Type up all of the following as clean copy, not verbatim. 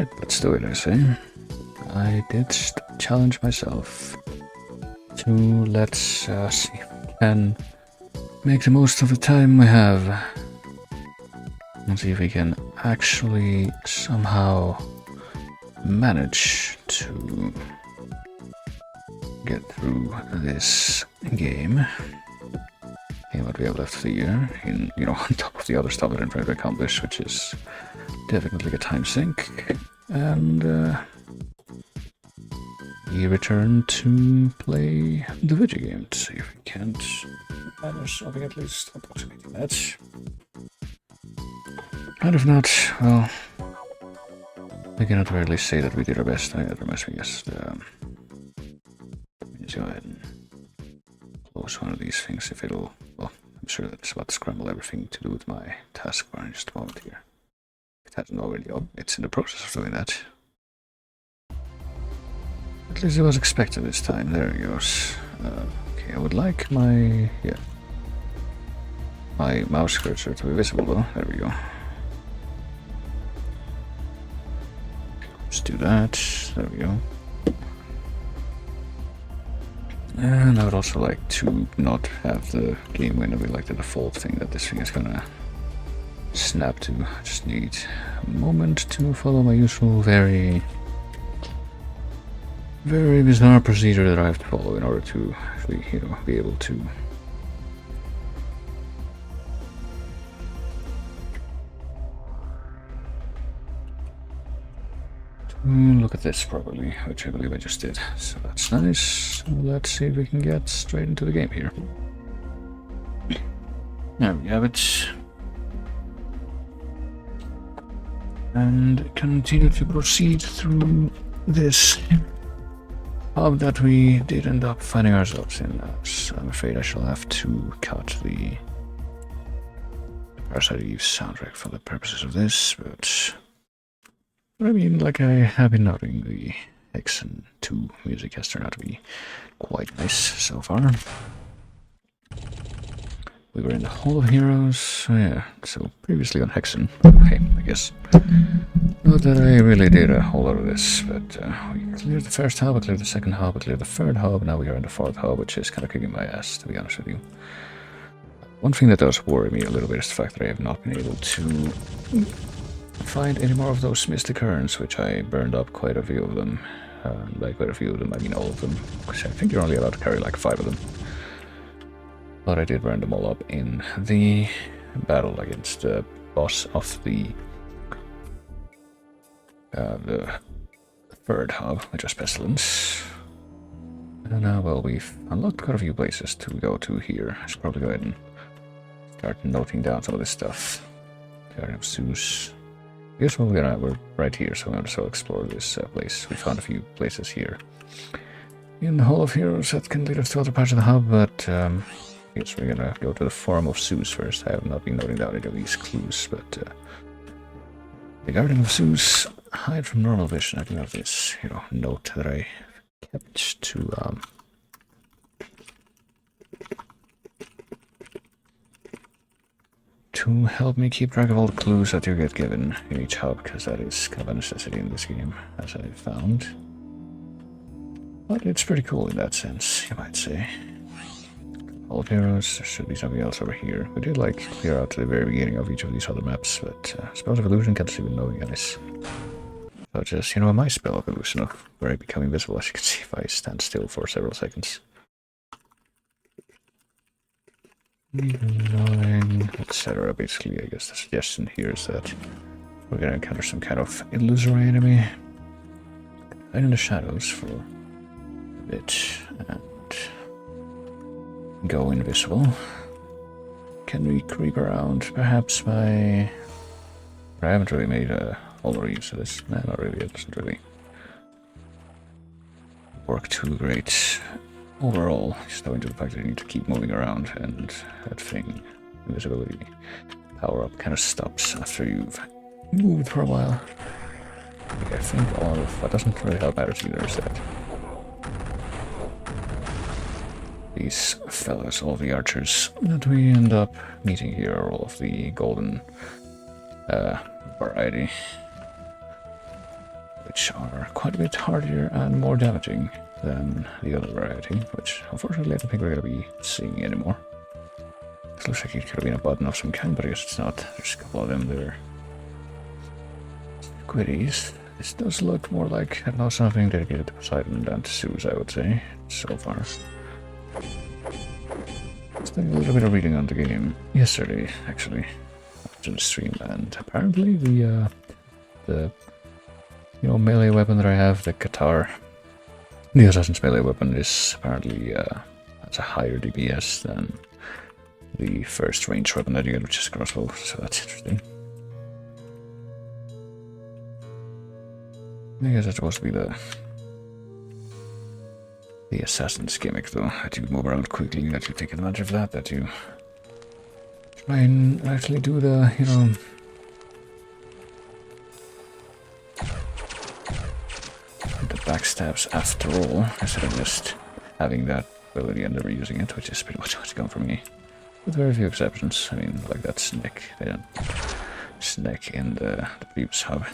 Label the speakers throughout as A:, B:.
A: Alright, let's do it, I say. I did challenge myself to let's see if we can make the most of the time we have. And see if we can actually somehow manage to get through this game. And what we have left of the year, in on top of the other stuff that I'm trying to accomplish, which is definitely a time sink. And we return to play the video game to see if we can't manage something at least approximating that. And if not, well, we can at the very least say that we did our best. That reminds me, yes. Let me just go ahead and close one of these things if it'll. Well, I'm sure that it's about to scramble everything to do with my taskbar in just a moment here. It hasn't already. Oh, it's in the process of doing that. At least it was expected this time. There it goes. Okay, I would like my mouse cursor to be visible though. There we go. Let's do that. There we go. And I would also like to not have the game window be like the default thing that this thing is gonna snap to. I just need a moment to follow my usual very bizarre procedure that I have to follow in order to actually, be able to look at this properly, which I believe I just did. So that's nice. So let's see if we can get straight into the game here. There we have it. And continue to proceed through this hub that we did end up finding ourselves in. So I'm afraid I shall have to cut the Parasite Eve soundtrack for the purposes of this, but I mean, like I have been noting, the Hexen II music has turned out to be quite nice so far. We were in the Hall of Heroes, yeah, so previously on Hexen. Okay, I guess. Not that I really did a whole lot of this, but we cleared the first hub, we cleared the second hub, we cleared the third hub, now we are in the fourth hub, which is kind of kicking my ass, to be honest with you. One thing that does worry me a little bit is the fact that I have not been able to find any more of those mystic urns, which I burned up quite a few of them. By quite a few of them, I mean all of them, because I think you're only allowed to carry like 5 of them. But I did burn them all up in the battle against the boss of the third hub, which was Pestilence. And now, well, we've unlocked quite a few places to go to here. I should probably go ahead and start noting down some of this stuff. Garden of Zeus. I guess we're right here, so we're going to explore this place. We found a few places here in the Hall of Heroes that can lead us to other parts of the hub, but I guess we're gonna go to the Forum of Zeus first. I have not been noting down any of these clues, but the Garden of Zeus, hide from normal vision. I do have this, note that I kept to help me keep track of all the clues that you get given in each hub, because that is kind of a necessity in this game, as I found. But it's pretty cool in that sense, you might say. All heroes, there should be something else over here. We did clear out to the very beginning of each of these other maps, but spells of illusion can't even knowing this. So just, my spell of illusion of where I become invisible, as you can see if I stand still for several seconds. Knowing, etc. Basically, I guess the suggestion here is that we're gonna encounter some kind of illusory enemy. Hide in the shadows for a bit and go invisible. Can we creep around perhaps by... I haven't really made a whole lot of use of this. No, not really. It doesn't really work too great. Overall, just knowing to the fact that you need to keep moving around, and that thing, invisibility power up, kind of stops after you've moved for a while. I think all of what doesn't really help matters either is that these fellows, all the archers that we end up meeting here, are all of the golden variety. which are quite a bit hardier and more damaging than the other variety, which unfortunately I don't think we're going to be seeing anymore. This looks like it could have been a button of some kind, but I guess it's not. There's a couple of them there. Quitties. This does look more like, I don't know, something dedicated to Poseidon than to Zeus, I would say, so far. Just doing a little bit of reading on the game yesterday, actually, after the stream, and apparently the melee weapon that I have, the Qatar, the Assassin's melee weapon, is apparently has a higher DPS than the first range weapon that you get, which is crossbow, so that's interesting. I guess that's supposed to be the assassin's gimmick, though, that you move around quickly, that you take advantage of that you try and actually do the, the backstabs after all, instead of just having that ability and never using it, which is pretty much what's gone for me. With very few exceptions. I mean, like that snake. They don't snake in the previous hub.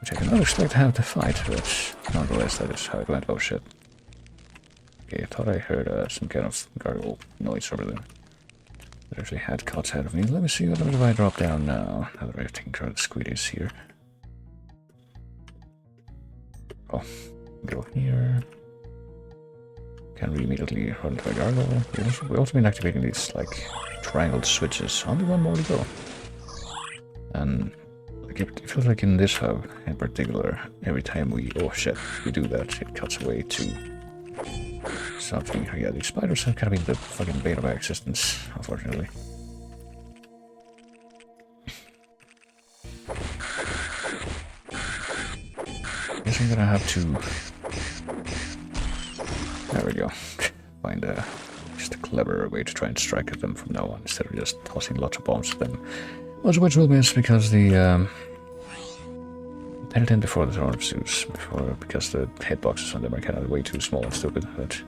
A: Which I did not expect to have to fight, but nonetheless, that is how it went. Oh shit. Okay, I thought I heard some kind of gargle noise over there. It actually had cuts ahead of me. Let me see what if I drop down now, now that I've taken care of the squeedies here. Oh, go here. Can we immediately run to a gargle? We've also been activating these, like, triangle switches. Only one more to go. And like, it feels like in this hub, in particular, every time we do that, it cuts away to something. Oh, yeah, these spiders have kind of been the fucking bane of our existence, unfortunately. I guess I'm gonna have to... There we go. Find just a cleverer way to try and strike at them from now on, instead of just tossing lots of bombs at them. Most of which will miss because the penitent before the throne of Zeus, because the hitboxes on them are kind of way too small and stupid. But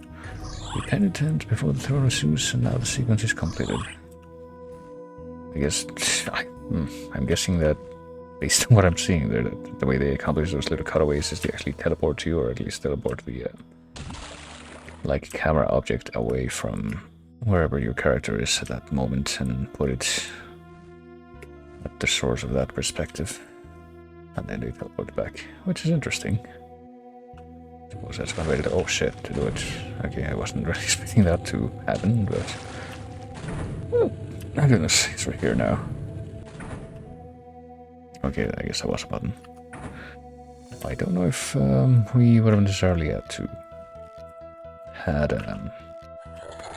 A: the penitent before the throne of Zeus, and now the sequence is completed. I guess I'm guessing that based on what I'm seeing there, that the way they accomplish those little cutaways is to actually teleport you, or at least teleport the like camera object away from wherever your character is at that moment and put it at the source of that perspective, and then they teleport it back, which is interesting. I suppose that's one way to, oh shit, to do it. Okay, I wasn't really expecting that to happen, but oh, my goodness, it's right here now. Okay, I guess that was a button. I don't know if we would have necessarily had to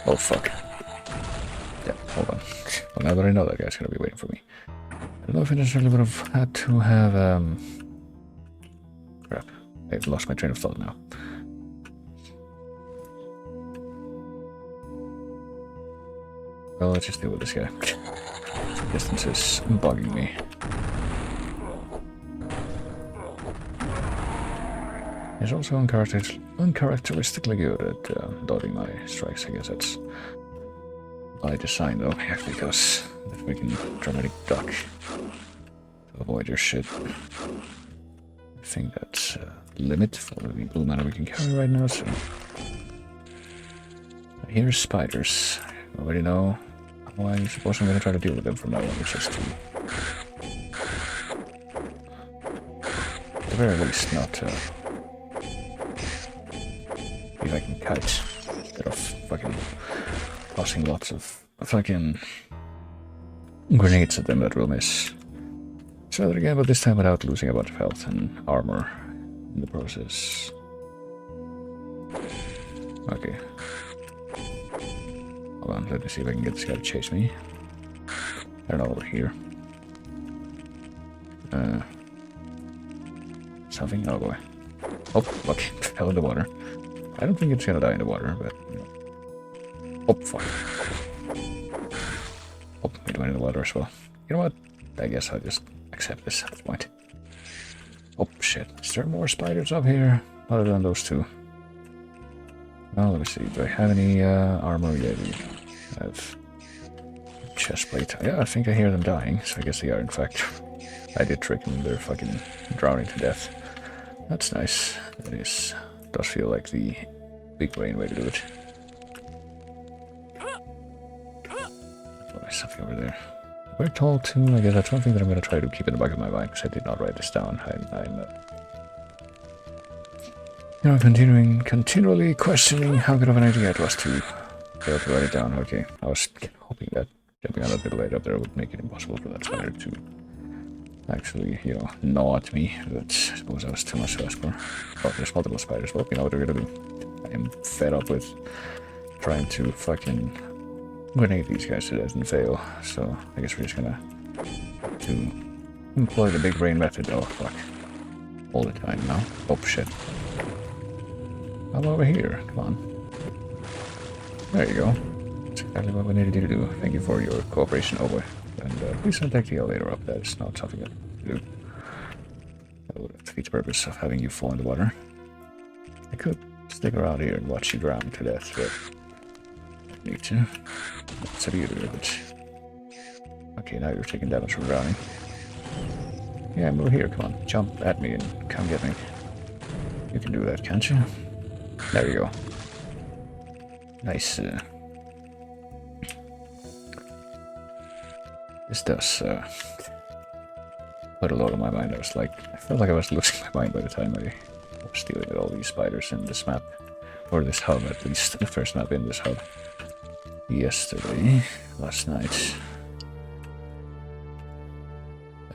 A: oh fuck. Yeah, hold on. Well, now that I know that guy's gonna be waiting for me. I don't know if I necessarily would have had to have crap. I've lost my train of thought now. Well, let's just deal with this guy. Distance is bugging me. He's also uncharacteristically good at dodging my strikes. I guess that's by design, though, because if we can dramatic duck to avoid your shit. I think that's limit for the blue mana we can carry right now. So here's spiders. I already know how I suppose I'm gonna try to deal with them from now on, which is to, at the very least, not if I can kite instead of fucking tossing lots of fucking grenades at them that will miss. Try that again, but this time without losing a bunch of health and armor in the process. Okay. Hold on, let me see if I can get this guy to chase me. I don't know, over here. Something? Oh boy. Oh, look, it fell in the water. I don't think it's gonna die in the water, but you know. Oh, fuck. Oh, it went in the water as well. You know what? I guess I'll just accept this at this point. Oh, shit. Is there more spiders up here other than those two? Well, let me see. Do I have any armor? Yeah, I have chest plate. Yeah, I think I hear them dying, so I guess they are, in fact, I did trick them, they're fucking drowning to death. That's nice. That does feel like the big brain way to do it. Oh, there's something over there. We're told to, I guess that's one thing that I'm going to try to keep in the back of my mind, because I did not write this down. I'm continually questioning how good of an idea it was to be able to write it down. Okay, I was hoping that jumping on that little light up there would make it impossible for that spider to actually, gnaw at me, but I suppose that was too much to ask for. Oh, there's multiple spiders. Well, you know what we're gonna do. I am fed up with trying to fucking grenade these guys to death and fail, so I guess we're just gonna employ the big brain method. Oh, fuck. All the time now. Oh, shit. Come over here. Come on. There you go. That's exactly what we needed you to do. Thank you for your cooperation over. And please don't take the elevator up. That is not something that we do. That would defeat the purpose of having you fall in the water. I could stick around here and watch you drown to death, but I don't need to. That's a you do it. Okay, now you're taking damage from drowning. Yeah, move here, come on. Jump at me and come get me. You can do that, can't you? There you go. Nice. This does put a lot on my mind. I felt like I was losing my mind by the time I was dealing with all these spiders in this map. Or this hub, at least. The first map in this hub. Last night.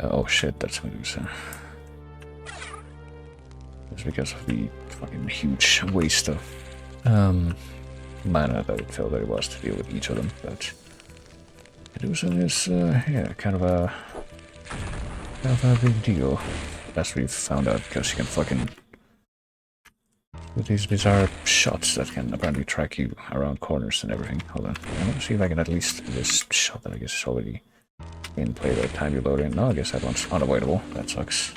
A: Oh shit, that's Medusa. It's because of the fucking huge waste of mana that it felt that it was to deal with each of them, but Medusa is, kind of a big deal, as we've found out, because you can fucking with these bizarre shots that can apparently track you around corners and everything. Hold on, I want to see if I can at least this shot that I guess is already in play by the time you load in. No, I guess that one's unavoidable. That sucks.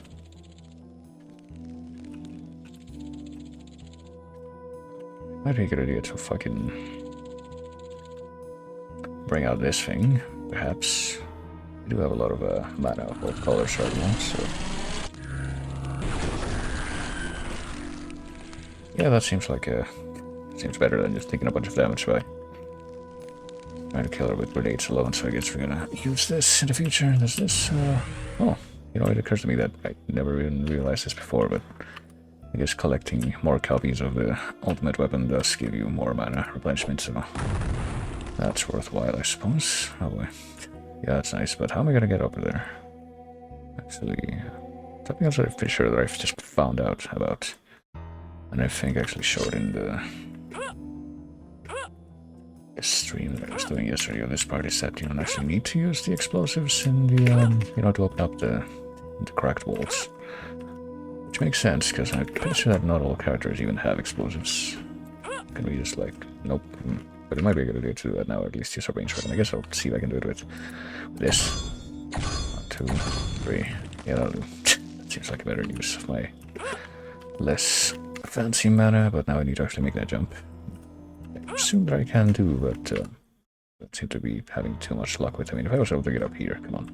A: Might be a good idea to fucking bring out this thing, perhaps. I do have a lot of mana of all colors right now, so yeah, that seems like seems better than just taking a bunch of damage by trying to kill her with grenades alone. So I guess we're gonna use this in the future. There's this. Oh, it occurs to me that I never even realized this before, but I guess collecting more copies of the ultimate weapon does give you more mana replenishment, so that's worthwhile, I suppose. Oh boy. Yeah, that's nice, but how am I gonna get over there? Actually, something else I'm pretty sure that I've just found out about, and I think I actually showed in the stream that I was doing yesterday of this part, is that you don't actually need to use the explosives in the, to open up the cracked walls. Which makes sense, because I'm pretty sure that not all characters even have explosives. Can we just like, nope. But it might be a good idea to do that now, at least use a range weapon. I guess I'll see if I can do it with this. 1, 2, 3. Yeah, that'll do. That seems like a better use of my less fancy mana, but now I need to actually make that jump. I assume that I can do, but don't seem to be having too much luck with. I mean, if I was able to get up here, come on.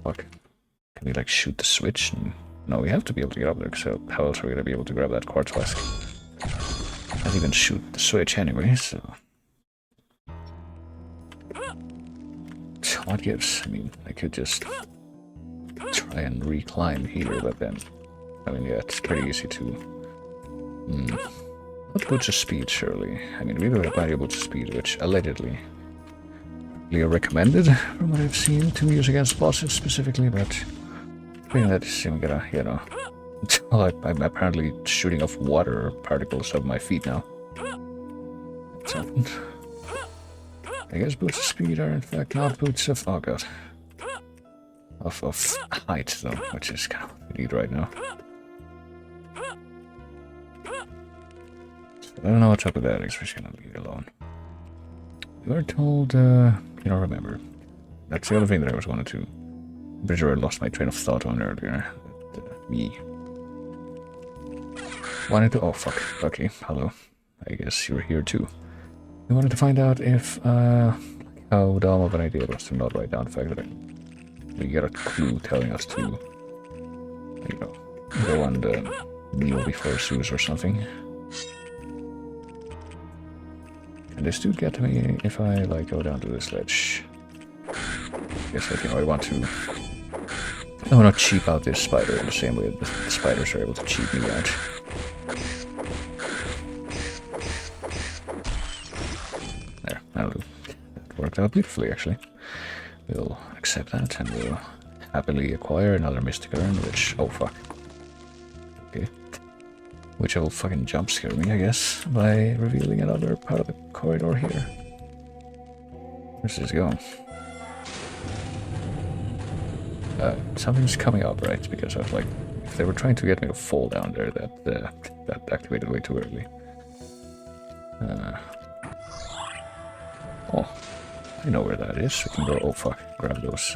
A: Fuck. Can we like shoot the switch? No, we have to be able to get up there, so how else are we going to be able to grab that quartz flask? Can't even shoot the switch anyway, so what gives? I mean, I could just try and reclimb here, but then, I mean, yeah, it's pretty easy to not boots of speed, surely. I mean, we would have plenty of boots of speed, which allegedly are recommended from what I've seen to use against bosses specifically, but I think that is even gonna, well, I'm apparently shooting off water particles of my feet now. That's happened. I guess boots of speed are in fact not boots of, oh god, of height though, which is kind of what we need right now. I don't know what's up with that, I guess we're just gonna leave it alone. We were told, remember, that's the other thing that I was wanting to, I'm pretty sure I lost my train of thought on earlier. But, me wanted to, oh fuck, okay, hello. I guess you're here too. We wanted to find out if, how dumb of an idea it was to not write down the fact that I We get a clue telling us to, you know, go and kneel before Zeus or something. Can this dude get to me if I, like, go down to this ledge? Guess I, I want to... I want to cheap out this spider in the same way that the spiders are able to cheap me out. There, that'll do. That worked out beautifully, actually. We'll accept that, and we'll happily acquire another Mystic Urn, which... oh, fuck. Okay. Which will fucking jump scare me, I guess, by revealing another part of the corridor here. Where's this going? Something's coming up, right? Because I was like, if they were trying to get me to fall down there, that activated way too early. Oh, I know where that is. We can go. Oh fuck! Grab those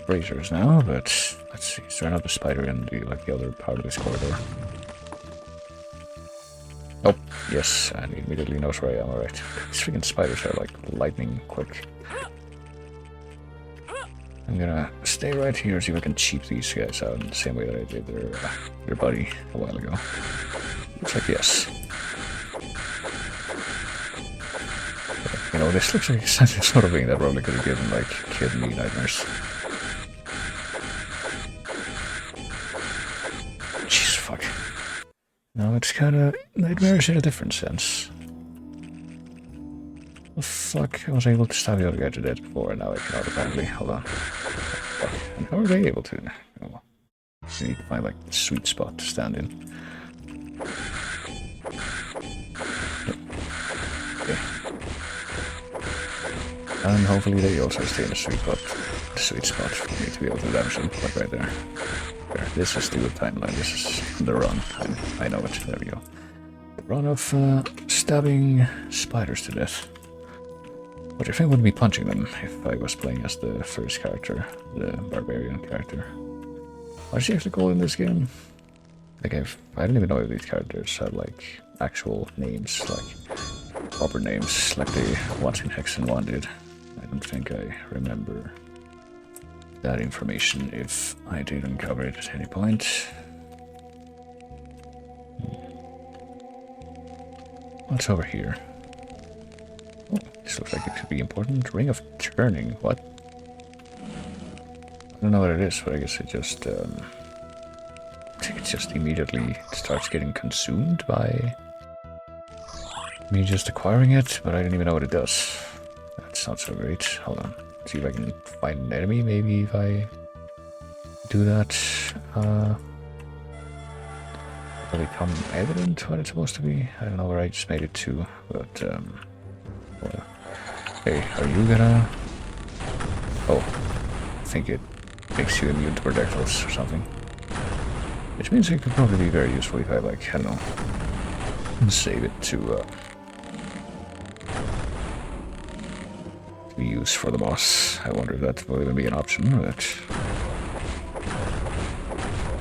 A: braziers now. But let's see. Is there another spider in the other part of this corridor? Oh yes, and he immediately knows where I am. All right. These freaking spiders are like lightning quick. I'm gonna stay right here, see if I can cheap these guys out in the same way that I did their buddy a while ago. Looks like yes. You know, this looks like exactly the sort of thing that probably could have given, like, kid me nightmares. Jesus, fuck. No, it's kinda nightmares in a different sense. The fuck? I was able to stab the other guy to death before, and now I cannot apparently. Hold on. Fuck. And how are they able to? Oh, well. You need to find like a sweet spot to stand in. Okay. And hopefully they also stay in the sweet spot for me to be able to damage them. Like right there. There. This is the good timeline. This is the run. I know it. There we go. The run of stabbing spiders to death. Which I think would be punching them if I was playing as the first character, the barbarian character. What is he actually called in this game? Like I don't even know if these characters have like actual names, like proper names, like the ones in Hexen 1 did. I don't think I remember that information if I did uncover it at any point. What's over here? Oh, this looks like it could be important. Ring of Turning, what? I don't know what it is, but I guess it just immediately starts getting consumed by me just acquiring it, but I didn't even know what it does. That's not so great. Hold on. See if I can find an enemy, maybe if I do that. Will it become evident what it's supposed to be? I don't know where I just made it to, but well. Hey, are you gonna... oh, I think it makes you immune to projectiles or something. Which means it could probably be very useful if I, like, I don't know, save it to be used for the boss. I wonder if that will even be an option, but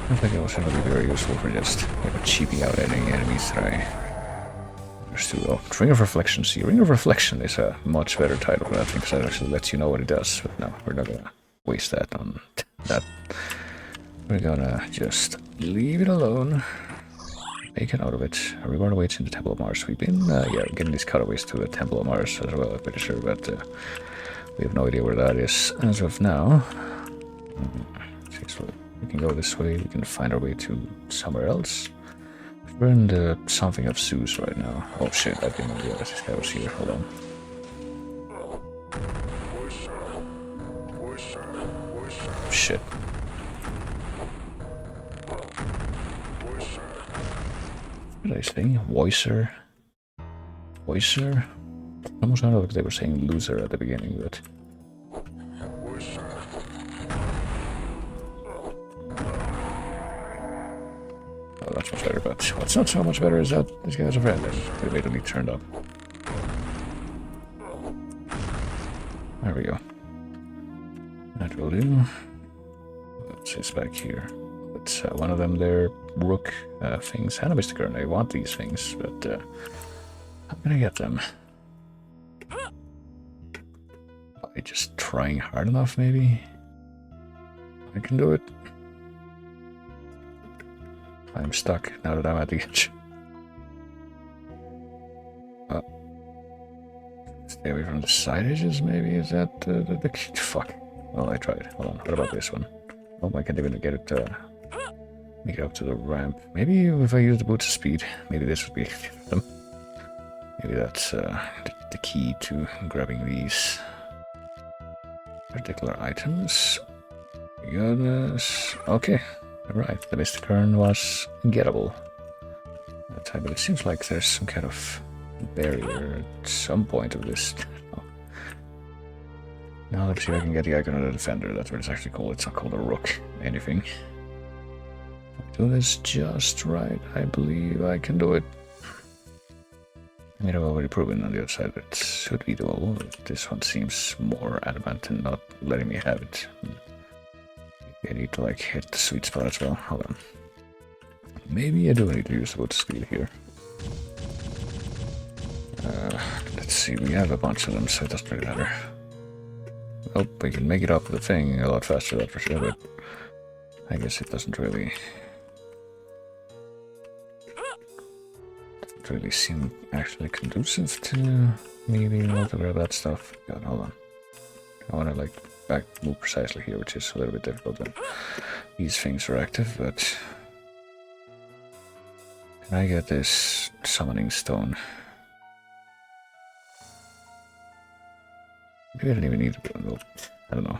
A: I think it was going to be very useful for just, you know, cheaping out any enemies that I... Oh, Ring of Reflection. See, Ring of Reflection is a much better title for that thing, because that actually lets you know what it does. But no, we're not gonna waste that on that. We're gonna just leave it alone. Make a note of it. Are we going to wait in the Temple of Mars? We've been, yeah, getting these cutaways to the Temple of Mars as well, I'm pretty sure, but we have no idea where that is as of now. So we can go this way, we can find our way to somewhere else. We're in the something of Zeus right now. Oh shit, I didn't realize this guy was here. Hold on. Shit. What did I say? Voicer? Voicer? Almost sounded like they were saying loser at the beginning, but... oh, that's much better, but what's not so much better is that this guy has a friend and they immediately turned up. There we go. That will do. What's this back here? It's one of them, they're rook things. And a Mystic Urn, I want these things, but how can I get them? I just trying hard enough, maybe? I can do it. I'm stuck now that I'm at the edge. Stay away from the side edges, maybe? Is that the fuck? Well, I tried. Hold on, what about this one? Oh, I can't even get it, make it up to the ramp. Maybe if I use the boots of speed, maybe this would be them. Maybe that's the key to grabbing these particular items. Goodness. Okay, alright, the Mystic Urn was gettable. But it seems like there's some kind of barrier at some point of this. Oh. Now let's see if I can get the icon of the defender. That's what it's actually called. It's not called a rook. Anything. If I do this just right, I believe I can do it. I mean, I've already proven on the other side that it should be doable. This one seems more adamant and not letting me have it. I need to like hit the sweet spot as well. Hold on. Maybe I do need to use the wood speed here. Let's see, we have a bunch of them, so it doesn't really matter. Oh, we can make it up the thing a lot faster, that's for sure, but I guess it doesn't really seem actually conducive to me being able to grab that stuff. God, hold on. I want to like back move precisely here, which is a little bit difficult when these things are active, but can I get this summoning stone? Maybe I don't even need to go. I don't know.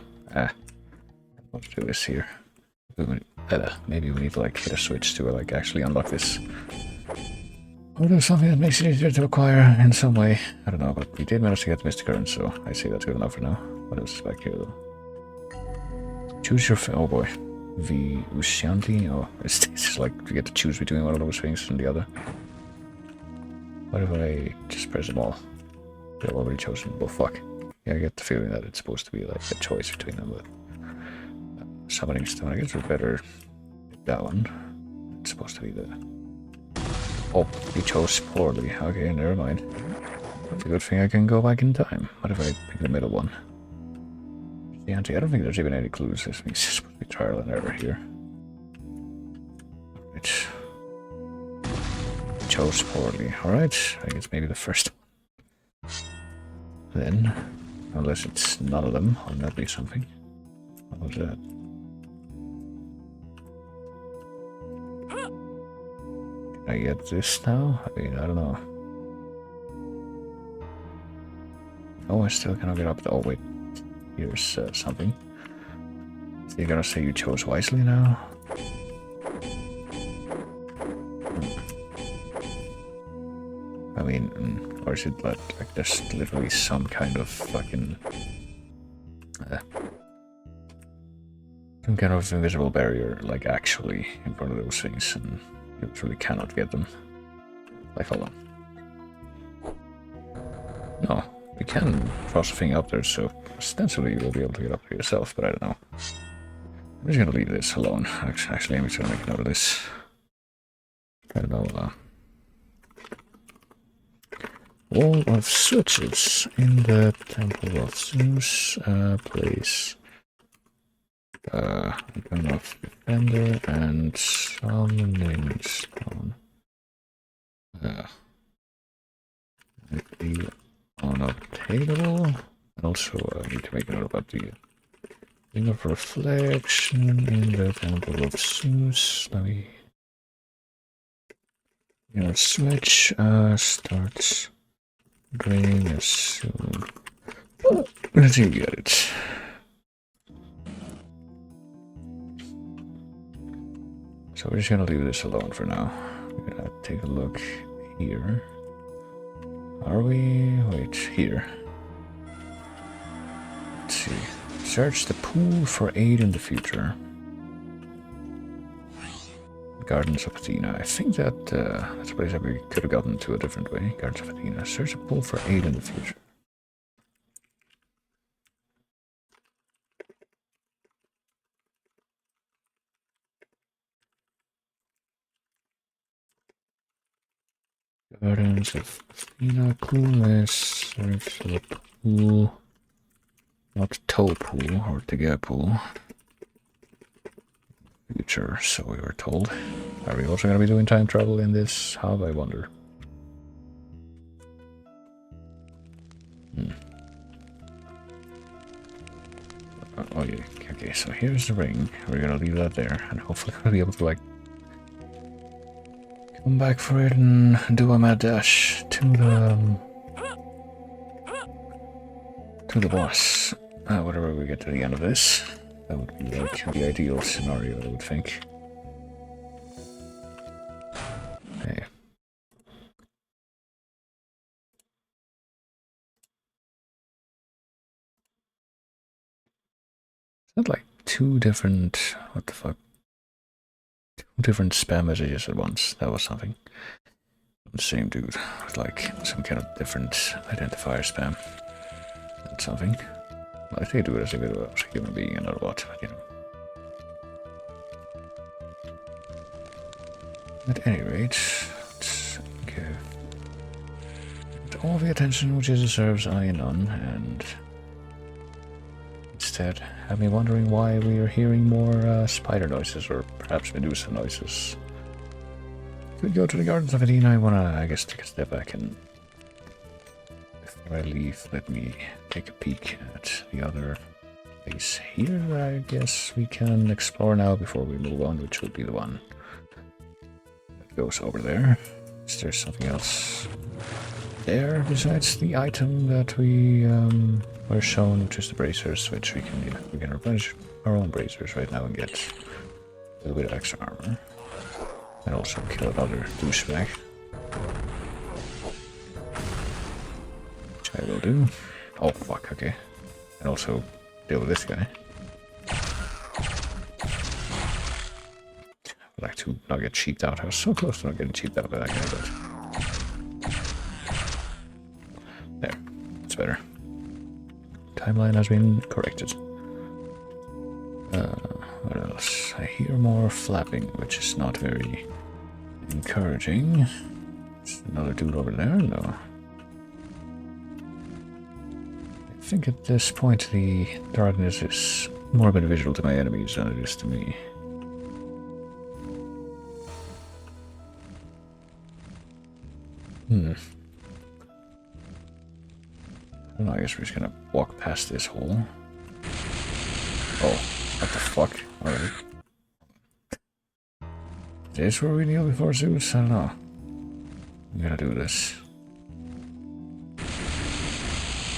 A: Let's do this here. Maybe we need to like hit a switch to like actually unlock this. Or do something that makes it easier to acquire in some way. I don't know, but we did manage to get the Mystic Urn, so I say that's good enough for now. What else is back here though? Choose your oh boy. The Ushanti? Oh, it's just like you get to choose between one of those things and the other. What if I just press them all? They've already chosen. Well, fuck. Yeah, I get the feeling that it's supposed to be like a choice between them, but summoning stone, I guess we're better that one. It's supposed to be the... Oh, we chose poorly. Okay, never mind. It's a good thing I can go back in time. What if I pick the middle one? The ante, I don't think there's even any clues. This means it's supposed to be trial and error here. Right. Chose poorly. Alright, I guess maybe the first one. Then, unless it's none of them, or that'll be something. What was that? Can I get this now? I mean, I don't know. Oh, I still cannot get up. Oh, wait. Here's something. So you're gonna say you chose wisely now? I mean, or is it like there's literally some kind of fucking... some kind of invisible barrier, like actually in front of those things, and you literally cannot get them. Like, hold on. No, you can cross the thing up there, so ostensibly you will be able to get up there yourself, but I don't know. I'm just gonna leave this alone. Actually, I'm just gonna make a note of this. I don't know, wall of switches in the Temple of Zeus, place icon of defender and summoning stone. Be unobtainable. And also I need to make a note about the ring of reflection in the Temple of Zeus. Let me switch starts draining as soon. Let's see if you get it. So we're just gonna leave this alone for now. We're gonna take a look here. Are we? Wait, here. Let's see. Search the pool for aid in the future. Gardens of Athena. I think that that's a place that we could have gotten to a different way. Gardens of Athena. Search a pool for aid in the future. Gardens of Athena. Clueless. Search the pool Not toe pool or together pool. Future, so we were told. Are we also going to be doing time travel in this hub, I wonder? Oh yeah, okay, so here's the ring. We're gonna leave that there, and hopefully we'll be able to, like, come back for it and do a mad dash to the boss. Whatever we get to the end of this. That would be, like, the ideal scenario, I would think. Okay. Is that like two different... what the fuck? Two different spam messages at once. That was something. The same dude with, like, some kind of different identifier spam. That's something. Well, I think I do it as a bit of a human being and not a bot, but you know. At any rate, let's give it all the attention which it deserves, I none, and instead have me wondering why we are hearing more spider noises, or perhaps Medusa noises. Could go to the Gardens of Edina. I wanna, I guess, take a step back and before I leave, let me take a peek at the other place here. I guess we can explore now before we move on, which would be the one that goes over there. Is there something else there besides the item that we were shown, which is the bracers, which we can replenish our own bracers right now and get a little bit of extra armor. And also kill another douchebag. Which I will do. Oh fuck, okay. And also deal with this guy. I'd like to not get cheaped out. I was so close to not getting cheaped out by that guy, but... there. That's better. Timeline has been corrected. What else? I hear more flapping, which is not very encouraging. Is another dude over there? No. I think at this point the darkness is more beneficial to my enemies than it is to me. I don't know, I guess we're just gonna walk past this hole. Oh, what the fuck? Alright. Is this where we kneel before Zeus? I don't know. I'm gonna do this.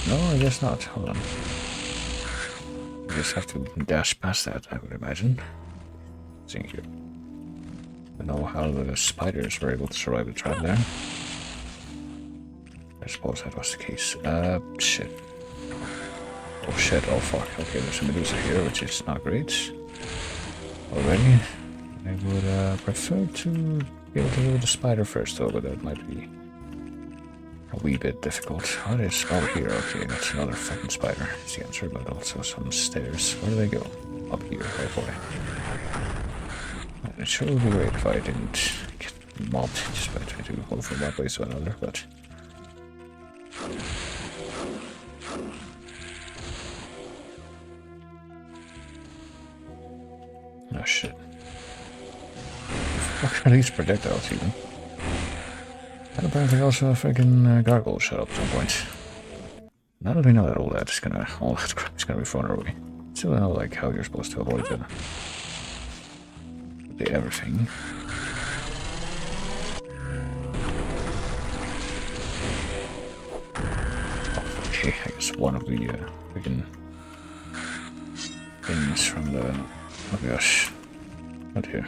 A: No, I guess not. Hold on. I just have to dash past that, I would imagine. Seeing here. I don't know how the spiders were able to survive the trap there. I suppose that was the case. Shit. Oh shit, oh fuck. Okay, there's a Medusa here, which is not great. Already. I would prefer to be able to deal with the spider first though, but that might be a wee bit difficult. What is over here? Okay, that's another fucking spider. Is the answer, but also some stairs. Where do they go? Up here, oh boy. And it sure would be great if I didn't get mobbed just by trying to move from one place to another, but... oh shit. What are these projectiles even? And apparently also a freaking gargoyle shut up at some point. Now that we know that all that crap is gonna be thrown our way. Still don't know like how you're supposed to avoid the everything. Oh, okay, I guess one of the freaking things from the... oh gosh. Not here.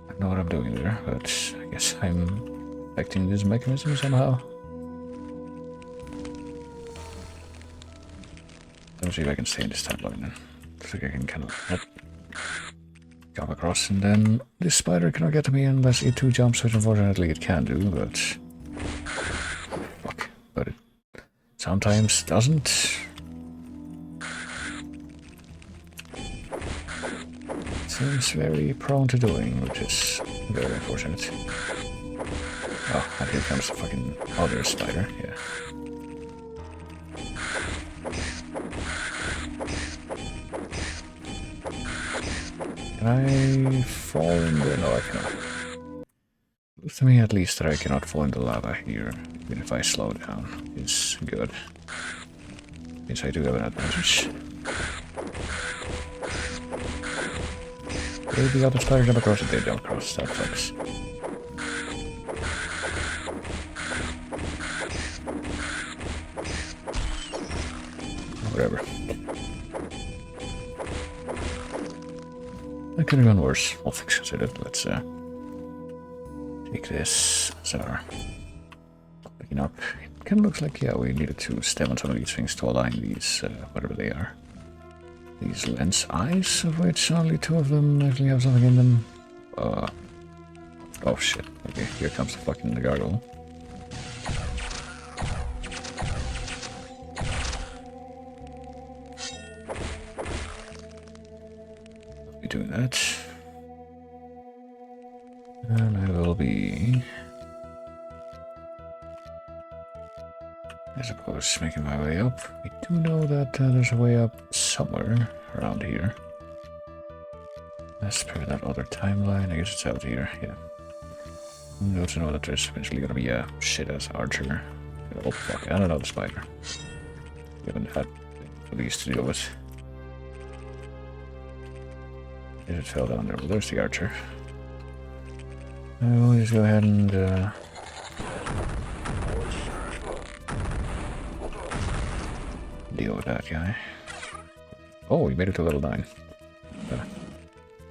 A: I don't know what I'm doing there, but I guess I'm affecting this mechanism somehow. Let me see if I can stay in this timeline then. I think I can kind of jump across, and then this spider cannot get to me unless it too jumps, which unfortunately it can do, but... fuck. But it sometimes doesn't. Seems very prone to doing, which is very unfortunate. Oh, and here comes the fucking other spider, yeah. Can I fall in the... No, I cannot. Looks to me at least that I cannot fall in the lava here, even if I slow down. It's good. Means I do have an advantage. Did the other spider jump across it? They jump across. That sucks. Whatever. That could have gone worse. All things considered. Let's take this. So, picking up. It kind of looks like, yeah, we needed to stem on some of these things to align these, whatever they are. These lens eyes, of which only 2 of them actually have something in them. Oh shit. Okay, here comes the fucking gargoyle. I'll be doing that. And I will be... I suppose making my way up. We do know that there's a way up somewhere around here. Let's prepare that other timeline. I guess it's out here, yeah. We also know that there's eventually gonna be a shit-ass archer. Oh fuck, and another spider. We haven't had these to deal with. It fell down there. Well, there's the archer. We'll just go ahead and deal with that guy. Oh, we made it to level 9.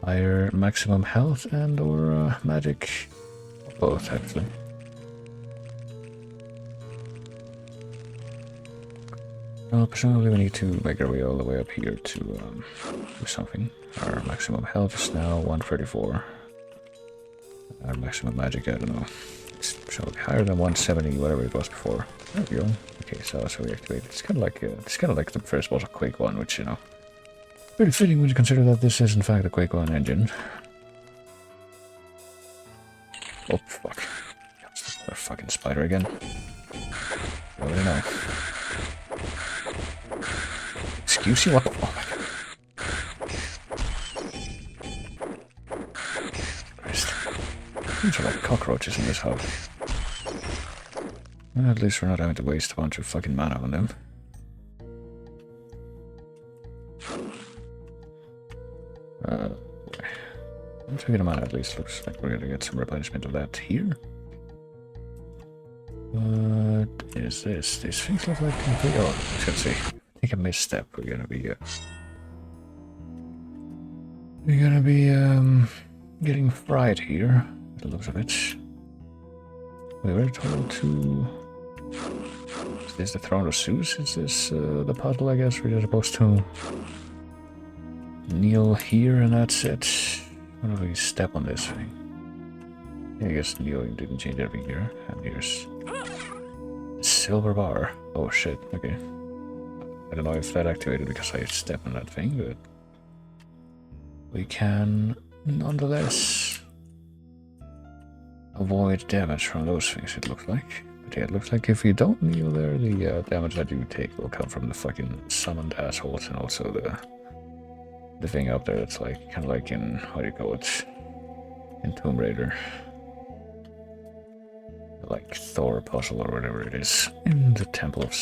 A: Higher maximum health and or magic. Both, actually. Well, presumably we need to make our way all the way up here to do something. Our maximum health is now 134. Our maximum magic, I don't know. It's presumably higher than 170, whatever it was before. There we go. Okay, so that's how we activate it. It's kind of like the first boss of Quake 1, which, you know, pretty fitting when you consider that this is in fact a Quake 1 engine. Oh fuck! Another fucking spider again. What do I know? Excuse you? What? Oh my god! Christ! These are like cockroaches in this hub. Well, at least we're not having to waste a bunch of fucking mana on them. Once we get a mana, at least looks like we're gonna get some replenishment of that here. What is this? These things look like complete. Oh, I was gonna say, take a misstep. We're gonna be getting fried here. It looks of it. We were told to. Is this the Throne of Zeus? Is this the puzzle? I guess we're supposed to kneel here, and that's it. What if we step on this thing? Yeah, I guess kneeling didn't change everything here. And here's silver bar. Oh shit, okay. I don't know if that activated because I stepped on that thing, but we can nonetheless avoid damage from those things, it looks like. But yeah, it looks like if you don't kneel there, the damage that you take will come from the fucking summoned assholes and also the thing up there that's like, kind of like in, how do you call it, in Tomb Raider. Like Thor puzzle or whatever it is. In the Temple of,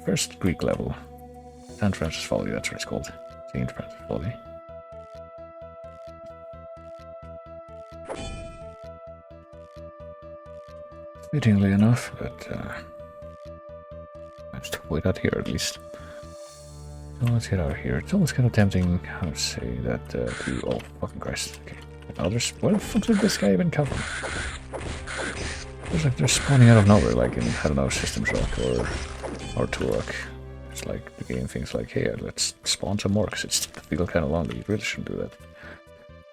A: first Greek level. St. Francis Folly, that's what it's called. St. Francis Folly. Fittingly enough, but I have to wait out here at least. So let's get out of here. It's almost kind of tempting, how to say that, to... Oh, fucking Christ. Okay. Others... Where the fuck did this guy even come from? It's like they're spawning out of nowhere, like in, I don't know, System Shock or Turok. It's like the game thinks like, hey, let's spawn some more, because it's feel kind of lonely. You really shouldn't do that.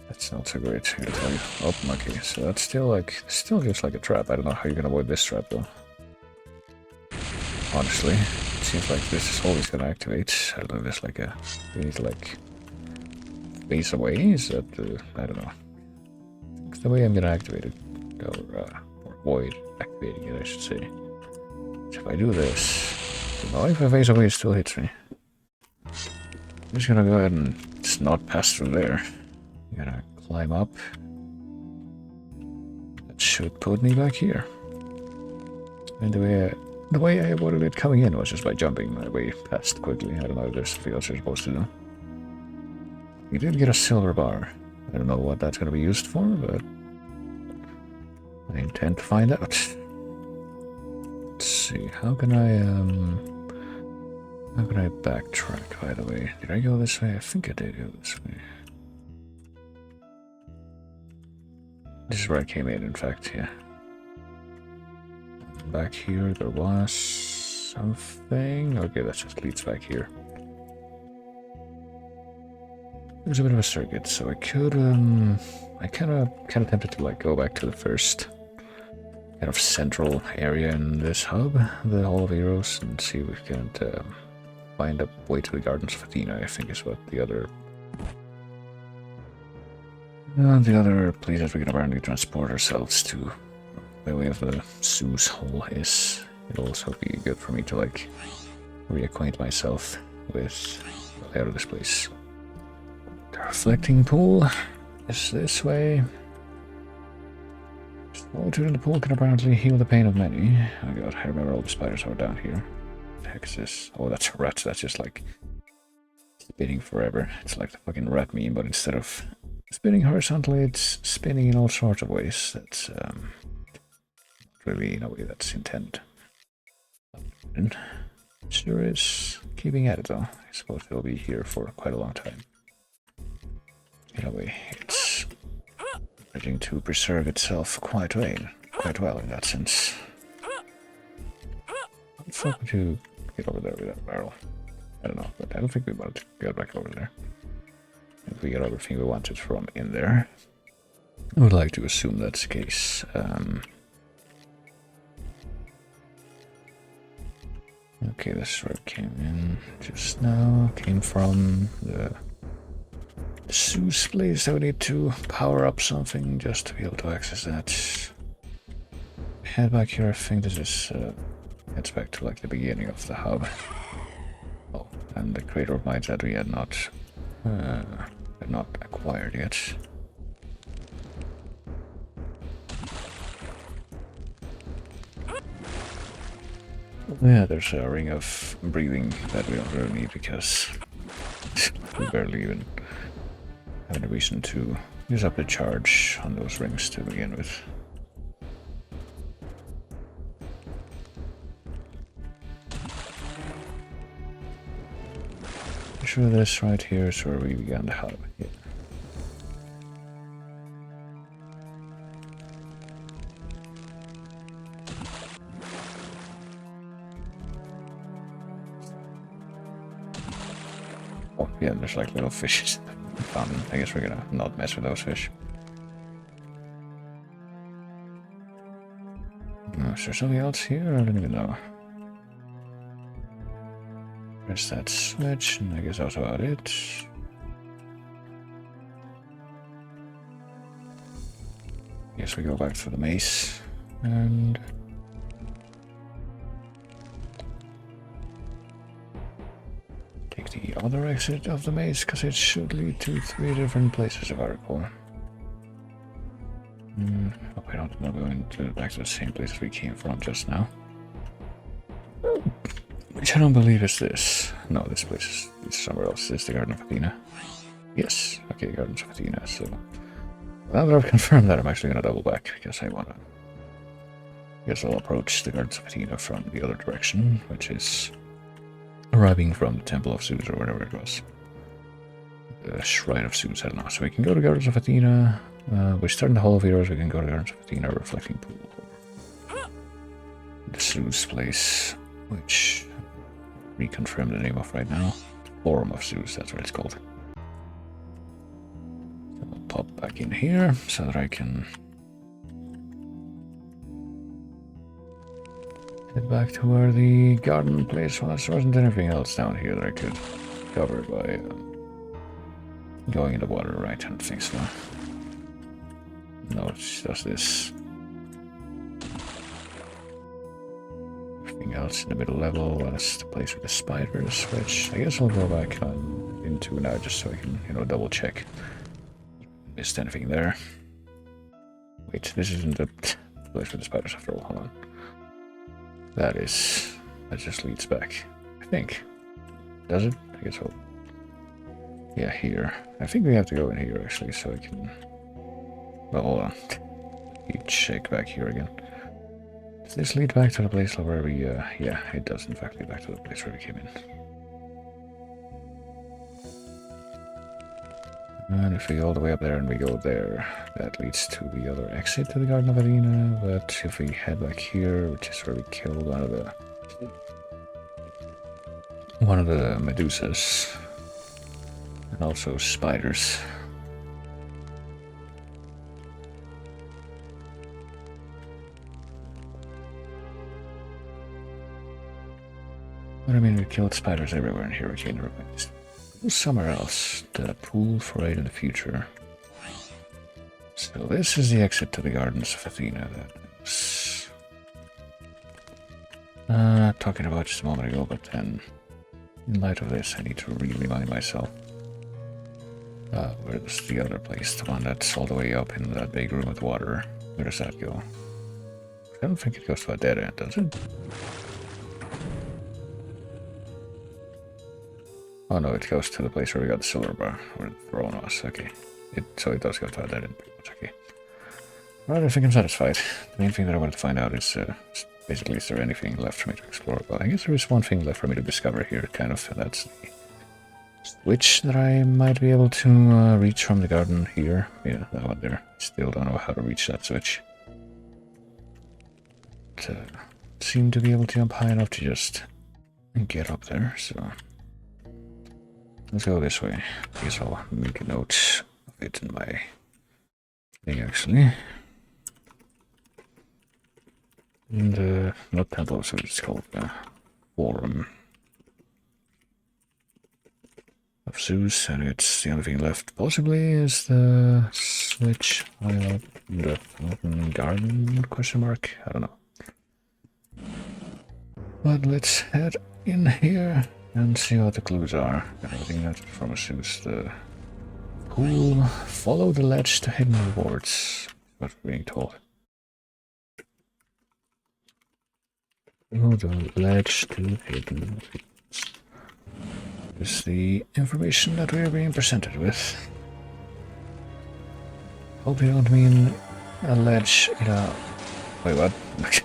A: That's not so great, here to tell you. Oh, okay, so that's still like, still just like a trap. I don't know how you can avoid this trap, though. Honestly. Seems like this is always gonna activate. I don't know if there's like a... We need to like... face away? Is that... I don't know. It's the way I'm gonna activate it. Or avoid activating it, I should say. So if I do this... Well, if I face away, it still hits me. I'm just gonna go ahead and just not pass through there. Gotta climb up. That should put me back here. And the way I avoided it coming in was just by jumping my way past quickly. I don't know if there's something else you're supposed to do. You did get a silver bar. I don't know what that's going to be used for, but I intend to find out. Let's see, how can I backtrack, by the way? Did I go this way? I think I did go this way. This is where I came in fact, yeah. Back here there was something. Okay, that just leads back here. There's a bit of a circuit, so I could I kinda tempted to like go back to the first kind of central area in this hub, the Hall of Heroes, and see if we can find a way to the Gardens of Athena, I think is what the other places we can apparently transport ourselves to by way of the Zeus Hall is. It'll also be good for me to like reacquaint myself with the layout of this place. The reflecting pool is this way. Solitude in the pool can apparently heal the pain of many. Oh god, I remember all the spiders that were down here. What the heck is this? Oh, that's a rat. That's just like spinning forever. It's like the fucking rat meme, but instead of spinning horizontally, it's spinning in all sorts of ways. That's really in a way that's intended. And sure is keeping at it though. I suppose it'll be here for quite a long time. In a way, it's managing to preserve itself quite well in that sense. How the fuck would you get over there with that barrel? I don't know, but I don't think we wanted to get back over there. If we get everything we wanted from in there, I would like to assume that's the case. Okay, this is where it came in just now. Came from the Zeus place. I would need to power up something just to be able to access that. Head back here. I think this is heads back to like the beginning of the hub. Oh, and the crater of mines that we had not acquired yet. Yeah, there's a ring of breathing that we don't really need because we barely even have any reason to use up the charge on those rings to begin with. I'm sure this right here is where we began the hub. Yeah. Oh, yeah, there's like little fishes. I guess we're gonna not mess with those fish. Is there something else here? I don't even know. Press that switch, and I guess that's about it. Guess we go back to the maze, and take the other exit of the maze, because it should lead to 3 different places if I recall. Hope I don't want to go back to the same place as we came from just now. Which I don't believe is this. No, this place is somewhere else. It's the Garden of Athena. Yes, okay, Gardens of Athena. So now that I've confirmed that, I'm actually going to double back because I want to. I guess I'll approach the Gardens of Athena from the other direction, which is arriving from the Temple of Zeus or whatever it was. The Shrine of Zeus, I don't know. So we can go to Gardens of Athena. We start in the Hall of Heroes, we can go to Gardens of Athena, Reflecting Pool. The Zeus place, which reconfirm the name of right now. Forum of Zeus, that's what it's called. So I'll pop back in here so that I can head back to where the garden place was. There wasn't anything else down here that I could cover by going in the water, right? I don't think so. No, it's just this. Everything else in the middle level was the place with the spiders, which I guess I'll go back into now just so I can, double check. missed anything there. Wait, this isn't the place for the spiders after all. Hold on. That just leads back. I think. Does it? I guess so. Yeah, here. I think we have to go in here actually, so I can. Well, hold on. You check back here again. Does this lead back to the place where we? Yeah, it does in fact lead back to the place where we came in. And if we go all the way up there and we go there, that leads to the other exit to the Garden of Athena. But if we head back here, which is where we killed one of the Medusas, and also spiders. But I mean, we killed spiders everywhere in Hurricane Remains. Somewhere else. The pool for aid in the future. So this is the exit to the Gardens of Athena that I was talking about just a moment ago, but then in light of this I need to remind myself. Where's the other place? The one that's all the way up in that big room with water. Where does that go? I don't think it goes to a dead end, does it? Oh no, it goes to the place where we got the silver bar, where the throne was. Okay. So it does go to a dead end, pretty much. Okay. Right, I think I'm satisfied. The main thing that I wanted to find out is basically, is there anything left for me to explore? Well, I guess there is one thing left for me to discover here, kind of, and that's the switch that I might be able to reach from the garden here. Yeah, that one there. Still don't know how to reach that switch. But, seem to be able to jump high enough to just get up there, so let's go this way. I guess I'll make a note of it in my thing, actually. And, not temple, so it's called Forum of Zeus, and it's the only thing left, possibly, is the switch in the garden, question mark? I don't know. But let's head in here and see what the clues are. Everything that's from Zeus, the pool, follow the ledge to hidden rewards, what we're being told. Follow the ledge to hidden rewards. This is the information that we're being presented with. Hope you don't mean a ledge in a... Wait, what?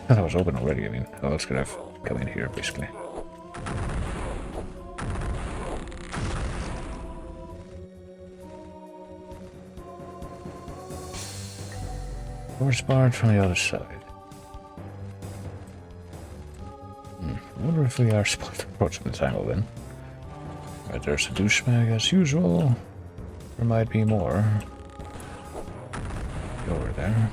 A: That was open already, I mean, how else could I have come in here, basically? Horse barred from the other side. I wonder if we are supposed to approach the tangle then. Right, there's a douchebag as usual. There might be more. Go over there.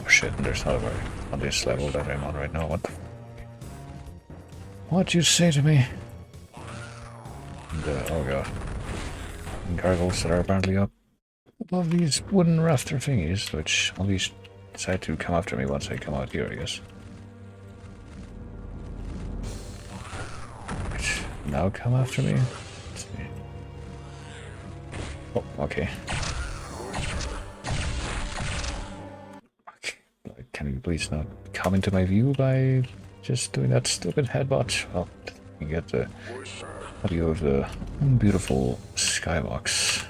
A: Oh shit, and there's another on this level that I'm on right now. What the What'd you say to me? And, oh god. And gargoyles that are apparently up above these wooden rafter thingies, which at least decide to come after me once I come out here, I guess. Right, now come after me? Let's see. Oh, okay. Can you please not come into my view by just doing that stupid headbutt? Well, you get the view of the beautiful skybox.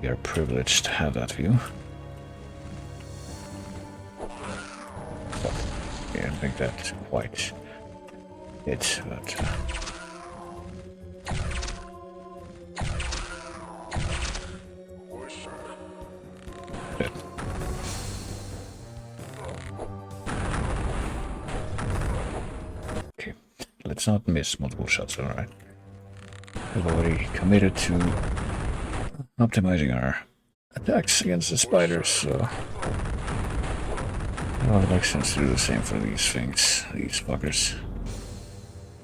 A: We are privileged to have that view. But yeah, I think that's quite it, but okay, let's not miss multiple shots, alright? We've already committed to optimizing our attacks against the spiders, so well, it makes sense to do the same for these things, these buggers,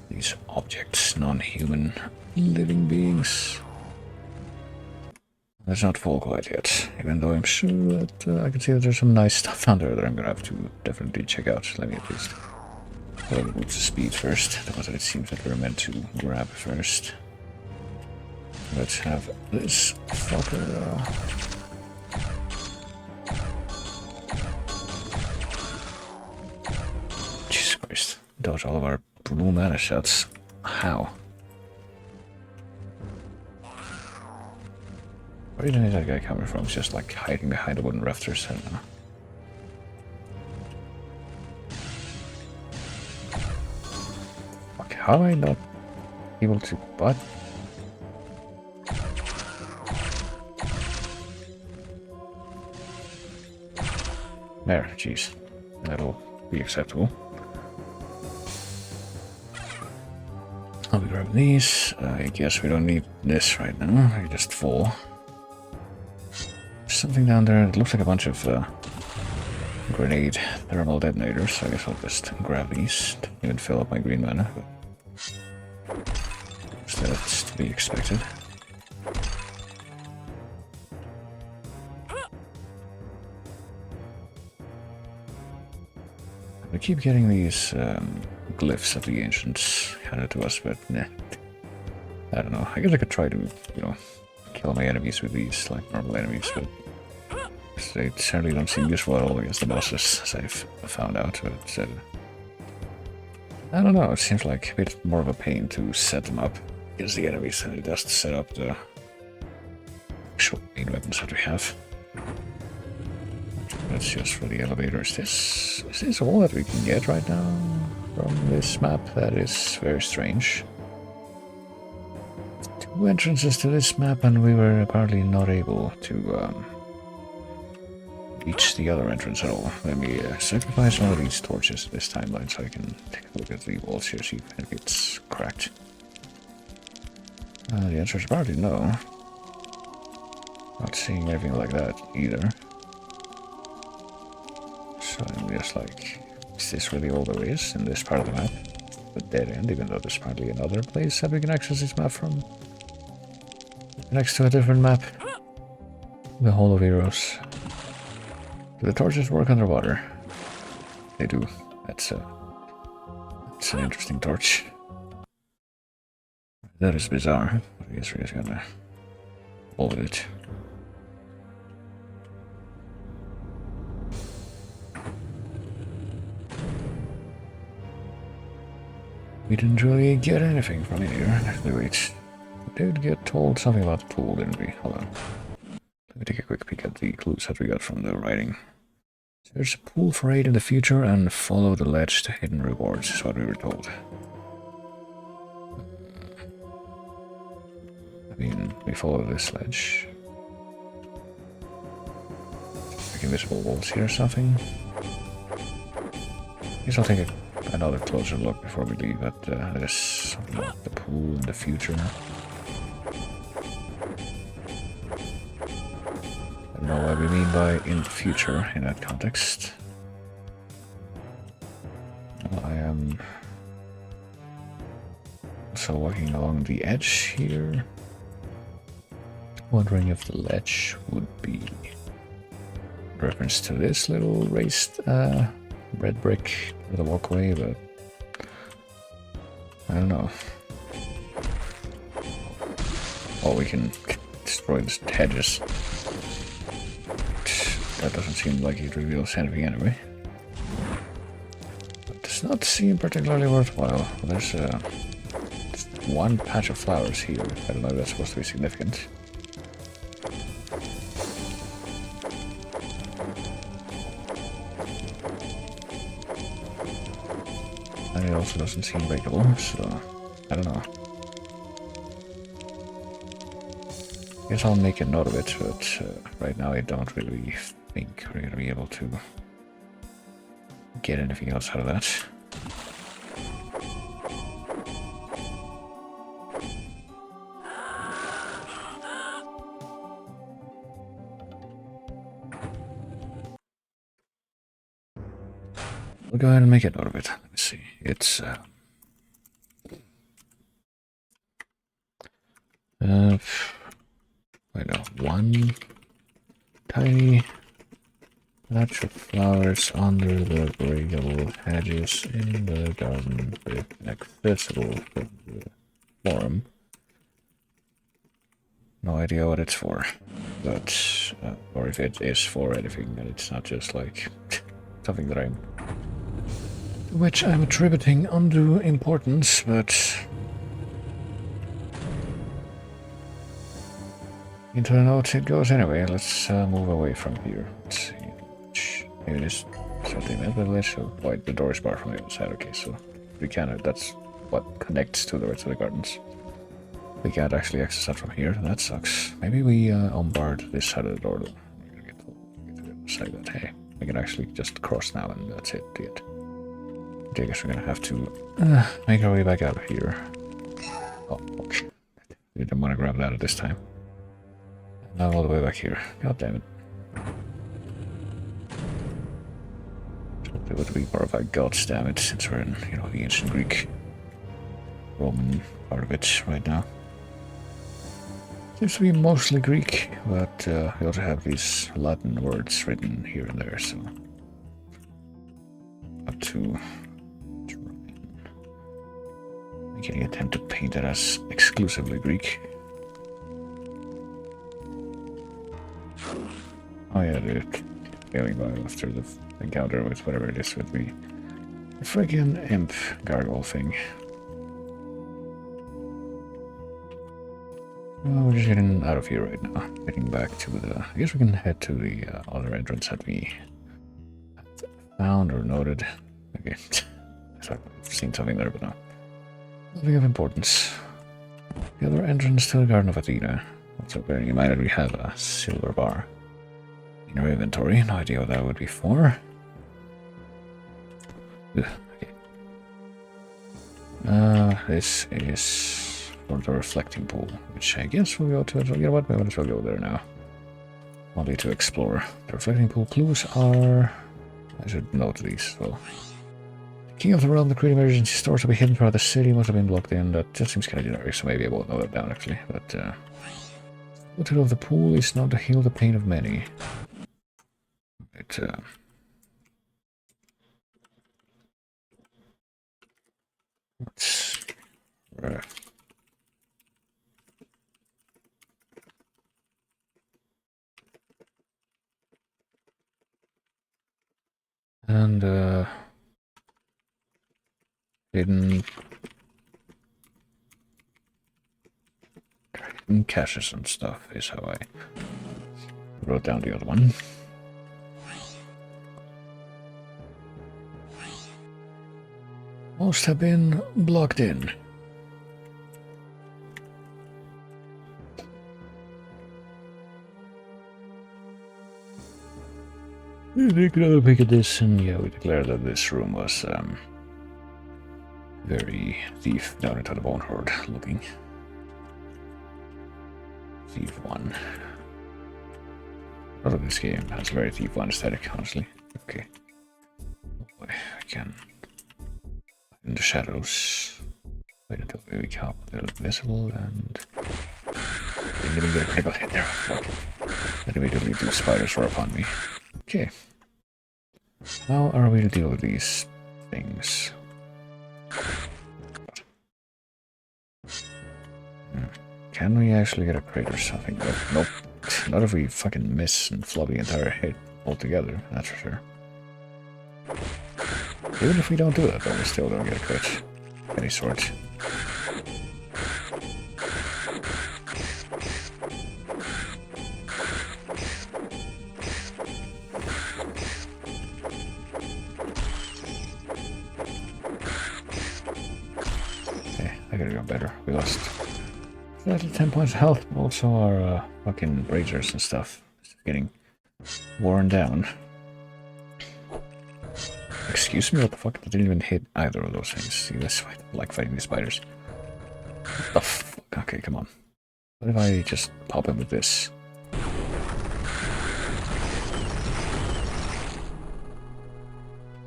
A: these objects, non-human living beings. Let's not fall quite yet, even though I'm sure that I can see that there's some nice stuff down there that I'm gonna have to definitely check out. Let me at least move the speed first, the ones that it seems that we're meant to grab first. Let's have this fucker. Jesus Christ. Dodge all of our blue mana shots. How? Where is that guy coming from? He's just like hiding behind the wooden rafters. I don't know. Fuck, how am I not able to... What? There, jeez. That'll be acceptable. I'll be grabbing these. I guess we don't need this right now. I just fall. There's something down there. It looks like a bunch of grenade thermal detonators. So I guess I'll just grab these. Don't even fill up my green mana. So that's to be expected. We keep getting these glyphs of the ancients handed to us, but nah. I don't know. I guess I could try to, you know, kill my enemies with these, like normal enemies, but they certainly don't seem useful at all against the bosses, as I've found out. But I don't know. It seems like a bit more of a pain to set them up against the enemies than it does to set up the actual main weapons that we have. That's just for the elevators. Is this all that we can get right now from this map? That is very strange. 2 entrances to this map, and we were apparently not able to reach the other entrance at all. Let me sacrifice one of these torches this timeline so I can take a look at the walls here, see if it's cracked. The answer is apparently no. Not seeing anything like that either. So I'm just like, is this really all there is in this part of the map? The dead end, even though there's probably another place that we can access this map from. Next to a different map. The Hall of Heroes. Do the torches work underwater? They do. That's an interesting torch. That is bizarre. I guess we're just gonna hold it. We didn't really get anything from here. Actually, wait. We did get told something about the pool, didn't we? Hold on. Let me take a quick peek at the clues that we got from the writing. There's a pool for aid in the future and follow the ledge to hidden rewards, is what we were told. I mean, we follow this ledge. Like invisible walls here or something. I guess I'll take another closer look before we leave at this something about the pool in the future. I don't know what we mean by in the future in that context. Well, I am also walking along the edge here, wondering if the ledge would be reference to this little raised red brick with a walkway, but I don't know. Oh, we can destroy the hedges. That doesn't seem like it reveals anything anyway. It does not seem particularly worthwhile. There's just one patch of flowers here. I don't know if that's supposed to be significant. And it also doesn't seem breakable, so I don't know. I guess I'll make a note of it, but right now I don't really think we're going to be able to get anything else out of that. We'll go ahead and make a note of it. Let me see. It's wait, no, one tiny patch of flowers under the breakable hedges in the garden, with accessible from the forum. No idea what it's for. But, or if it is for anything, and it's not just like something that to which I'm attributing undue importance, but into the notes it goes anyway. Let's move away from here. Let's see. Maybe this something that will so wait, the door is barred from the other side. Okay, so we can't. That's what connects to the rest of the gardens. We can't actually access that from here. That sucks. Maybe we unbarred this side of the door. We're gonna get to the other side that hey, we can actually just cross now, and that's it. I guess we're gonna have to make our way back out of here. Oh, fuck. We didn't want to grab that at this time. Now all the way back here. God damn it. It would be more of a gods, damn it, since we're in, you know, the ancient Greek, Roman part of it right now. Seems to be mostly Greek, but we also have these Latin words written here and there, so up to making an attempt to paint it as exclusively Greek. Oh yeah, dude. Failing by after the encounter with whatever it is with the friggin' imp gargoyle thing. Well, we're just getting out of here right now. Getting back to the... I guess we can head to the other entrance that we found or noted. Okay. I thought I've seen something there, but no. Nothing of importance. The other entrance to the Garden of Athena. Also bearing in mind that we have a silver bar in our inventory. No idea what that would be for. Ugh, okay. This is for the reflecting pool, which I guess we'll go to. You know what? We might as well go there now. Only to explore. The reflecting pool clues are... I should note these as well. The king of the realm, the creative emergency stores will be hidden throughout the city, must have been blocked in. That just seems kind of generic, so maybe I won't note that down actually. But the motive of the pool is known to heal the pain of many. Let's and hidden caches and stuff is how I wrote down the other one. Most have been blocked in. We take another peek at this, and yeah, we declare that this room was very thief down into the bone horde looking. Thief 1. A lot of this game has a very Thief 1 aesthetic, honestly. Okay. Oh boy, I can... in the shadows. Wait until we become a little visible and... didn't even get a critical hit there. Okay. That immediately 2 spiders were upon me. Okay. How are we to deal with these things? Can we actually get a crate or something? But nope. Not if we fucking miss and flub the entire hit altogether, that's for sure. Even if we don't do that, though, we still don't get a crit. Of any sort. Okay, I gotta go better. We lost 10 points of health, but also our fucking razors and stuff getting worn down. Excuse me, what the fuck? I didn't even hit either of those things. See, that's why I like fighting these spiders. What the fuck? Okay, come on. What if I just pop him with this?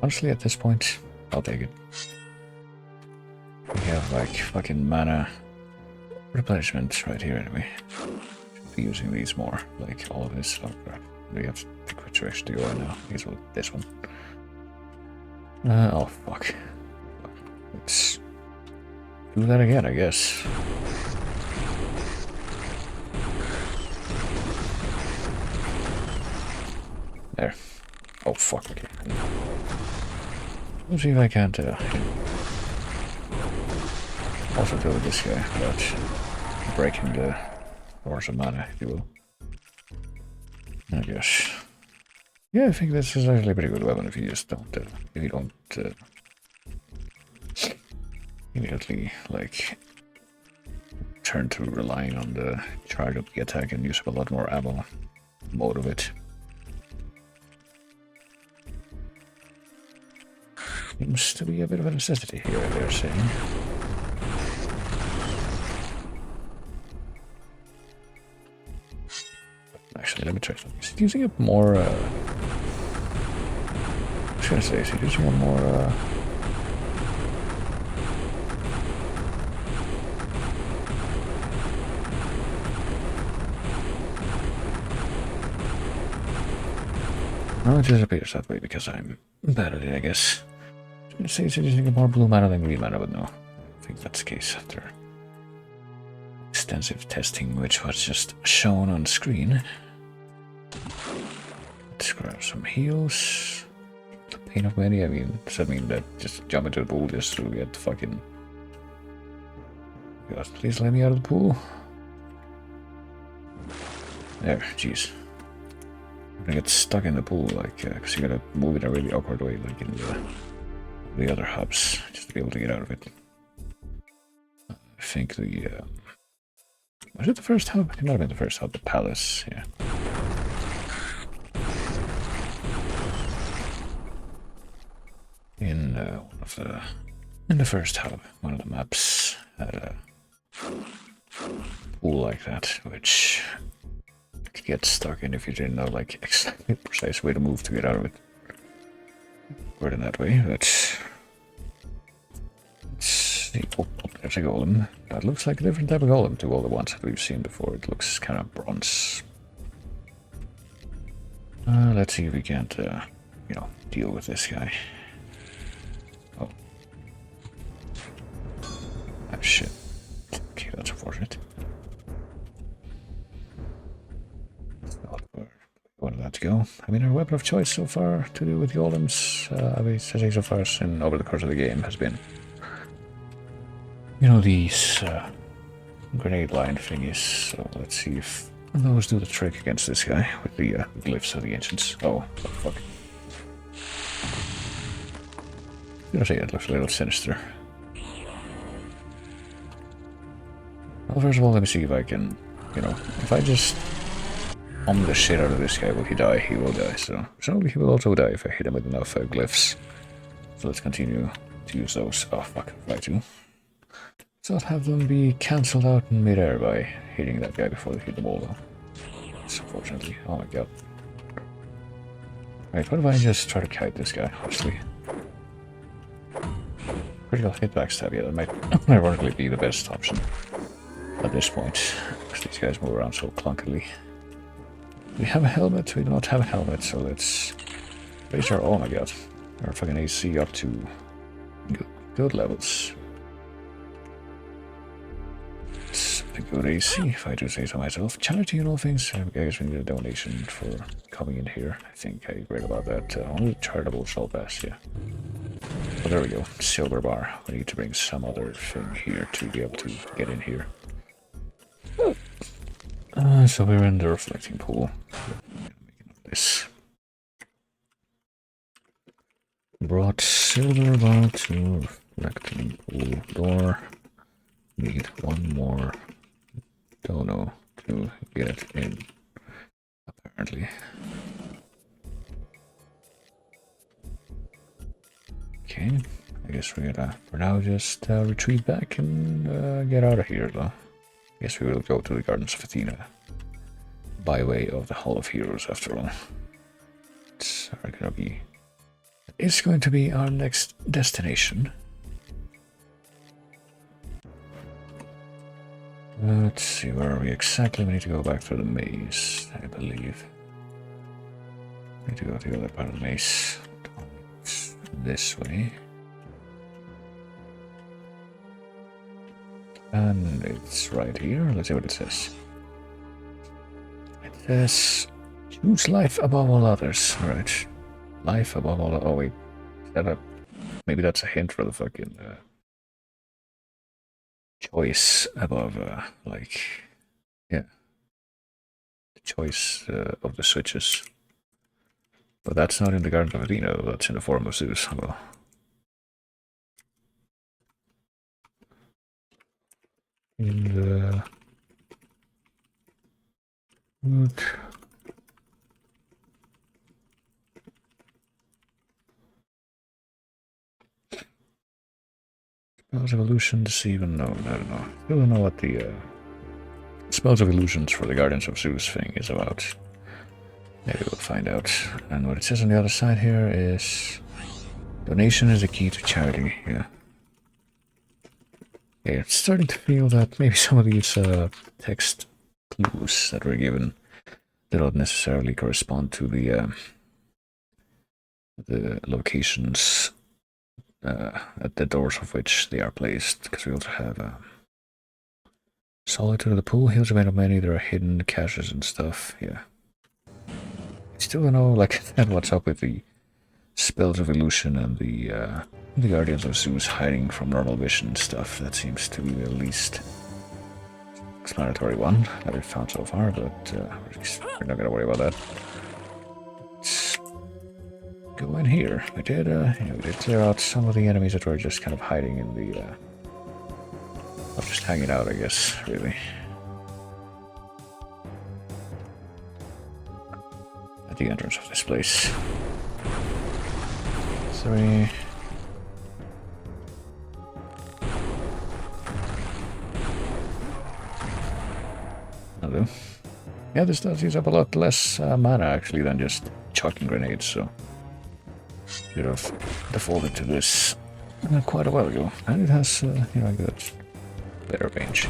A: Honestly, at this point, I'll take it. We have, like, fucking mana replenishment right here anyway. Should be using these more, like all of this. Oh crap. We have to pick which direction to go in now. Here's this one. Oh fuck. Let's do that again, I guess. There. Oh, fuck, okay. Let's see if I can't also deal with this guy without breaking the horseman mana, if you will. I guess. Yeah, I think this is actually a pretty good weapon if you just don't, if you don't immediately, like, turn to relying on the charge of the attack and use up a lot more ammo mode of it. Seems to be a bit of a necessity here, they're saying. Actually, let me try something. Is it using up more, I was gonna say, is it using up more, no, it just appears that way because I'm bad at it, I guess. I was gonna say it's using up more blue mana than green mana, but no. I think that's the case after extensive testing, which was just shown on screen. Let's grab some heals. The pain of many, I mean, does that mean that just jump into the pool just to get fucking... God, please let me out of the pool. There, jeez. I'm gonna get stuck in the pool, like, because you gotta move it a really awkward way, like in the other hubs, just to be able to get out of it. I think the, was it the first hub? It might have been the first hub, the palace, yeah. In in the first hub, one of the maps had a pool like that, which you could get stuck in if you didn't know like exactly the precise way to move to get out of it. Word in that way, but let's see. Oh, there's a golem. That looks like a different type of golem to all the ones that we've seen before. It looks kind of bronze. Let's see if we can't, you know, deal with this guy. Oh. Ah, shit. Okay, that's unfortunate. Not where we wanted that to go. I mean, our weapon of choice so far to do with golems, I mean, so far over the course of the game has been, you know, these grenade line thingies. So let's see if those do the trick against this guy with the glyphs of the ancients. Oh, what the fuck. I was gonna say it looks a little sinister. Well, first of all, let me see if I can, you know, if I just the shit out of this guy, will he die? He will die, so presumably he will also die if I hit him with enough glyphs. So let's continue to use those. Oh fuck, right too. So I'll have them be cancelled out in midair by hitting that guy before they hit the wall though. Unfortunately. Oh my god. Right, what if I just try to kite this guy, honestly? Critical hit backstab, yeah, that might ironically be the best option at this point, because these guys move around so clunkily. We have a helmet, we do not have a helmet, so let's raise our, oh my god, our fucking AC up to good levels. It's a good AC, if I do say so myself. Charity and all things, I guess we need a donation for coming in here. I think I read about that. Only charitable shall pass, yeah. Oh, there we go, silver bar. We need to bring some other thing here to be able to get in here. So we're in the reflecting pool. This brought silver bar to reflecting pool door. Need one more dono to get in, apparently. Okay, I guess we're gonna for now just retreat back and get out of here though. I guess we will go to the Gardens of Athena by way of the Hall of Heroes after all. It's going to be our next destination. Let's see, where are we exactly? We need to go back through the maze, I believe. We need to go to the other part of the maze. This way. And it's right here. Let's see what it says. It says Choose life above all others. Alright. Life above all. Oh, wait. Is that a. Maybe that's a hint for the fucking. Choice above, like. Yeah. The choice of the switches. But that's not in the Garden of Athena, that's in the Forum of Zeus. Well. In the. Spells of illusions, even no, I don't know. I don't know what the spells of illusions for the Guardians of Zeus thing is about. Maybe we'll find out. And what it says on the other side here is donation is a key to charity. Yeah. Yeah, it's starting to feel that maybe some of these text clues that were given do not necessarily correspond to the locations at the doors of which they are placed, because we also have Solitude of the Pool, Hills Remain of Many, there are hidden caches and stuff, yeah. I still don't know, like, what's up with the spells of illusion and the Guardians of Zeus hiding from normal vision stuff. That seems to be the least explanatory one that we've found so far, but we're not gonna worry about that. Let's go in here. We did clear out some of the enemies that were just kind of hiding in the or just hanging out, I guess, really. At the entrance of this place. 3. Hello. Yeah, this does use up a lot less mana actually than just chucking grenades, so should have defaulted to this quite a while ago. And it has, good better range.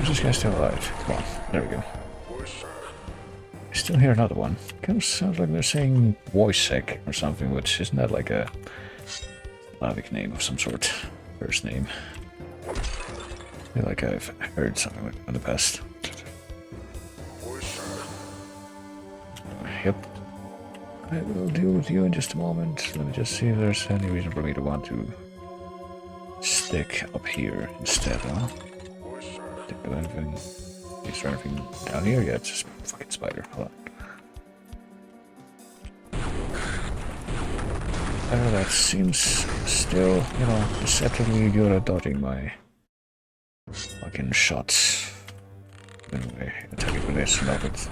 A: Is this guy still alive? Come on, there we go. I still hear another one. Kind of sounds like they're saying Wojciech or something, which isn't that like a Slavic name of some sort? First name. I feel like I've heard something like that in the past. Yep. I will deal with you in just a moment. Let me just see if there's any reason for me to want to stick up here instead, huh? Didn't do anything. Is there anything down here? Yeah, it's just a fucking spider. Hold on. That seems still, deceptively good at dodging my fucking shots. Anyway, attack it with this, not with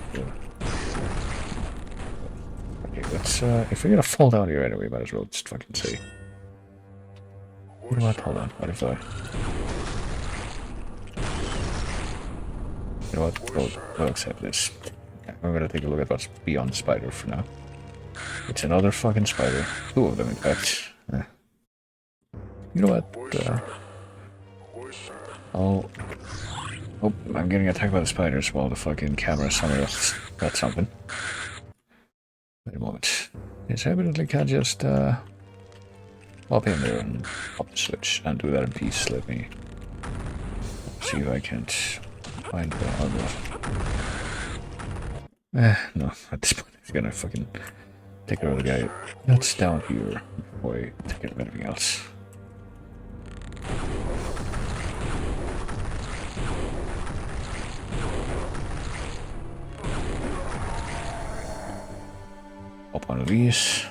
A: okay, let's, if we're gonna fall down here anyway, might as well just fucking see. You know what? Hold on. What if I... You know what? We'll accept this. I'm gonna take a look at what's beyond the spider for now. It's another fucking spider. 2 of them, in fact. You know what? Oh, I'm getting attacked by the spiders while the fucking camera somewhere else. That's something. Wait a moment. Yes, I evidently can't just pop in there and pop the switch and do that in peace. Let me see if I can't find the other. No, at this point he's gonna fucking take care of the guy that's down here before I take care of anything else. Up one of these.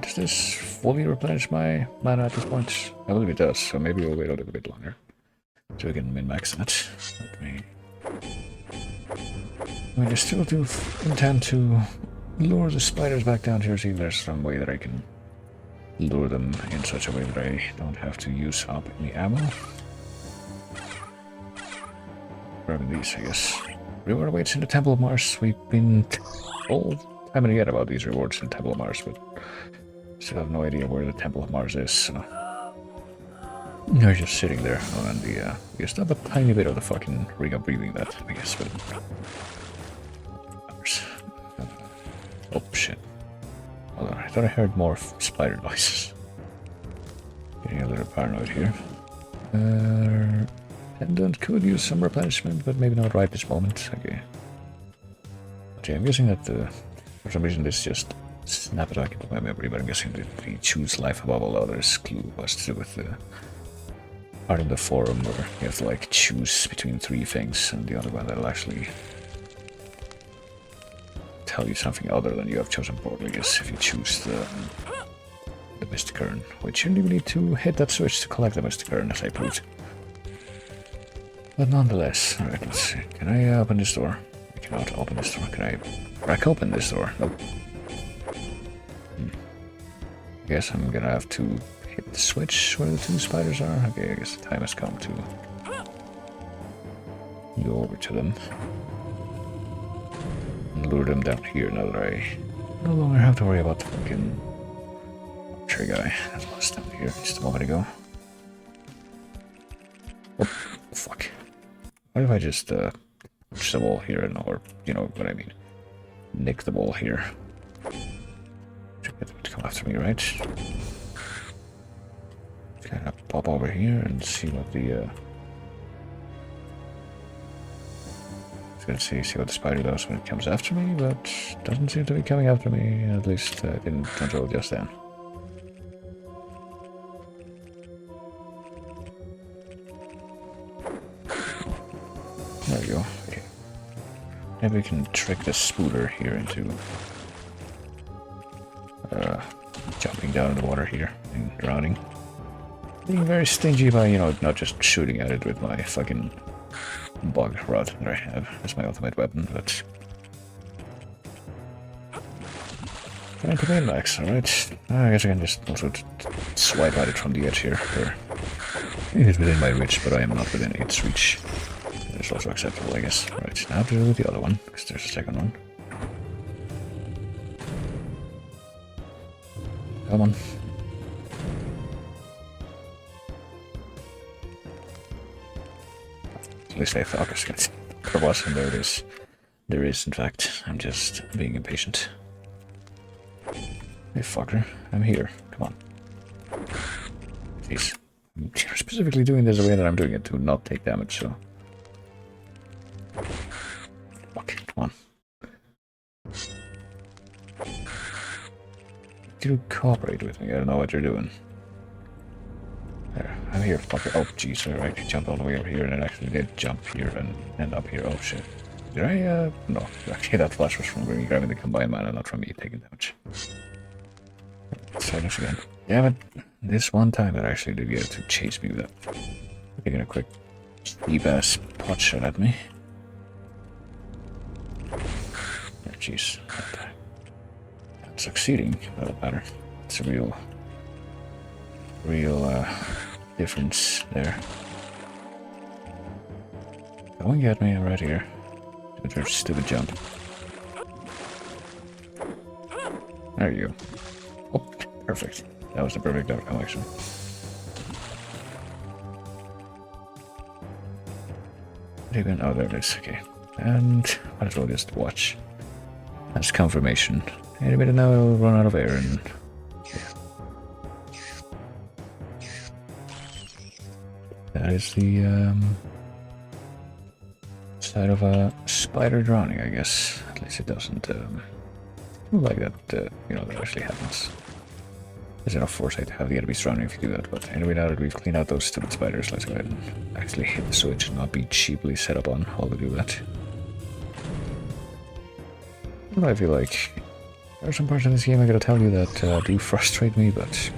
A: Does this fully replenish my mana at this point? I believe it does, so maybe we'll wait a little bit longer so we can min-max that. I still do intend to lure the spiders back down here, see if there's some way that I can lure them in such a way that I don't have to use up any ammo. Grabbing these, I guess. Reward awaits in the Temple of Mars. We've been told time and again about these rewards in the Temple of Mars, but still have no idea where the Temple of Mars is, so they're just sitting there. Oh, and we just have a tiny bit of the fucking ring of breathing that, I guess, but... Oh, shit. Hold on, I thought I heard more spider noises. Getting a little paranoid here. Pendant could use some replenishment, but maybe not right this moment. Okay. Okay, I'm guessing that for some reason this just snapped back into my memory, but I'm guessing that the choose life above all others clue was to do with the part of the forum where you have to like choose between 3 things, and the other one that'll actually tell you something other than you have chosen probably is if you choose the Mystic Urn, which you need to hit that switch to collect the Mystic Urn, as I proved. But nonetheless, alright, let's see. Can I open this door? I cannot open this door. Can I crack open this door? Nope. I guess I'm gonna have to hit the switch where the 2 spiders are. Okay, I guess the time has come to go over to them and lure them down here now that I no longer have to worry about the fucking tree guy that was down here just a moment ago. Oh, fuck. What if I just push the wall here, or you know what I mean? Nick the wall here. Should get them to come after me, right? Kind of pop over here and see what the see what the spider does when it comes after me, but doesn't seem to be coming after me. At least I didn't control just then. There we go. Okay. Maybe we can trick the spooter here into jumping down in the water here and drowning. Being very stingy by, you know, not just shooting at it with my fucking bug rod that I have as my ultimate weapon, but trying to main max, alright. I guess I can just also swipe at it from the edge here. It is within my reach, but I am not within its reach. It's also acceptable, I guess. Right, now to do the other one, because there's a second one. Come on. At least I thought there was, and there it is. There is, in fact. I'm just being impatient. Hey, fucker. I'm here. Come on. Jeez. I'm specifically doing this the way that I'm doing it to not take damage, so... Fuck, come on. You cooperate with me. I don't know what you're doing. There, I'm here, fucker. Oh, jeez, alright. You jumped all the way over here, and it actually did jump here and end up here. Oh, shit. Did I, no. Actually, that flash was from me grabbing the combined mana, not from me taking damage. Silence again. Damn it. This one time that I actually did get it to chase me with that. Taking a quick steep-ass pot shot at me. Oh, jeez. I'm succeeding, for that matter. It's a real difference there. Don't get me right here. With your stupid jump. There you go. Oh, perfect. That was the perfect outcome, actually. Even, oh, there it is. Okay. And might as well just watch. That's confirmation. Any minute now I'll run out of air and... yeah. That is the side of a spider drowning, I guess. At least it doesn't like that, you know, that actually happens. There's enough foresight to have the enemies drowning if you do that, but anyway, now that we've cleaned out those stupid spiders, let's go ahead and actually hit the switch and not be cheaply set up on while we do that. I feel like there are some parts of this game I gotta tell you that do frustrate me, but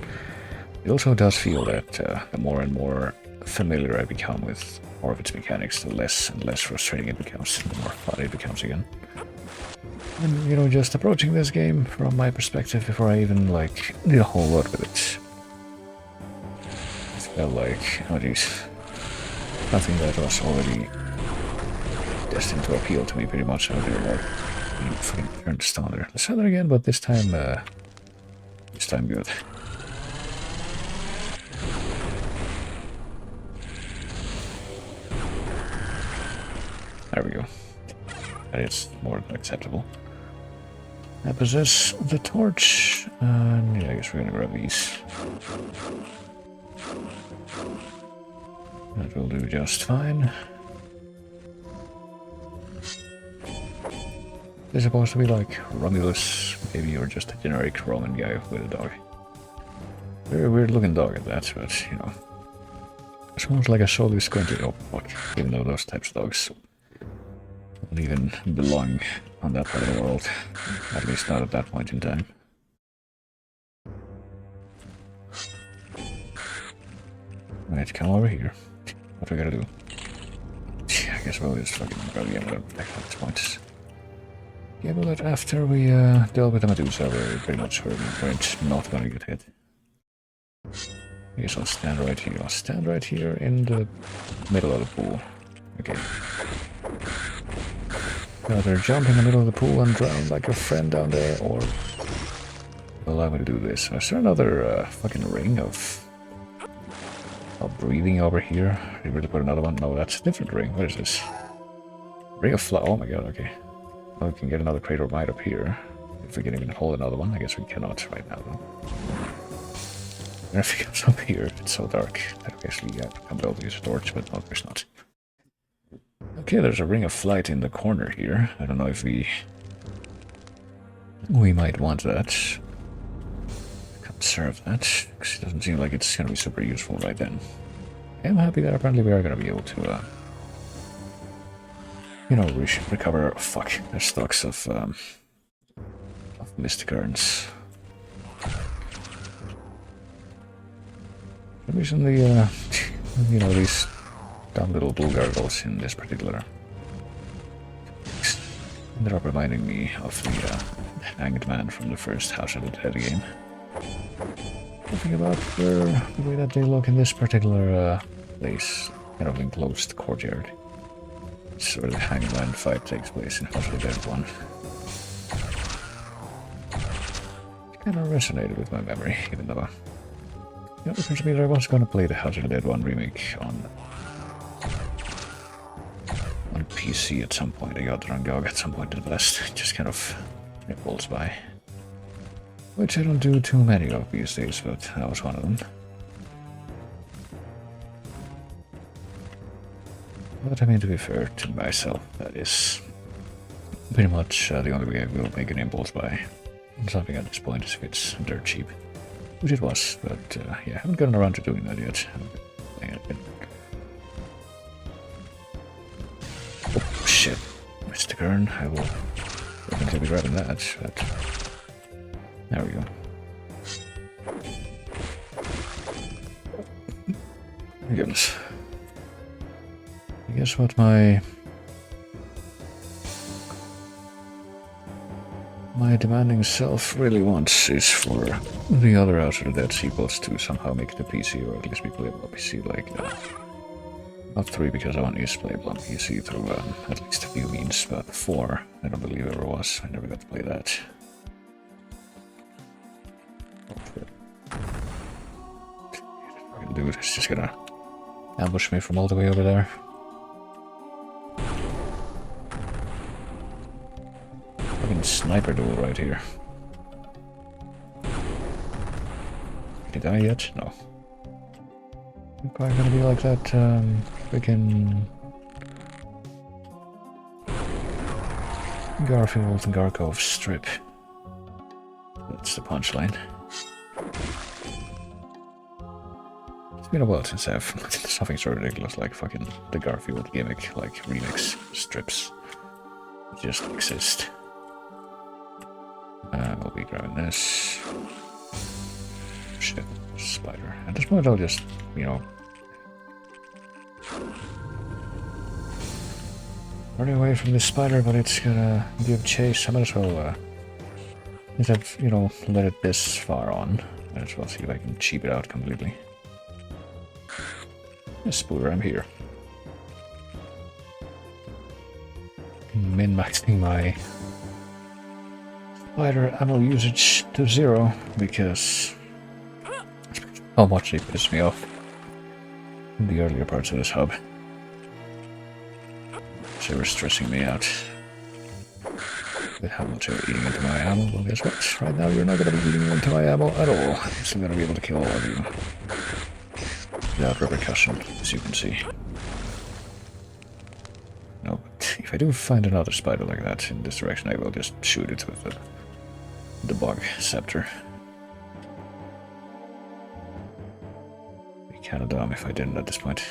A: it also does feel that the more and more familiar I become with more of its mechanics, the less and less frustrating it becomes, the more fun it becomes again. And, you know, just approaching this game from my perspective before I even, like, did a whole lot with it. It felt like, oh jeez, nothing that was already destined to appeal to me pretty much. I did like, fucking turn the stone there. Let's try that again, but this time good. There we go. That is more than acceptable. I possess the torch, and yeah, I guess we're gonna grab these. That will do just fine. Is it supposed to be like Romulus, maybe, or just a generic Roman guy with a dog? Very weird looking dog at that, but you know. It sounds like a solely squinty. Oh fuck, even though those types of dogs don't even belong on that part of the world. At least not at that point in time. Right, come over here. What do we gotta do? I guess we'll just fucking grab the amulet back at this point. The amulet after we deal with the Medusa, we're pretty much certain we're not gonna get hit. I guess I'll stand right here. I'll stand right here in the middle of the pool. Okay. Either jump in the middle of the pool and drown like your friend down there, or allow me to do this. Is there another fucking ring of breathing over here? Did we really put another one? No, that's a different ring. What is this? Ring of fly. Oh my god, okay. Well, we can get another crater right up here. If we can even hold another one. I guess we cannot right now, though. And if it comes up here, it's so dark that we actually can be able to use a torch, but no, there's not. Okay, there's a ring of flight in the corner here. I don't know if we might want that. Conserve that, because it doesn't seem like it's going to be super useful right then. I'm happy that apparently we are going to be able to, you know, recover, our stocks of mystic urns. For some reason, you know, these dumb little blue gargoyles in this particular, they're reminding me of the hanged man from the first House of the Dead game. Something about the way that they look in this particular place, kind of enclosed courtyard. It's where the hanged man fight takes place in House of the Dead 1. It kind of resonated with my memory, even though it occurs to me that I was going to play the House of the Dead 1 remake on PC at some point. I got it on GOG at some point in the past. It just kind of rolls by. Which I don't do too many of these days, but that was one of them. But I mean, to be fair to myself, that is pretty much the only way I will make an impulse buy something at this point, is if it's dirt cheap. Which it was, but yeah, I haven't gotten around to doing that yet. Oh shit, Mystic Urn, I will definitely be grabbing that, but there we go. My goodness. I guess what my demanding self really wants is for the other House of the Dead sequels to somehow make it a PC, or at least be playable on PC, like not 3 because I want to use playable on PC through at least a few means, but 4 I don't believe ever was. I never got to play that. Dude, it's just gonna ambush me from all the way over there. Fucking sniper duel right here. Did he die yet? No. I'm quite gonna be like that freaking Garfield and Garkov strip. That's the punchline. It's been a while since I've something so ridiculous like fucking the Garfield gimmick, like remix strips just exist. I'll be grabbing this. Shit, spider. At this point I'll just, you know, run away from this spider, but it's gonna give chase. I might as well, since I've, you know, let it this far on, might as well see if I can cheap it out completely. Yes, Spooler, I'm here. Min-maxing my spider ammo usage to 0 because how much they pissed me off in the earlier parts of this hub. They were stressing me out with how much they were eating into my ammo. Well, guess what? Right now you're not going to be eating into my ammo at all. I'm still going to be able to kill all of you without repercussion, as you can see. if I do find another spider like that in this direction, I will just shoot it with the bug scepter. Be kind of dumb if I didn't at this point.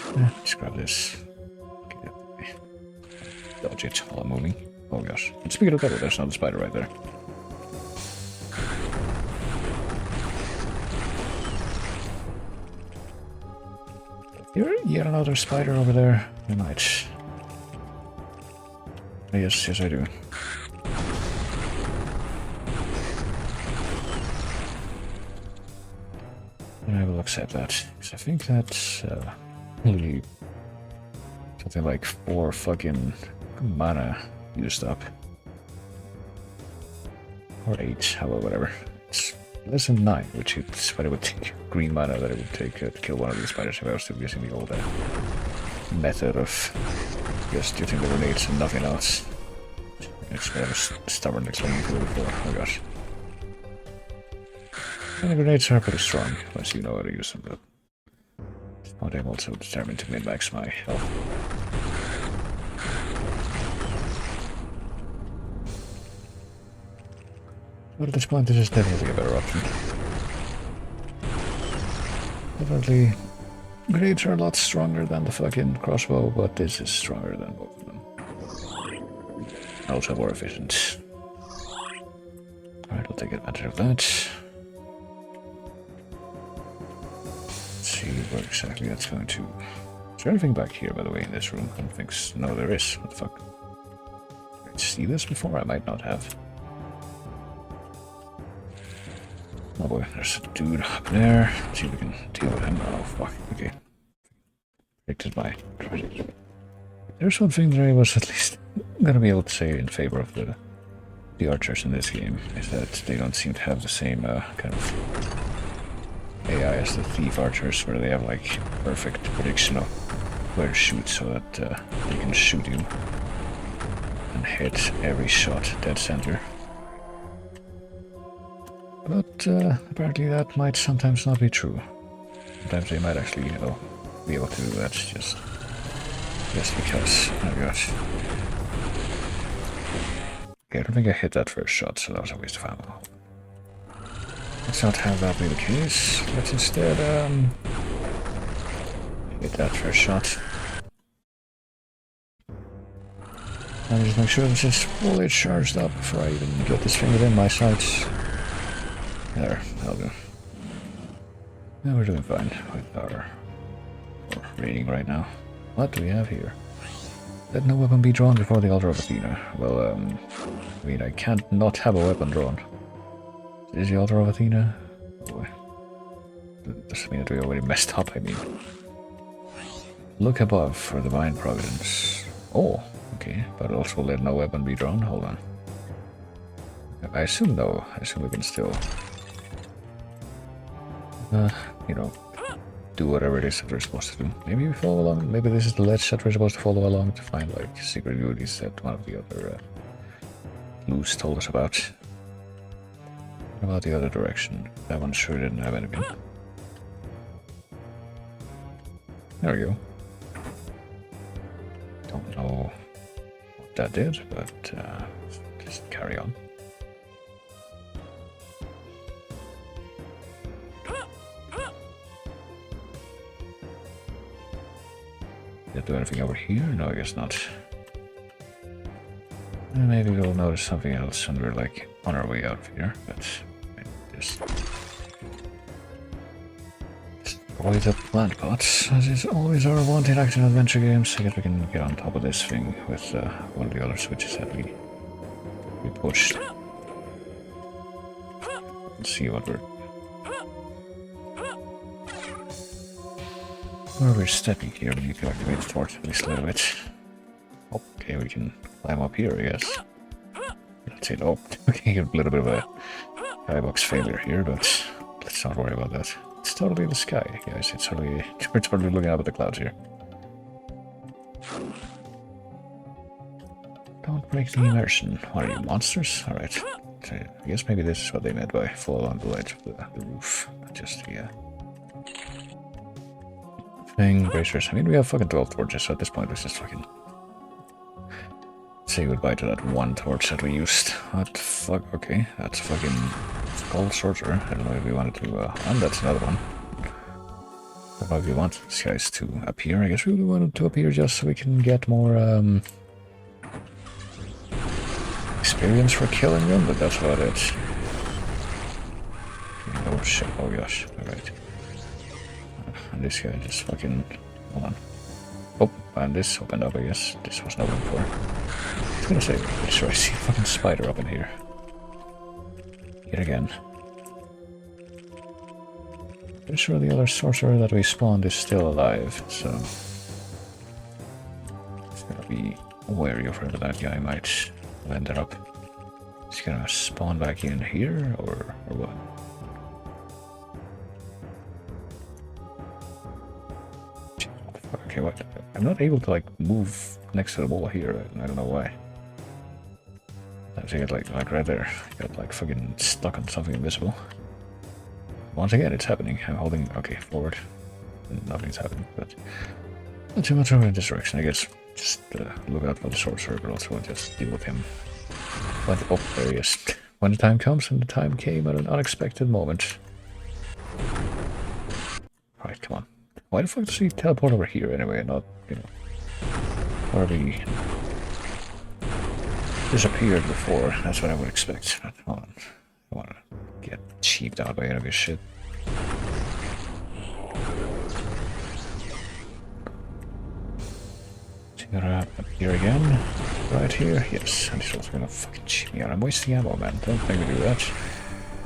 A: Just grab this. Dodge it while I'm moving. Oh gosh. And speaking of that, there's another spider right there. Yet another spider over there. I might. Yes, I do. And I will accept that, because I think that's only something like 4 fucking mana used up. Or 8, however, whatever. It's less than 9, which is what it would take green mana that it would take to kill one of these spiders if I was still using the old method of just using the grenades and nothing else. It's kind of a stubborn explanation before. Oh gosh. And the grenades are pretty strong once you know how to use them, but I'm also determined to min-max my health. But at this point, this is definitely a better option. Definitely, grenades are a lot stronger than the fucking crossbow, but this is stronger than both of them. Also more efficient. Alright, we'll take advantage of that. Let's see where exactly that's going to. Is there anything back here, by the way, in this room? I don't think so. No, there is. What the fuck? Did I see this before? I might not have. Oh boy, there's a dude up there. Let's see if we can deal with him. Oh fuck, okay. Predicted by tragedy. There's one thing that I was at least gonna be able to say in favor of the archers in this game, is that they don't seem to have the same kind of AI as the thief archers, where they have like perfect prediction of where to shoot so that they can shoot you and hit every shot dead center. But apparently that might sometimes not be true. Sometimes they might actually, you know, be able to do that just because. Oh gosh. Okay, I don't think I hit that first shot, so that was a waste of ammo. Let's not have that be the case. Let's instead hit that first shot. And just make sure this is fully charged up before I even get this thing within my sights. There, that'll do. Now we're doing fine with our rating right now. What do we have here? Let no weapon be drawn before the altar of Athena. Well, I mean, I can't not have a weapon drawn. Is the altar of Athena? Oh, does it mean that we already messed up, I mean. Look above for divine providence. Oh, okay, but also let no weapon be drawn. Hold on. I assume though, we can still you know, do whatever it is that we're supposed to do. Maybe we follow along, maybe this is the ledge that we're supposed to follow along to find like secret beauties that one of the other clues told us about. What about the other direction? That one sure didn't have anything. There we go. Don't know what that did, but just carry on. Did I do anything over here? No, I guess not. Maybe we'll notice something else when we're like on our way out of here, but just avoid the plant pots, as is always our want in action adventure games. I guess we can get on top of this thing with one of the other switches that we pushed. Let's see what where we're stepping here. We need to activate the torch at least a little bit. Okay, we can climb up here, I guess. That's it. Oh, okay, a little bit of a skybox failure here, but let's not worry about that. It's totally the sky, guys. It's totally, we're totally looking up at the clouds here. Don't break the immersion. What are you, monsters? Alright. So I guess maybe this is what they meant by fall along the ledge of the roof. Just, yeah. Thing, bracers. I mean, we have fucking 12 torches, so at this point, let's just fucking say goodbye to that one torch that we used. What the fuck? Okay, that's fucking gold sorcerer. I don't know if we wanted to, and that's another one. I don't know if we want these guys to appear. I guess we really wanted to appear just so we can get more, experience for killing them, but that's about it. Oh shit, oh gosh, alright. And this guy just fucking... hold on. Oh, and this opened up, I guess. This wasn't open before. I was gonna say, pretty sure I see a fucking spider up in here. Yet again. Pretty sure the other sorcerer that we spawned is still alive, so... Just gotta be wary of whether that guy might end up. Is he gonna spawn back in here, or what? Okay, what? I'm not able to, like, move next to the wall here. I don't know why. I think it's like right there. I got, like, fucking stuck on something invisible. Once again, it's happening. I'm holding, okay, forward. Nothing's happening, but not too much over in this direction, I guess. Just look out for the sorcerer, but also just deal with him. But, oh, there he is. When the time comes, and the time came at an unexpected moment. Alright, come on. Why the fuck does he teleport over here anyway, not, you know, where we disappeared before? That's what I would expect. But hold on. I don't want to get cheaped out by any of this shit. Is he gonna appear again? Right here? Yes, and he's also gonna fucking cheat me out. I'm wasting ammo, man. Don't make me do that.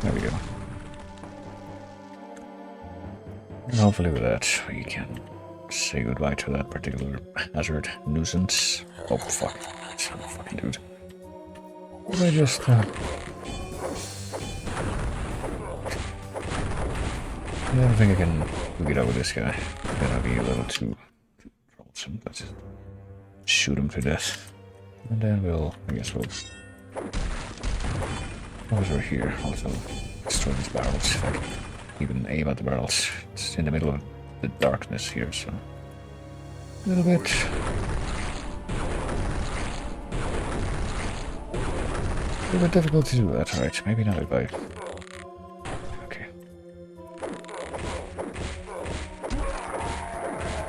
A: There we go. And hopefully with that, we can say goodbye to that particular hazard nuisance. Oh, fuck. That's a fucking dude. Or I just, I don't think I can get out with this guy. Gonna be a little too troublesome. Let's just shoot him to death. And then we'll, I guess we'll... over here, also destroy these barrels. If I can even aim at the barrels. It's in the middle of the darkness here, so... a little bit... difficult to do that. Alright, maybe not if I... okay.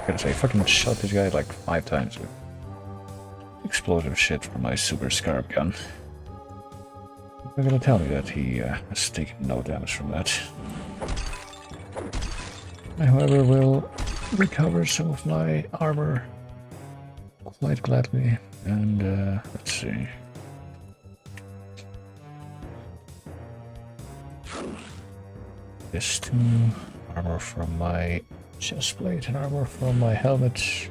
A: I gotta say, I fucking shot this guy like 5 times with explosive shit from my super scarab gun. You're gonna tell me that he has taken no damage from that. I, however, will recover some of my armor quite gladly. And, let's see. This too. Armor from my chestplate and armor from my helmet.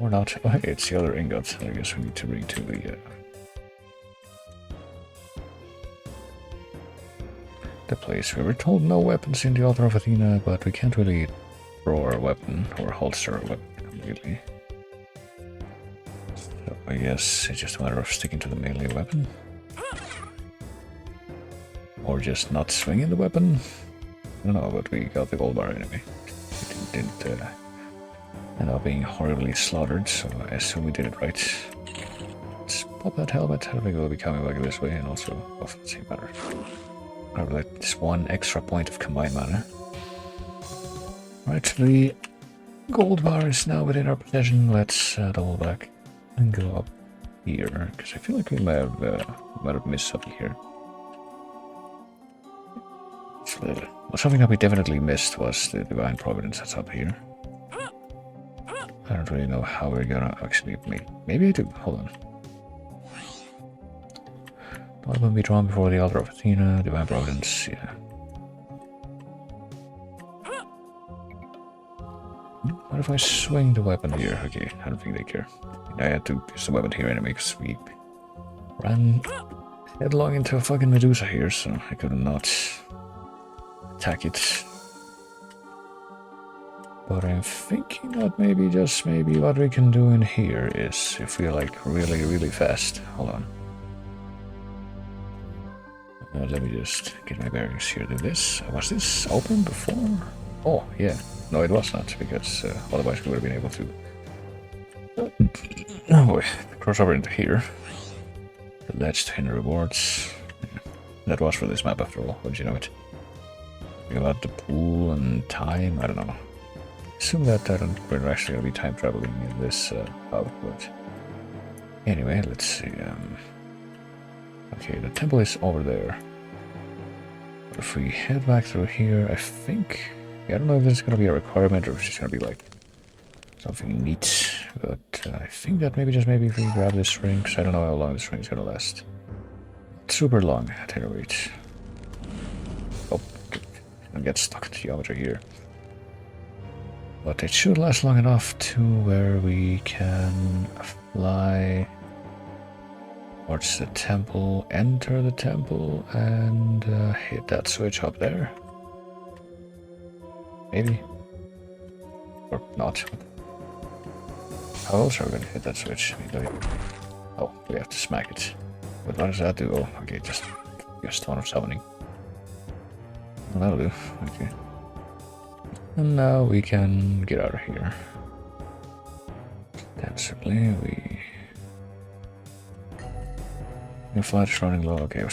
A: Or not. Oh, hey, it's the other ingot. I guess we need to bring to the place. We were told no weapons in the altar of Athena, but we can't really throw our weapon or holster our weapon completely. So I guess it's just a matter of sticking to the melee weapon. Or just not swinging the weapon. I don't know, but we got the gold bar anyway. It didn't end up being horribly slaughtered, so I assume we did it right. Let's pop that helmet. I don't think we'll be coming back this way, and also off the same matter. I'll let this one extra point of combined mana. Right, the gold bar is now within our possession. Let's double back and go up here, because I feel like we might have missed something here. Something that we definitely missed was the Divine Providence that's up here. I don't really know how we're gonna actually... maybe I do. Hold on. Weapon be drawn before the altar of Athena, Divine Providence, yeah. What if I swing the weapon here? Okay, I don't think they care. I had to use the weapon here anyway, because we ran headlong into a fucking Medusa here, so I could not attack it. But I'm thinking that maybe, just maybe, what we can do in here is, if we're like really fast. Hold on. Let me just get my bearings here. Do this. Was this open before? Oh, yeah. No, it was not, because otherwise we would have been able to Oh boy, cross over into here. The ledge to hidden rewards. Yeah. That was for this map after all, wouldn't you know it? About the pool and time, I don't know. Assume that we're actually going to be time traveling in this hub, but anyway, let's see. Okay, the temple is over there. But if we head back through here, I think... Yeah, I don't know if this is going to be a requirement or if it's just going to be like something neat, but I think that maybe if we grab this ring, because I don't know how long this ring is going to last. It's super long at any rate. Oh, I'm get stuck in geometry here. But it should last long enough to where we can fly towards the temple, enter the temple, and hit that switch up there. Maybe. Or not. How else are we going to hit that switch? Oh, we have to smack it. But what does that do? Oh, okay, just one of summoning. Well, that'll do. Okay. And now we can get out of here. Ostensibly, we flight is running low. Okay,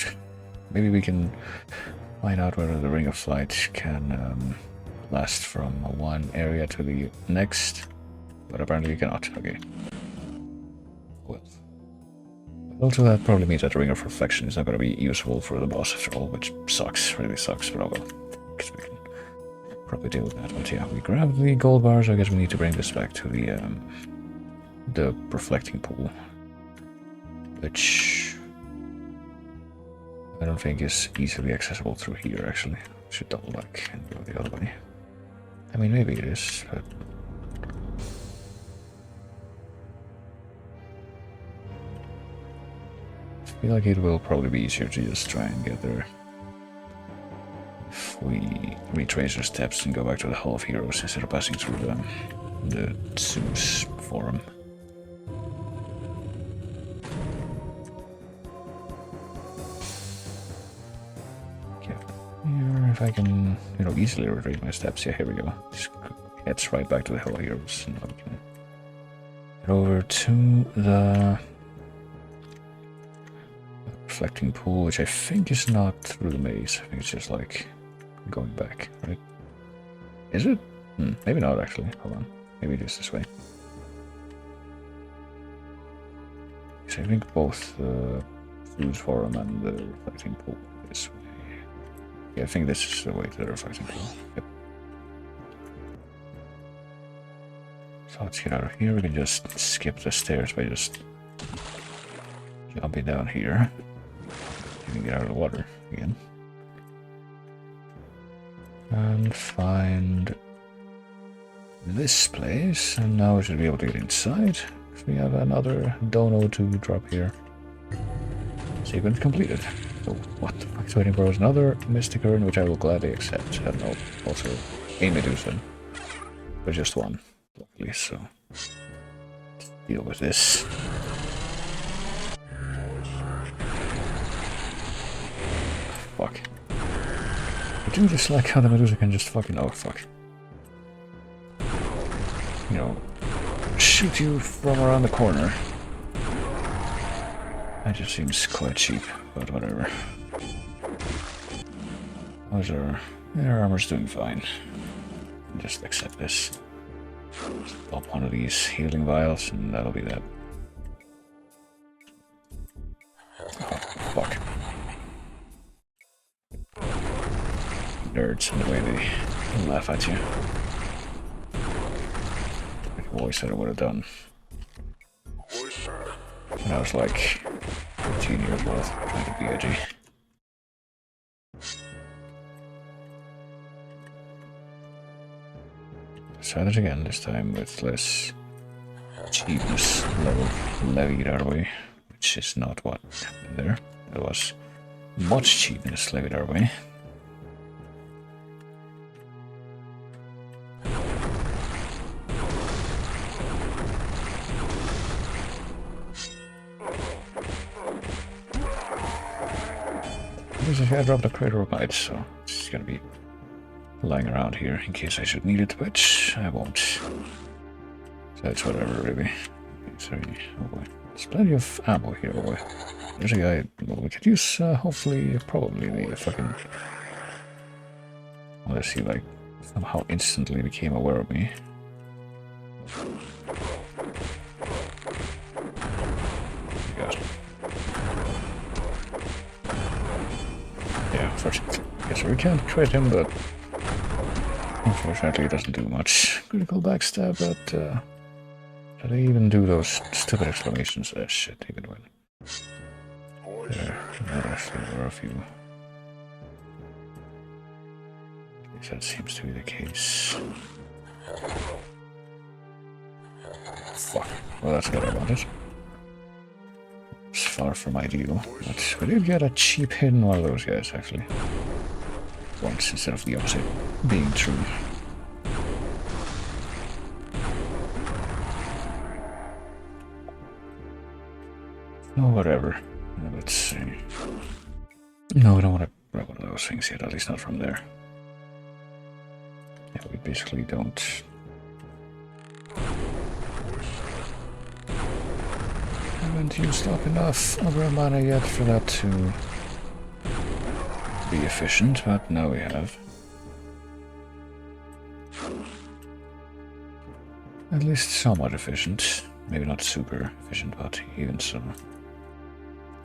A: maybe we can find out whether the ring of flight can last from one area to the next, but apparently we cannot. Okay. Well, also that probably means that the ring of reflection is not going to be useful for the boss after all, which sucks, really sucks. But oh well, because we can probably deal with that. But yeah, we grabbed the gold bars. I guess we need to bring this back to the reflecting pool, which I don't think is easily accessible through here. Actually, should double back and go the other way. I mean, maybe it is, but I feel like it will probably be easier to just try and get there if we retrace our steps and go back to the Hall of Heroes instead of passing through the Zeus Forum. Here, if I can, easily retrace my steps. Yeah, here we go. Just heads right back to the Hell Heroes. And now we can head over to the reflecting pool, which I think is not through the maze. I think it's just like going back, right? Is it? Maybe not actually. Hold on. Maybe it is this way. So I think both the Zeus Forum and the reflecting pool is. Yeah, I think this is the way to the reflecting pool. Yep. So let's get out of here. We can just skip the stairs by just jumping down here. You can get out of the water again. And find this place. And now we should be able to get inside. We have another dono to drop here. Sequence completed. So what the fuck is waiting for us? Another Mystic Urn, which I will gladly accept. And I'll also a Medusa. But just one, luckily, so let's deal with this. Fuck. I do just like how the Medusa can just fucking fuck. Shoot you from around the corner. That just seems quite cheap, but whatever. Their armor's doing fine. Just accept this. Just pop one of these healing vials, and that'll be that. Oh, fuck. Nerds in the way they laugh at you. I've always said I would have done. When I was like 15 years old, trying to be edgy. Let's try that again, this time with less cheapness level levied our way, which is not what happened there. There was much cheapness levied our way. I dropped a crater of might, so it's gonna be lying around here in case I should need it, which I won't. So it's whatever, really. Sorry. Oh boy. There's plenty of ammo here, boy. There's a guy. Well, we could use, hopefully, probably the fucking. Unless he, like, somehow instantly became aware of me. God. Yeah, unfortunately. I guess we can't crit him, but unfortunately it doesn't do much. Critical backstab, but did I even do those stupid exclamations? Shit, even when. There actually were a few. That seems to be the case. Fuck. Well, that's what I wanted. It's far from ideal, but we did get a cheap hit in one of those guys, actually. Once, instead of the opposite being true. Oh, whatever. Let's see. No, we don't want to grab one of those things yet, at least not from there. Yeah, we basically don't. Haven't used up enough of our mana yet for that to be efficient, but now we have. At least somewhat efficient. Maybe not super efficient, but even so.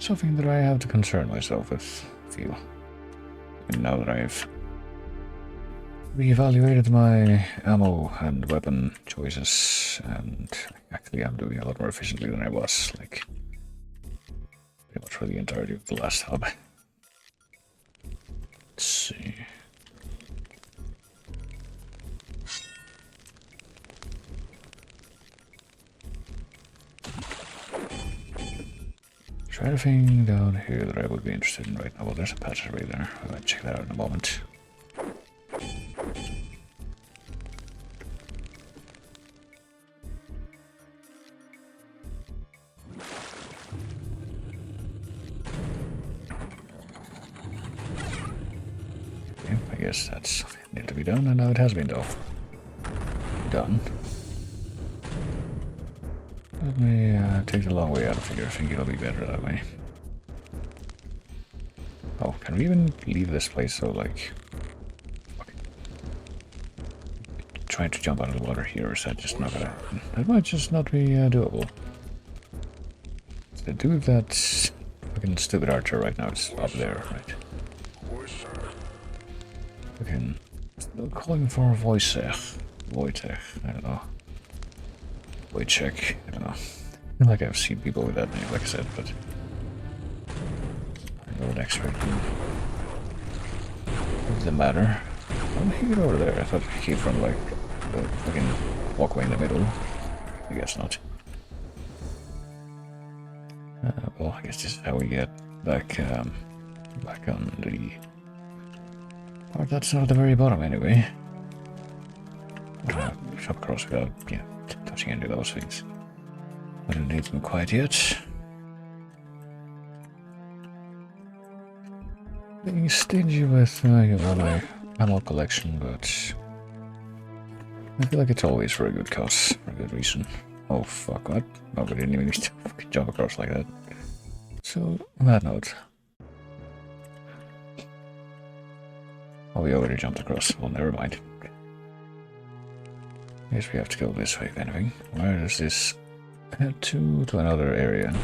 A: Something that I have to concern myself with, I feel. And now that I've reevaluated my ammo and weapon choices, and actually I'm doing a lot more efficiently than I was, like, pretty much for the entirety of the last hub. Let's see. Is there anything down here that I would be interested in right now? Well, there's a passageway there. I might check that out in a moment. I guess that's needed to be done, and now it has been done. Let me take the long way out of here. I think it'll be better that way. Oh, can we even leave this place so, like... Okay. Trying to jump out of the water here, or is that just not gonna happen? That might just not be doable. The dude that's fucking stupid archer right now is up there, right? Fucking calling for Wojtek, I don't know. Wojciech, I don't know. I feel like I've seen people with that name, like I said, but I don't expect them. What does it matter? How did he get over there? I thought he came from like the fucking walkway in the middle. I guess not. Well, I guess this is how we get back on the part that's not at the very bottom anyway. Jump across without, yeah, touching any of those things. I don't need them quite yet. Being stingy with my ammo collection, but I feel like it's always for a good cause, for a good reason. Oh fuck, what? Oh, we didn't even need to fucking jump across like that. So, on that note. Oh, we already jumped across. Well, never mind. I guess we have to go this way, if anything. Where does this head to? To another area.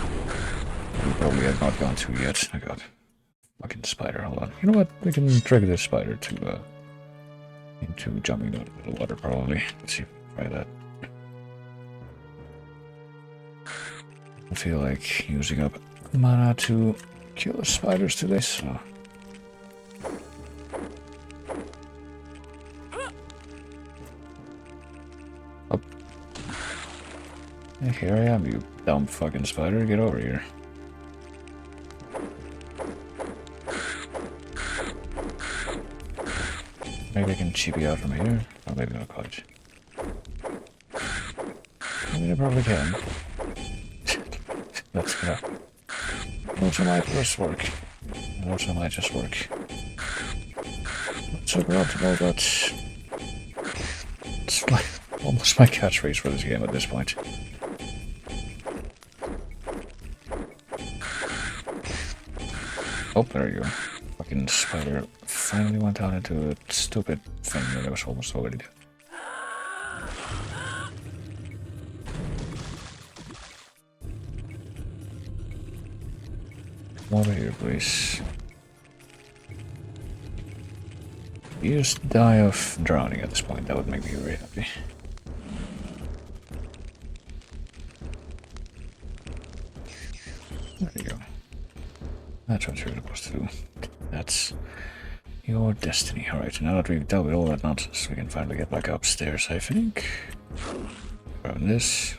A: We probably have not gone to yet. I got fucking spider. Hold on. You know what? We can trigger this spider to into jumping down into the water, probably. Let's see if we can try that. I feel like using up mana to kill the spiders today, so. Oh. Hey, here I am, you dumb fucking spider. Get over here. Maybe I can cheap you out from here. Or maybe not quite. I mean, I probably can. Let's go. Also might just work. Also might just work. Not super optimal, but it's like almost my catchphrase for this game at this point. Oh, there you go. Fucking spider finally went down into a stupid thing that I was almost already doing. Come over here, please. You just die of drowning at this point. That would make me very happy. There you go. That's what you're supposed to do. That's your destiny. Alright, now that we've dealt with all that nonsense, we can finally get back upstairs, I think. Grab this.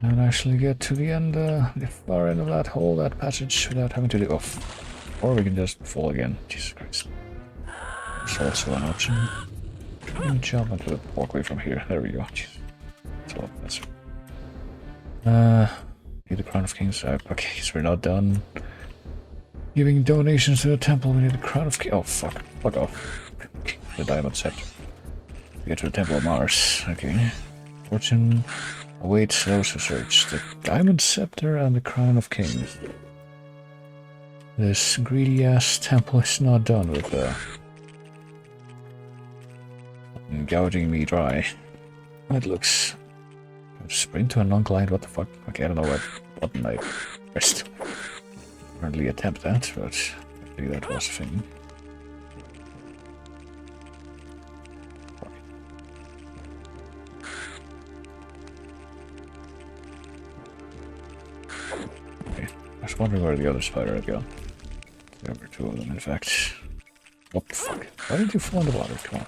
A: And actually get to the end, the far end of that hole, that passage, without having to do off. Or we can just fall again. Jesus Christ. That's also an option. Try and jump into the walkway from here. There we go. Jeez. That's a lot better. Need the Crown of Kings. Okay, so we're not done giving donations to the temple. We need the Crown of Kings. Oh, fuck. Fuck off. The Diamond Scepter. We get to the Temple of Mars. Okay. Fortune awaits those who search. The Diamond Scepter and the Crown of Kings. This greedy ass temple is not done with gouging me dry. It looks. Sprint to a non-client, what the fuck? Okay, I don't know what button I pressed. Hardly attempt that, but I think that was a thing. Okay, I was wondering where the other spider had gone. There were two of them, in fact. Oh, fuck. Why did you fall in the water? Come on.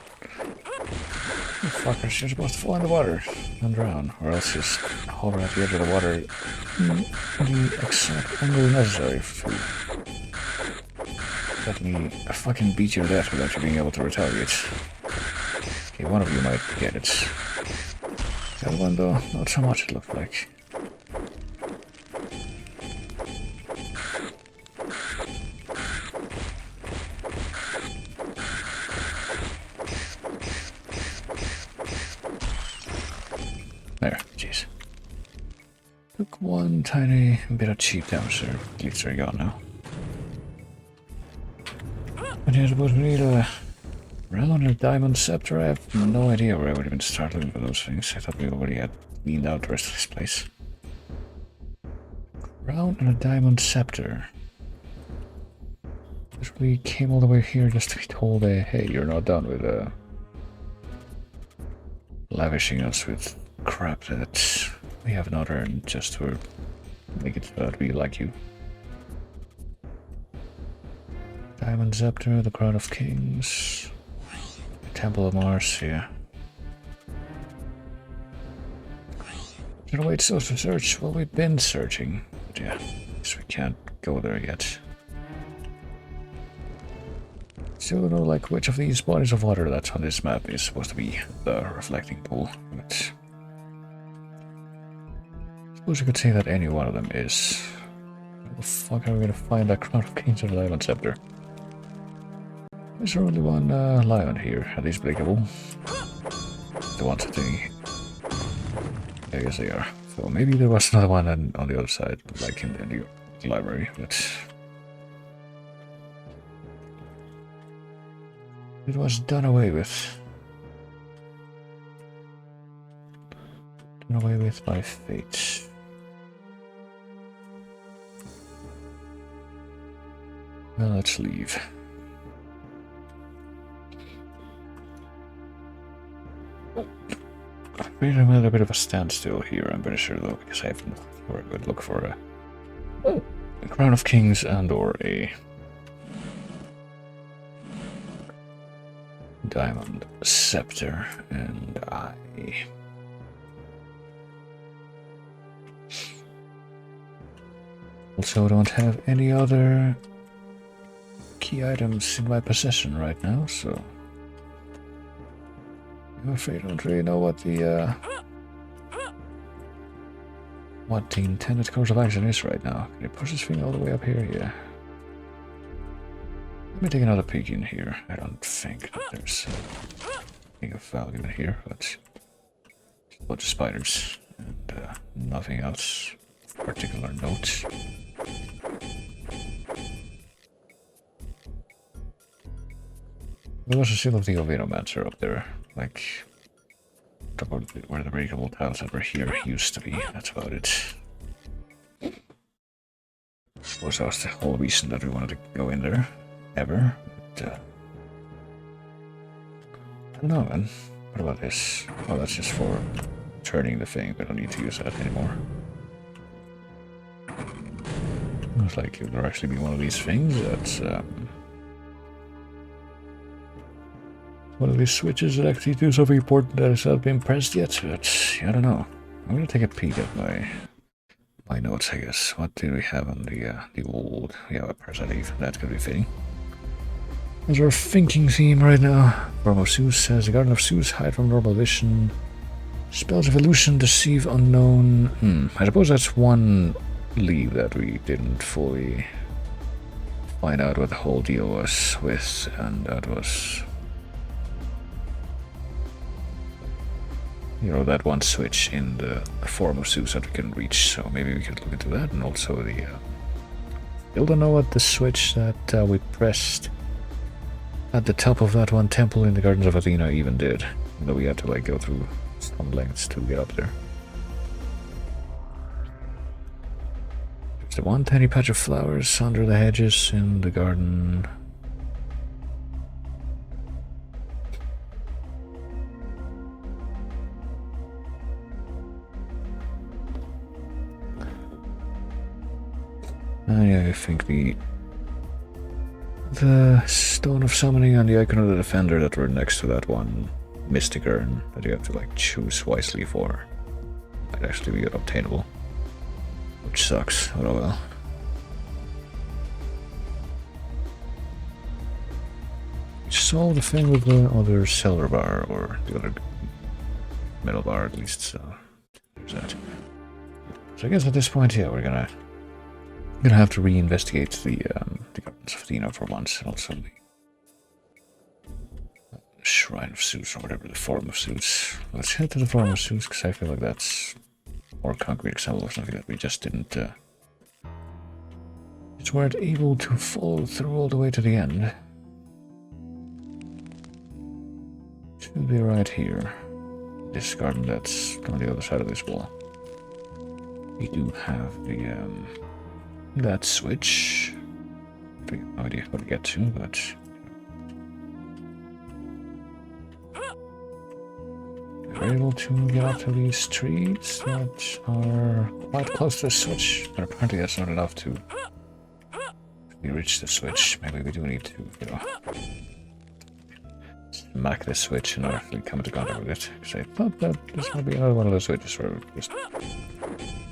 A: You fuckers, you're supposed to fall in the water and drown, or else just hover at the edge of the water the exact angle necessary to let me fucking beat you to death without you being able to retaliate. Okay, one of you might get it. The other one, though, not so much it looked like. There, jeez. Took one tiny bit of cheap damage there. At least they're gone now. But yeah, I suppose we need a round and a diamond scepter. I have no idea where I would even start looking for those things. I thought we already had cleaned out the rest of this place. Crown and a diamond scepter. Because we came all the way here just to be told, hey, you're not done with lavishing us with crap that we have not earned just to make it so that we like you. Diamond Scepter, the Crown of Kings, Temple of Mars, yeah. Wait, so to search? Well, we've been searching, but yeah, so we can't go there yet. Still don't know, like, which of these bodies of water that's on this map is supposed to be the reflecting pool, but I suppose you could say that any one of them is. Where the fuck are we gonna find that Crown of Kings and Diamond Scepter? Is there only one lion here? Are these breakable? The ones that they... I guess they are. So maybe there was another one on the other side, like in the library, but... it was done away with. Done away with by fate. Well, let's leave. I'm at a bit of a standstill here, I'm pretty sure, though, because I have to look for a good look for a Crown of Kings and or a Diamond Scepter, and I... also don't have any other key items in my possession right now, so... I'm afraid I don't really know what the intended course of action is right now. Can I push this thing all the way up here? Yeah. Let me take another peek in here. I don't think that there's anything of value in here, but just a bunch of spiders and nothing else of particular note. There was a seal of the Ovinomancer up there, like where the breakable tiles that were here used to be. That's about it. I suppose that was the whole reason that we wanted to go in there, ever. But, I don't know, man. What about this? Oh, that's just for turning the thing. We don't need to use that anymore. Looks like it would actually be one of these things that's one of these switches that actually do something important that has not been pressed yet, but I don't know. I'm gonna take a peek at my notes, I guess. What do we have on the old Parasitive? That's gonna be fitting. That's our thinking theme right now. Form of Zeus says the Garden of Zeus, hide from normal vision. Spells of illusion, deceive unknown. I suppose that's one leave that we didn't fully find out what the whole deal was with, and that was, you know, that one switch in the form of Zeus that we couldn't reach, so maybe we could look into that. And also the still don't know what the switch that we pressed at the top of that one temple in the Gardens of Athena even did, though we had to like go through some lengths to get up there. There's the one tiny patch of flowers under the hedges in the garden. Yeah, I think the Stone of Summoning and the Icon of the Defender that were next to that one Mystic Urn that you have to like choose wisely for might actually be obtainable. Which sucks, oh well. Solve the thing with the other silver bar, or the other metal bar at least, so there's that. So I guess at this point, yeah, we're gonna have to re-investigate the Gardens of Athena for once, and also the Shrine of Zeus, or whatever, the Forum of Zeus. Let's head to the Forum of Zeus, because I feel like that's more concrete example of something that we just didn't just weren't able to follow through all the way to the end. Should be right here. This garden that's on the other side of this wall. We do have the that switch. I have no idea how to get to, but we're able to get up to these trees that are quite close to the switch, but apparently that's not enough to reach the switch. Maybe we do need to, you know, smack the switch and actually come into contact with it. Because I thought that this might be another one of those switches where we're just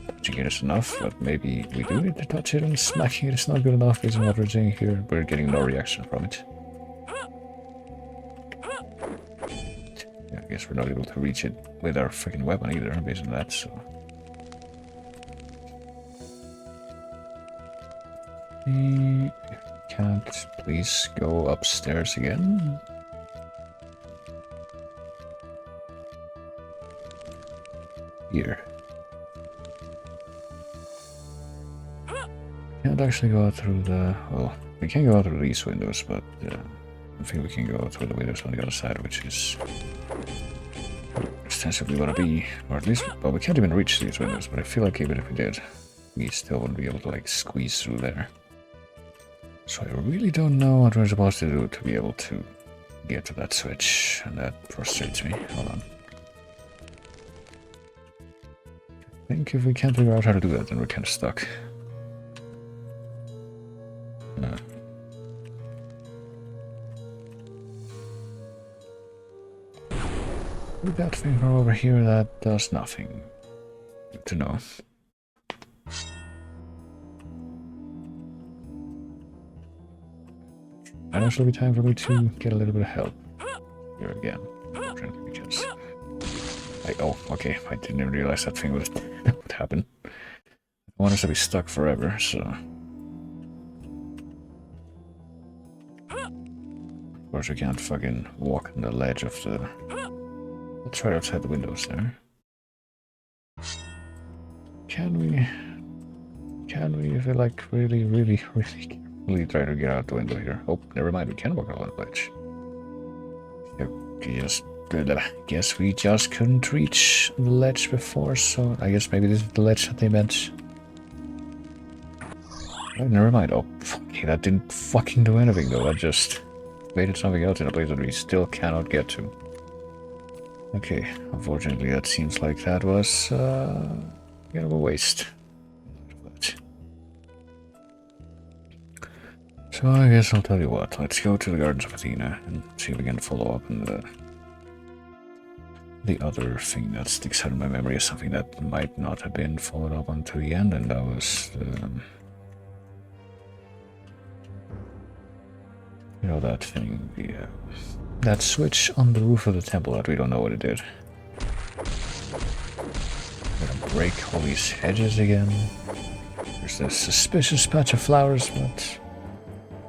A: touching it is enough, but maybe we do need to touch it and smacking it is not good enough based on what we're seeing here. We're getting no reaction from it. Yeah, I guess we're not able to reach it with our freaking weapon either, based on that, so. We can't please go upstairs again? Here. Can't actually go out through the... well, we can go out through these windows, but I think we can go out through the windows on the other side, which is ostensibly what to be, or at least, well, we can't even reach these windows, but I feel like even if we did, we still wouldn't be able to like squeeze through there. So I really don't know what we're supposed to do to be able to get to that switch, and that frustrates me. Hold on. I think if we can't figure out how to do that, then we're kind of stuck. That thing from over here that does nothing. Good to know. And it'll be time for me to get a little bit of help here again. Because oh, okay, I didn't even realize that thing would happen. I want us to be stuck forever, so. Of course, we can't fucking walk on the ledge of the. Let's try outside the windows there. Can we, if we like really carefully try to get out the window here? Oh, never mind, we can walk on the ledge. Guess we just couldn't reach the ledge before, so I guess maybe this is the ledge that they meant. Oh, never mind. Oh, okay, that didn't fucking do anything though. That just created something else in a place that we still cannot get to. Okay, unfortunately that seems like that was a bit of a waste. But... so I guess I'll tell you what, let's go to the Gardens of Athena and see if we can follow up on the other thing that sticks out in my memory is something that might not have been followed up until the end, and that was you know, that thing, that switch on the roof of the temple that we don't know what it did. I'm gonna break all these hedges again. There's this suspicious patch of flowers, but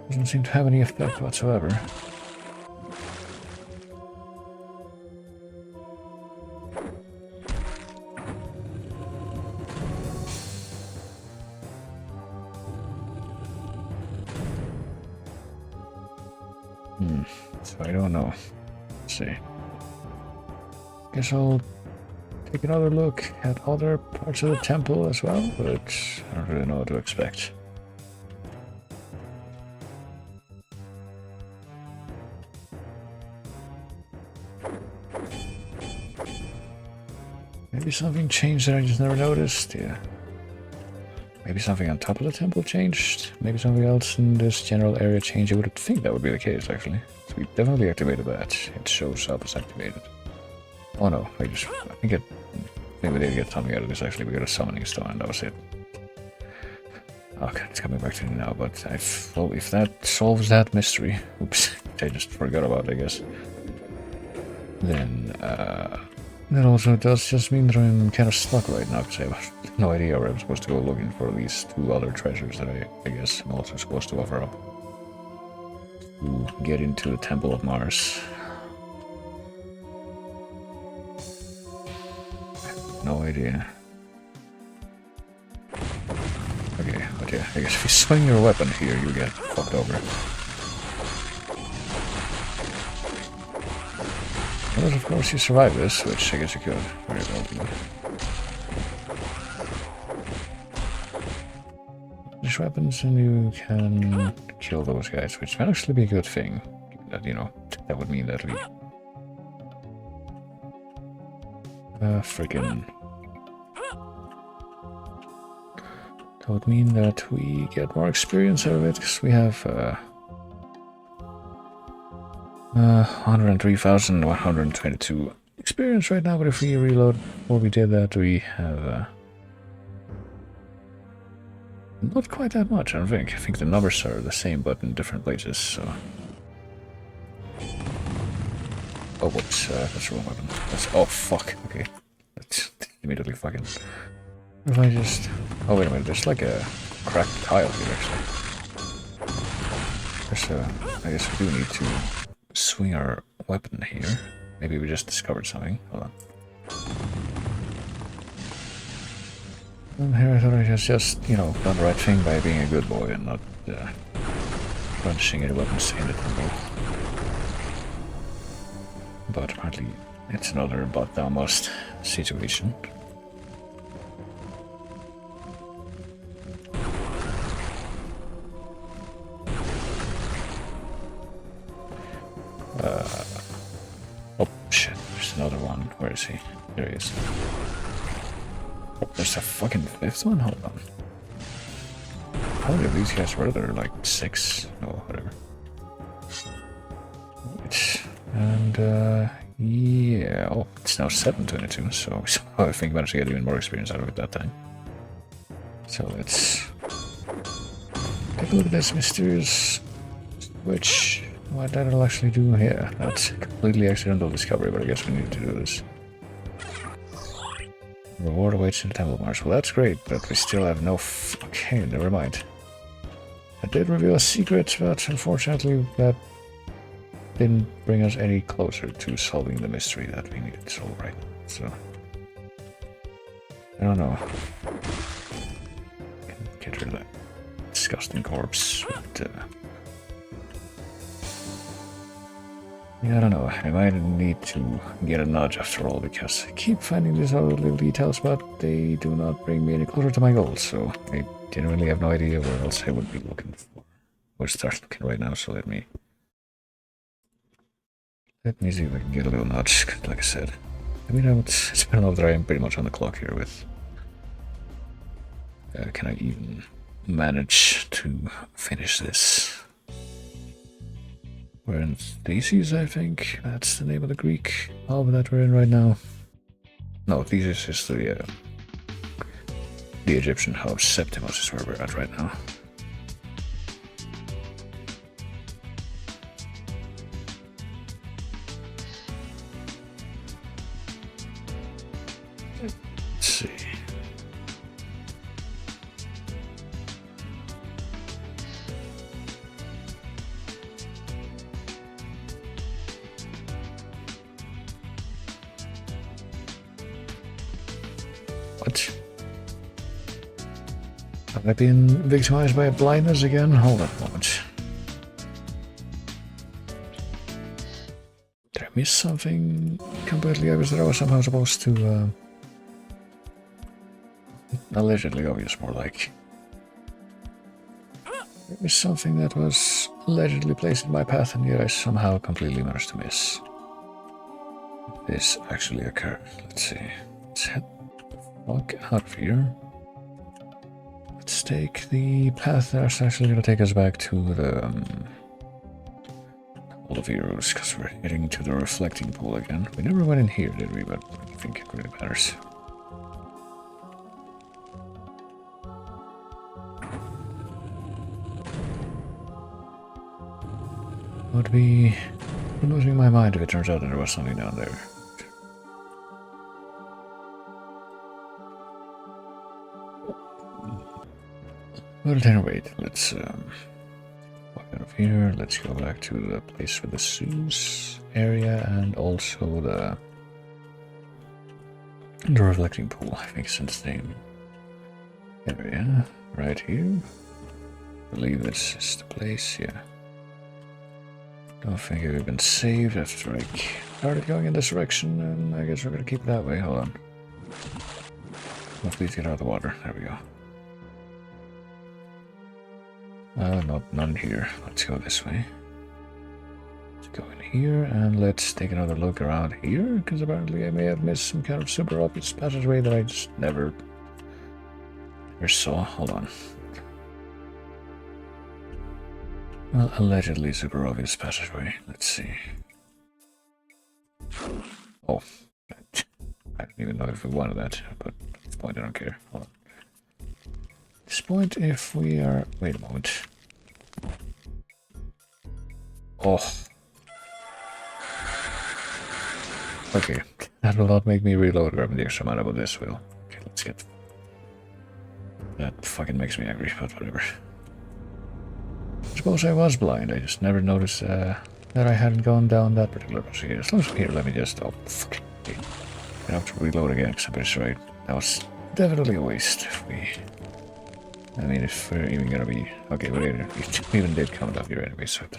A: doesn't seem to have any effect whatsoever. So I don't know. Let's see. Guess I'll take another look at other parts of the temple as well, but I don't really know what to expect. Maybe something changed that I just never noticed, yeah. Maybe something on top of the temple changed. Maybe something else in this general area changed. I would think that would be the case, actually. So we definitely activated that. It shows up as activated. Oh no, I think we did get something out of this, actually. We got a summoning stone, and that was it. Okay, it's coming back to me now, but well, if that solves that mystery... oops, I just forgot about it, I guess. Then, that also does just mean that I'm kind of stuck right now, because I have no idea where I'm supposed to go looking for these two other treasures that I guess I'm also supposed to offer up. To get into the Temple of Mars. No idea. Okay, but yeah, I guess if you swing your weapon here, you get fucked over. Unless, of course, you survive this, which I guess you could very well do. These weapons, and you can kill those guys, which might actually be a good thing. That, you know, that would mean that we... freaking... that would mean that we get more experience out of it, because we have, 103,122 experience right now, but if we reload before we did that, we have, not quite that much, I don't think. I think the numbers are the same, but in different places, so... oh, whoops, that's the wrong weapon. That's... oh, fuck, okay. That's immediately fucking... if I just... oh, wait a minute, there's like a cracked tile here, actually. There's I guess we do need to swing our weapon here. Maybe we just discovered something. Hold on. And here I thought I just, you know, done the right thing by being a good boy and not punching any weapons in the temple. But apparently it's another but almost situation. Oh shit, there's another one. Where is he? There he is. Oh, there's a fucking fifth one? Hold on. How many of these guys were there? Like 6? No, whatever. Right. And, yeah. Oh, it's now 722, so I think I managed to get even more experience out of it that time. So let's take a look at this mysterious switch. What that'll actually do here. That's a completely accidental discovery, but I guess we need to do this. Reward awaits in the Temple of Mars. Well, that's great, but we still have no okay, never mind. I did reveal a secret, but unfortunately that didn't bring us any closer to solving the mystery that we needed to solve right now. So I don't know. Get rid of that disgusting corpse, but Yeah, I don't know. I might need to get a nudge after all, because I keep finding these other little details, but they do not bring me any closer to my goals, so I genuinely have no idea where else I would be looking for. We'll start looking right now, so let me see if I can get a little nudge, like I said. I mean, it's been enough that I am pretty much on the clock here with... can I even manage to finish this? We're in Theses, I think. That's the name of the Greek hub that we're in right now. No, Theses is the Egyptian hub. Septimus is where we're at right now. Let's see. What? Have I been victimized by a blindness again? Hold on a moment. Did I miss something completely obvious that I was somehow supposed to... allegedly obvious, more like. Did I miss something that was allegedly placed in my path and yet I somehow completely managed to miss? This actually occurred. Let's see. Let's head walk out of here. Let's take the path that's actually going to take us back to the Hall of Heroes, because we're heading to the reflecting pool again. We never went in here, did we? But I think it really matters. Would be losing my mind if it turns out that there was something down there. Well, then wait, let's walk out of here. Let's go back to the place with the Zeus area and also the reflecting pool. I think it's in the same area right here. I believe this is the place, yeah. Don't think I've been saved after I started going in this direction, and I guess we're gonna keep it that way. Hold on. Please get out of the water. There we go. None here. Let's go this way. Let's go in here and let's take another look around here, because apparently I may have missed some kind of super obvious passageway that I just never saw. Hold on. Well, allegedly super obvious passageway. Let's see. Oh. I don't even know if we wanted that, but at this point I don't care. Hold on. At this point, if we are... Wait a moment. Oh. Okay. That will not make me reload grab the extra mana, but this will. Okay, let's get... That fucking makes me angry, but whatever. I suppose I was blind, I just never noticed that I hadn't gone down that particular passage. As long as I'm here, let me just... Oh, fuck. Okay. I have to reload again, because I'm pretty sure that was definitely a waste if we... I mean, if we're even gonna be... Okay, but it even did come down here anyway, so it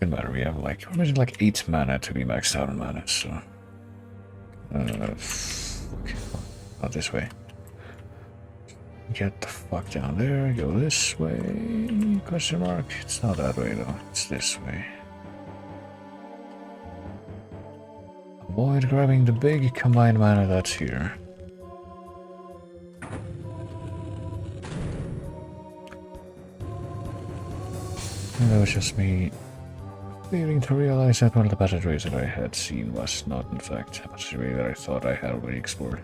A: doesn't matter. We have like... We're missing like 8 mana to be maxed out on mana, so... Okay. Not this way. Get the fuck down there, go this way, question mark. It's not that way though, it's this way. Avoid grabbing the big combined mana that's here. And that was just me failing to realize that one of the passageways that I had seen was not in fact a passageway that I thought I had already explored.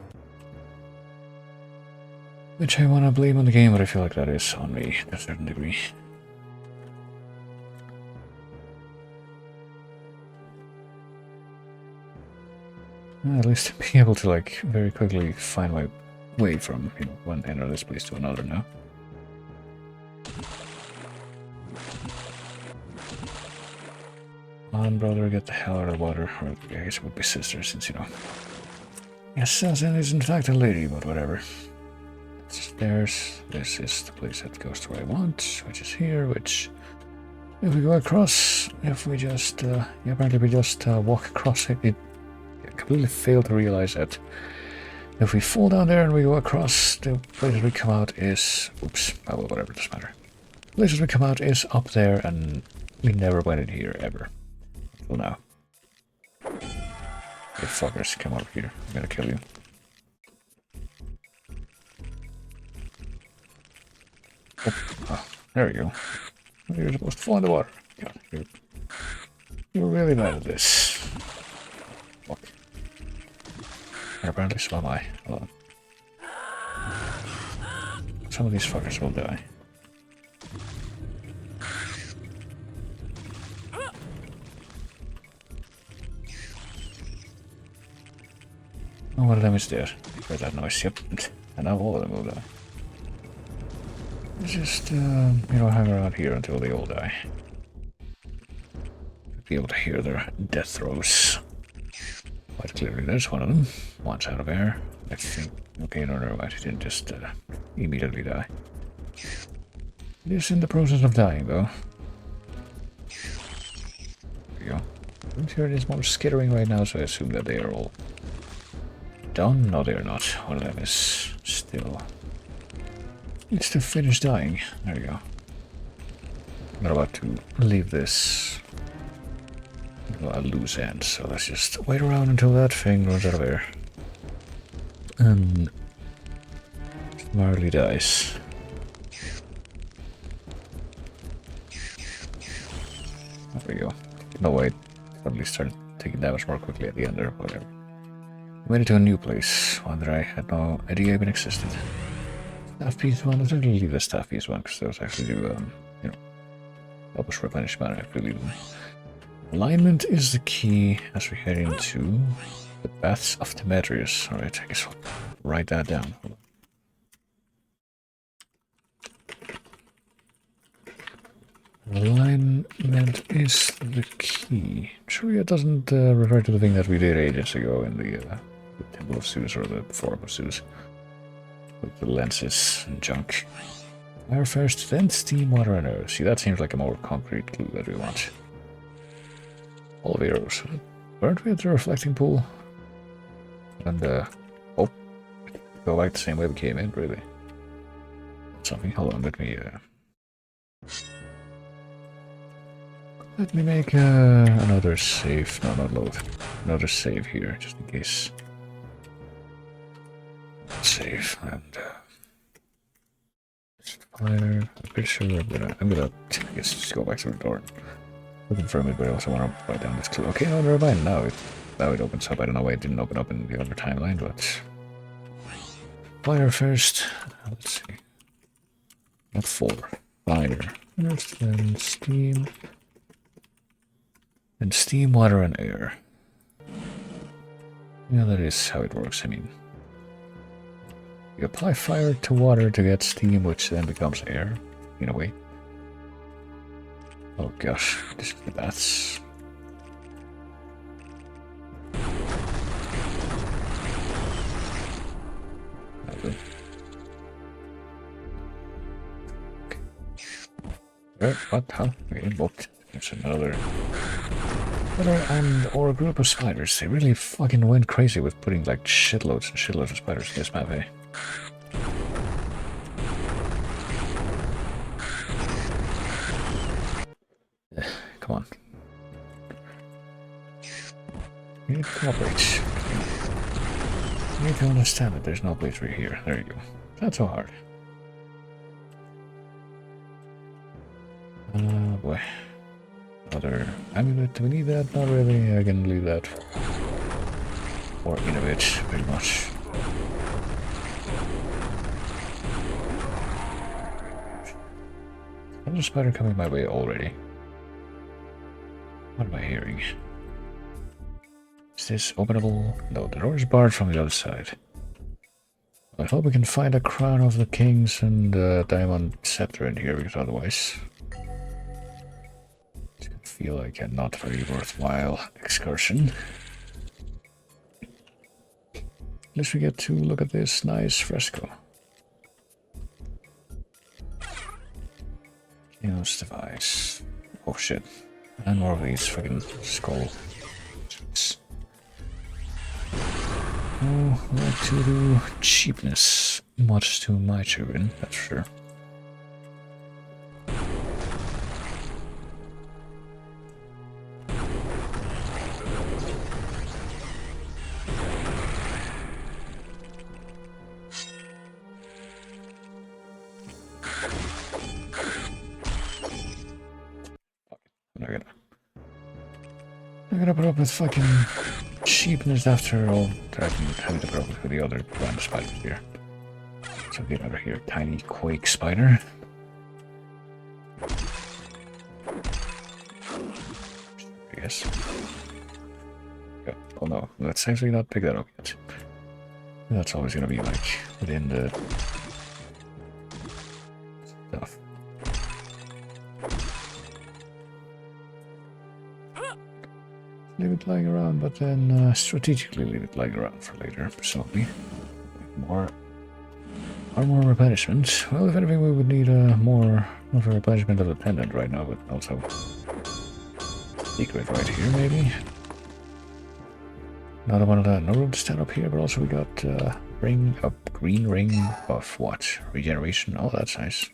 A: Which I want to blame on the game, but I feel like that is on me to a certain degree. At least being able to like very quickly find my way from, you know, one end of this place to another now. Come on, brother, get the hell out of the water. Or I guess it would be sister, since, you know. Yes, Susan is in fact a lady, but whatever. Stairs. This is the place that goes to where I want, which is here, which If we go across, if we just, apparently we just walk across it, I completely failed to realize that if we fall down there and we go across, the places we come out is, oops, oh well, whatever, doesn't matter. The places we come out is up there, and we never went in here, ever. Until now. You fuckers, come over here, I'm gonna kill you. Oh, there we go. You're supposed to fall in the water. God, you're really bad at this. Fuck. And apparently so am I. Hold on. Some of these fuckers will die. Oh, one of them is there. You heard that noise, yep. And now all of them will die. Just, hang around here until they all die. Be able to hear their death throes. Quite clearly, there's one of them. One's out of air. I think. Okay, no, right. He didn't just immediately die. It is in the process of dying, though. There we go. I'm sure there's more skittering right now, so I assume that they are all done. No, they are not. One of them is still. Needs to finish dying. There we go. I'm not about to leave this a loose end, so let's just wait around until that thing runs out of air. And smartly dies. There we go. No way, suddenly started taking damage more quickly at the end there, whatever. We made it to a new place, one that I had no idea even existed. Staff piece one, let's really leave the staff piece one, because those actually do, help us replenish mana if we leave them. Alignment is the key as we head into the Baths of Demetrius. Alright, I guess I'll write that down. Alignment is the key. Surely it doesn't refer to the thing that we did ages ago in the Temple of Zeus or the Forum of Zeus. With the lenses and junk. Fire first, then steam, water, and air. See, that seems like a more concrete clue that we want. All of arrows. Weren't we at the reflecting pool? And, oh. Go back the same way we came in, really. Something, hold on, let me make another save. No, not load. Another save here, just in case. Save, and, fire. I'm pretty sure I'm gonna, I guess, just go back to the door. We'll confirm it, but I also want to write down this clue. Okay, no, never mind. Now it opens up. I don't know why it didn't open up in the other timeline, but fire first. Let's see. Not 4. Fire first, then steam. And steam, water, and air. Yeah, that is how it works. I mean, you apply fire to water to get steam, which then becomes air, in a way. Oh gosh, this is the baths. Okay. What? Huh? We invoked. There's another or a group of spiders. They really fucking went crazy with putting like shitloads and shitloads of spiders in this map, eh? Come on. You need to cooperate. You need to understand that there's no place for you here. There you go. Not so hard. Boy. Another amulet. Do we need that? Not really. I can leave that. Or innovate, pretty much. Another spider coming my way already. What am I hearing? Is this openable? No, the door is barred from the other side. I hope we can find a crown of the kings and a diamond scepter in here, because otherwise I feel like a not very worthwhile excursion. At least we get to look at this nice fresco. Chaos device. Oh shit. And more of these fucking skull. Oh, like to do cheapness. Much to my chagrin, that's for sure. I'm not gonna put up with fucking cheapness after all that I'm having to put up with the other random spiders here. So get over here, tiny quake spider. I guess. Yeah. Oh no, let's actually not pick that up yet. That's always gonna be like within the stuff. Leave it lying around, but then strategically leave it lying around for later, presumably. More replenishment. Well, if anything, we would need more of a replenishment of the pendant right now, but also secret right here, maybe. Another one of that. No room to stand up here, but also we got green ring of what? Regeneration. Oh, that's nice.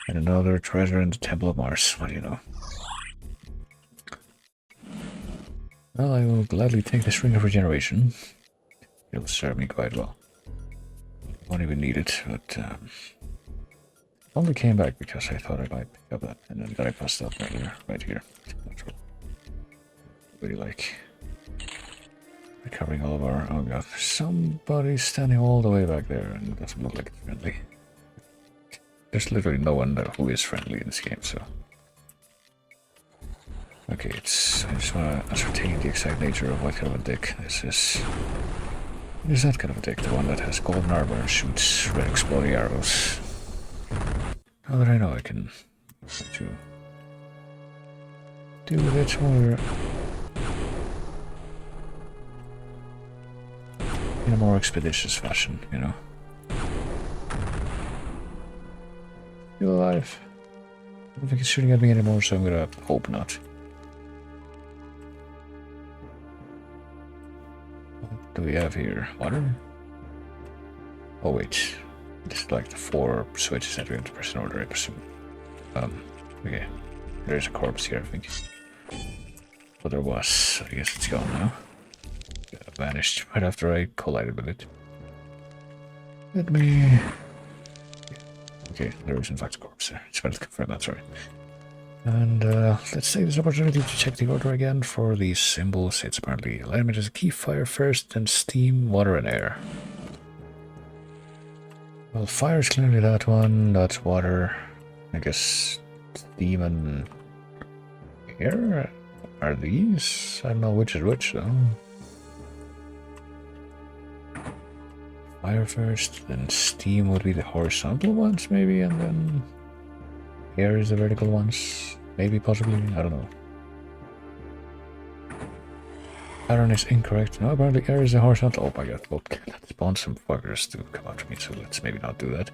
A: And another treasure in the Temple of Mars. What do you know? Well, I will gladly take this ring of regeneration. It'll serve me quite well. Won't even need it, but only came back because I thought I might pick up that, and then that I passed up earlier, right here. That's what I really like. Recovering all of our... Oh god, somebody's standing all the way back there, and it doesn't look like it's friendly. There's literally no one who is friendly in this game, so... Okay, I just want to ascertain the exact nature of what kind of a dick this is. It is that kind of a dick, the one that has golden armor and shoots red exploding arrows. Now that I know I can do with it more in a more expeditious fashion, you know. Still alive. I don't think it's shooting at me anymore, so I'm gonna hope not. What do we have here? Water? Oh wait. This is like the 4 switches that we have to press in order, I presume. Okay. There's a corpse here, I think. But there was. I guess it's gone now. It vanished right after I collided with it. Let me... Okay, there is in fact a corpse there. Just wanted to confirm that, sorry. And let's take this opportunity to check the order again for these symbols. It's apparently alignment is a key, fire first, then steam, water, and air. Well, fire is clearly that one, that's water. I guess steam and air are these? I don't know which is which though. Fire first, then steam would be the horizontal ones maybe, and then air is the vertical ones. Maybe, possibly, I don't know. Pattern is incorrect. No, apparently air is the horizontal. Oh my god, well, that spawns some fuckers to come after me, so let's maybe not do that.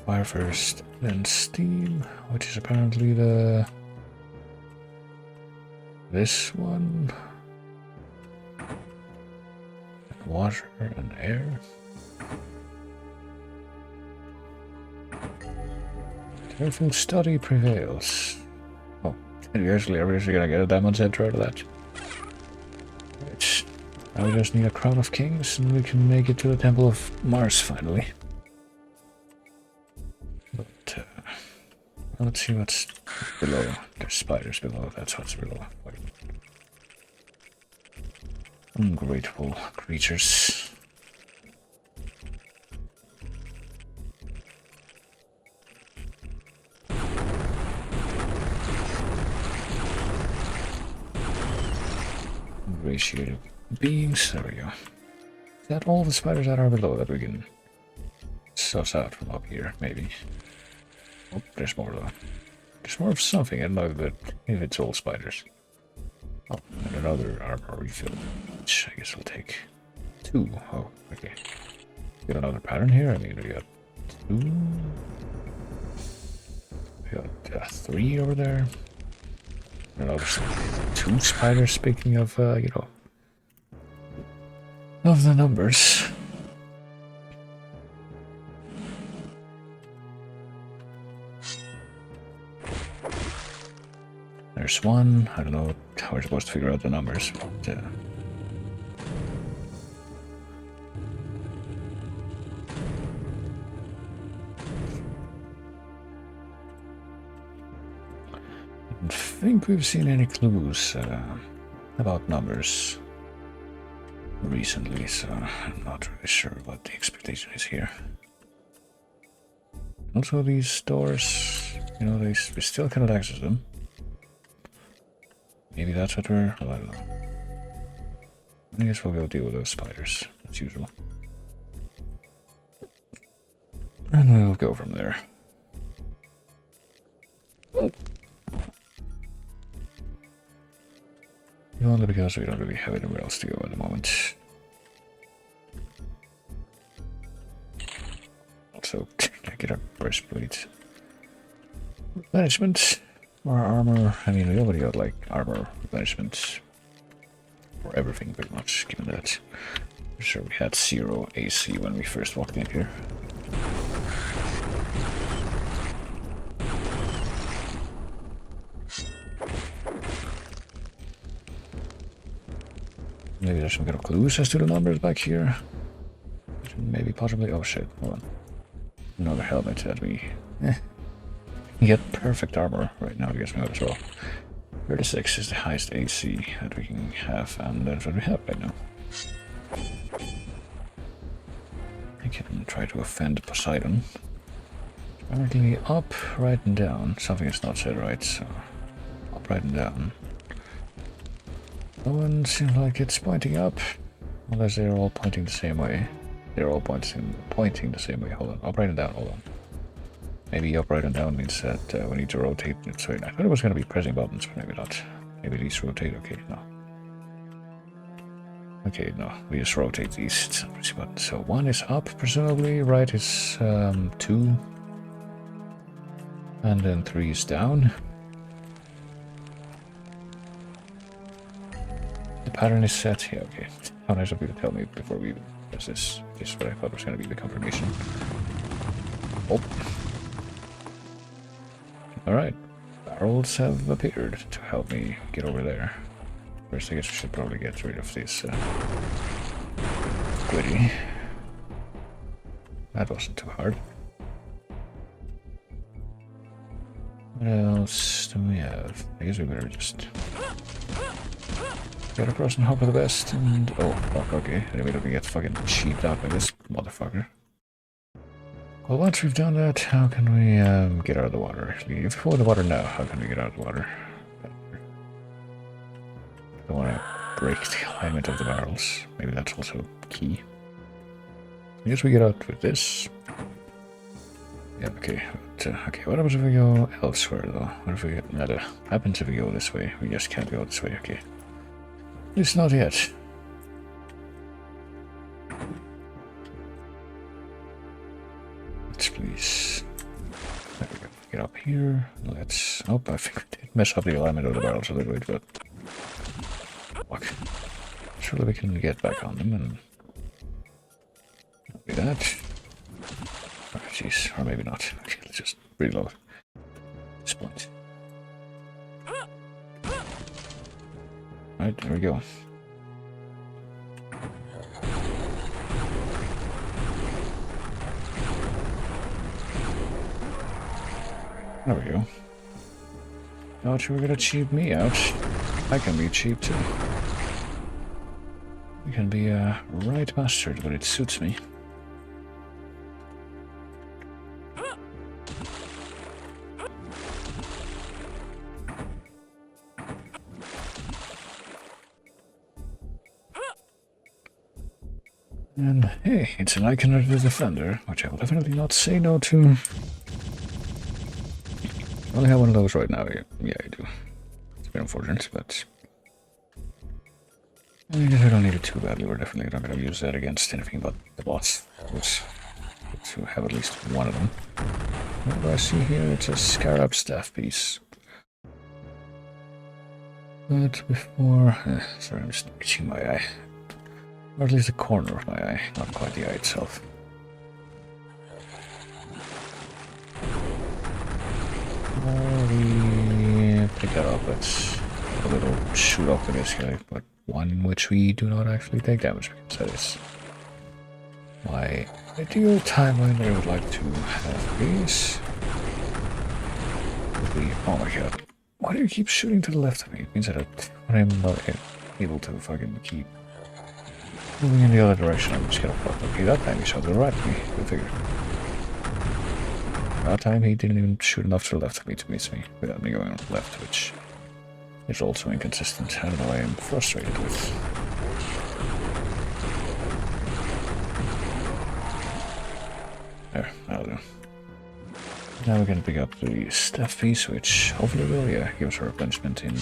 A: Fire first, then steam, which is apparently the... this one. Water and air. Careful study prevails. Oh, and actually, are we actually gonna get a diamond center out of that? Right. Now we just need a crown of kings and we can make it to the Temple of Mars finally. But, well, let's see what's below. There's spiders below, that's what's below. Ungrateful creatures. Ingratiated beings. There we go. Is that all the spiders that are below that we can suss out from up here, maybe? Oh, there's more though. There's more of something, I don't know if it's all spiders. Oh, and another armor refill, which I guess I'll take 2. Oh, okay. Get another pattern here. I mean, we got 2. We got 3 over there. I don't know, there's 2 spiders, speaking of, you know, of the numbers. There's 1. I don't know how we're supposed to figure out the numbers, but I don't think we've seen any clues about numbers recently, so I'm not really sure what the expectation is here. Also, these doors, you know, we still cannot access them. Maybe that's what we're... well, I don't know. I guess we'll go deal with those spiders, as usual. And we'll go from there. Only because we don't really have anywhere else to go at the moment. Also, get our breastplate. Replenishment. More armor. I mean, we already got like armor replenishment for everything pretty much, given that I'm sure we had 0 AC when we first walked in here. Maybe there's some kind of clues as to the numbers back here. Maybe, possibly. Oh shit, hold on. Another helmet that we get perfect armor right now, I guess we might as well. 36 is the highest AC that we can have, and that's what we have right now. I can try to offend Poseidon. Apparently up, right, and down. Something is not said right, so up, right, and down. No one seems like it's pointing up, unless they're all pointing the same way. They're all pointing the same way. Hold on, up, right, and down. Hold on. Maybe up, right, and down means that we need to rotate it. So I thought it was going to be pressing buttons, but maybe not. Maybe these rotate. Okay, no. Okay, no. We just rotate these. It's not pressing buttons. So 1 is up, presumably. Right is 2, and then 3 is down. The pattern is set. Yeah, okay. How nice of you to tell me before we press this. This is what I thought was going to be the confirmation. Oh. Alright. Barrels have appeared to help me get over there. First, I guess we should probably get rid of this squiddy. That wasn't too hard. What else do we have? I guess we better just get across and hope for the best, and... oh, fuck, okay. Anyway, don't get fucking cheaped out by this motherfucker. Well, once we've done that, how can we get out of the water? Actually, if we go in the water now, how can we get out of the water? Don't want to break the alignment of the barrels. Maybe that's also key. I guess we get out with this. Yeah, okay. But, okay, what happens if we go elsewhere, though? What if we get... what happens if we go this way? We just can't go this way, okay. At least not yet. Let's please... there we go. Get up here. Let's... oh, I think we did mess up the alignment of the barrels a little bit, but... fuck. Surely we can get back on them and... do that. Oh, jeez. Or maybe not. Okay, let's just reload. At this point. Right, there we go. There we go. Thought you were gonna cheap me out. I can be cheap too. You can be a right bastard, but it suits me. And hey, it's an icon of the Defender, which I will definitely not say no to. I only have one of those right now. Yeah, I do. It's a bit unfortunate, but I guess I don't need it too badly. We're definitely not going to use that against anything but the boss. Which to have at least one of them. What do I see here? It's a scarab staff piece. But before... sorry, I'm just itching my eye. Or at least the corner of my eye, not quite the eye itself. We pick that up. Let's a little shoot off with this guy, but one in which we do not actually take damage, because that is my ideal timeline I would like to have these. Oh my god. Why do you keep shooting to the left of me? It means that when I'm not able to fucking keep moving in the other direction, I'm just gonna fuck. Okay, that time he shot to the right of me. Good figure. That time he didn't even shoot enough to the left of me to miss me without me going on the left, which is also inconsistent. I don't know why I'm frustrated with. There, that'll do. Now we're gonna pick up the staff piece, which hopefully will, give us a replenishment in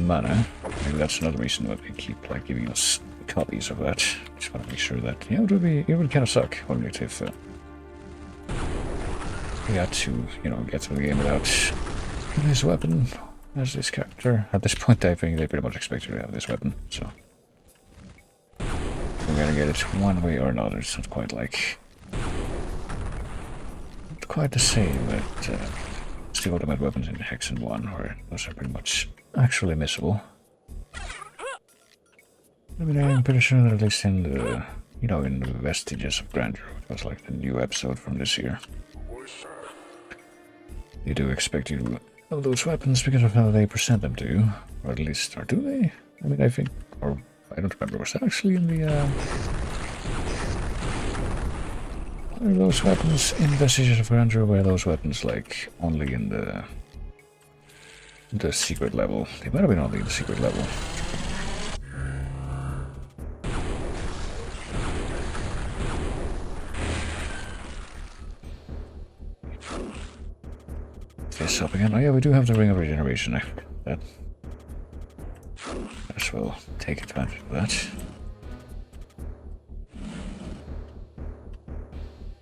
A: mana. Maybe that's another reason why they keep like giving us copies of that. Just want to make sure that it would kind of suck, wouldn't it, if we had to get through the game without this weapon as this character. At this point, I think they pretty much expect you to have this weapon, so we're gonna get it one way or another. It's not quite like. Quite the same, but still ultimate weapons in Hexen 1, where those are pretty much actually missable. I mean, I'm pretty sure that at least in the, in the Vestiges of Grandeur, which was like the new episode from this year, they do expect you to have those weapons because of how they present them to you, or at least, or do they? I mean, I think, or I don't remember, was that actually in the, are those weapons in Vestiges of Grandeur, were those weapons like only in the secret level? They might have been only in the secret level. This up again. Oh yeah, we do have the Ring of Regeneration. That as well take advantage of that.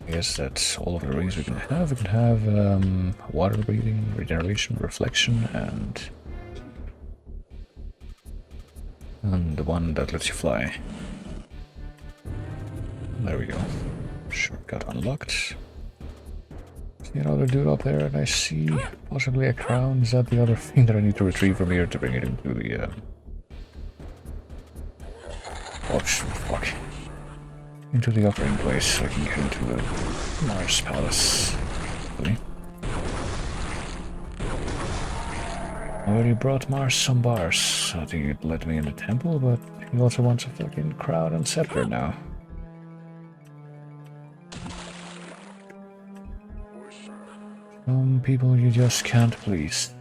A: I guess that's all of the rings we can have. We can have water breathing, regeneration, reflection, and the one that lets you fly. There we go. Shortcut unlocked. See another dude up there, and I see possibly a crown. Is that the other thing that I need to retrieve from here to bring it into the oh fuck. Into the offering place so I can get into the Mars Palace. Hopefully. Already brought Mars some bars, so he could let me in the temple, but he also wants a fucking crown and scepter now. Some people you just can't please.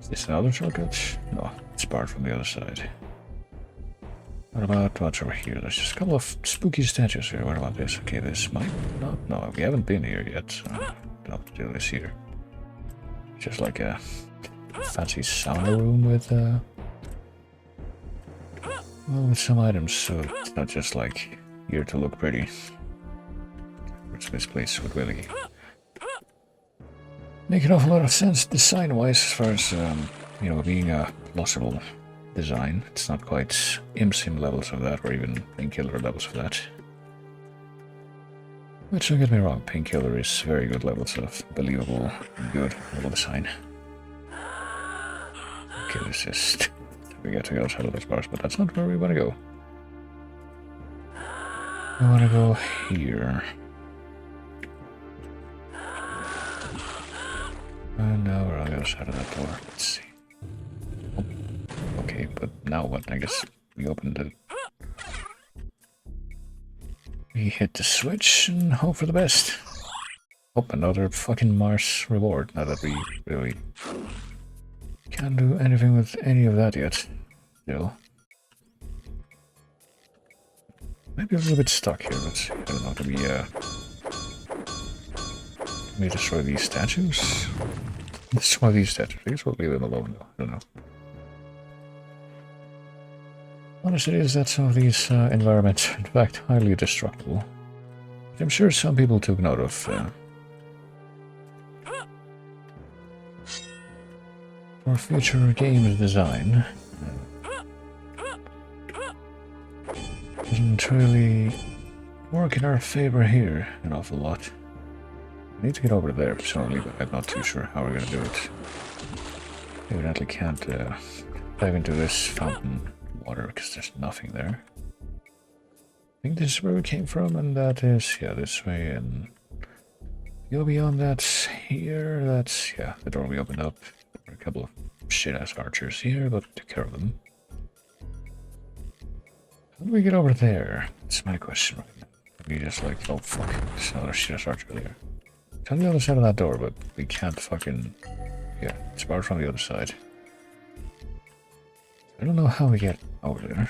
A: Is this another shortcut? No, it's barred from the other side. What about what's over here? There's just a couple of spooky statues here. What about this? Okay, this might not. No, we haven't been here yet, so don't have to do this here. Just like a fancy sauna room with with some items, so it's not just like here to look pretty. Which this place would really make an awful lot of sense design-wise, as far as being a plausible design. It's not quite Sim levels of that, or even Painkiller levels of that. But don't get me wrong, Painkiller is very good levels of believable, good level design. Okay, this is... we got to go outside of those bars, but that's not where we want to go. We want to go here. And now we're on the other side of that door. Let's see. Oh, okay, but now what? I guess we opened it. We hit the switch and hope for the best. Oh, another fucking Mars reward. Now that we really can't do anything with any of that yet. Still. Maybe a little bit stuck here, but I don't know, to be Let me destroy these statues. Destroy these statues. I guess we'll leave them alone though. I don't know. Honestly, it is that some of these environments are in fact highly destructible. I'm sure some people took note of. For future games design. Doesn't really work in our favor here an awful lot. I need to get over there personally, but I'm not too sure how we're gonna do it. Evidently can't dive into this fountain water because there's nothing there. I think this is where we came from, and that is, yeah, this way, and go beyond that here, that's, yeah, the door we opened up. There are a couple of shit-ass archers here, but took care of them. How do we get over there? That's my question right now. We just like, oh fuck, there's another shit-ass archer there. It's on the other side of that door, but we can't fucking, yeah, it's barred from the other side. I don't know how we get over there.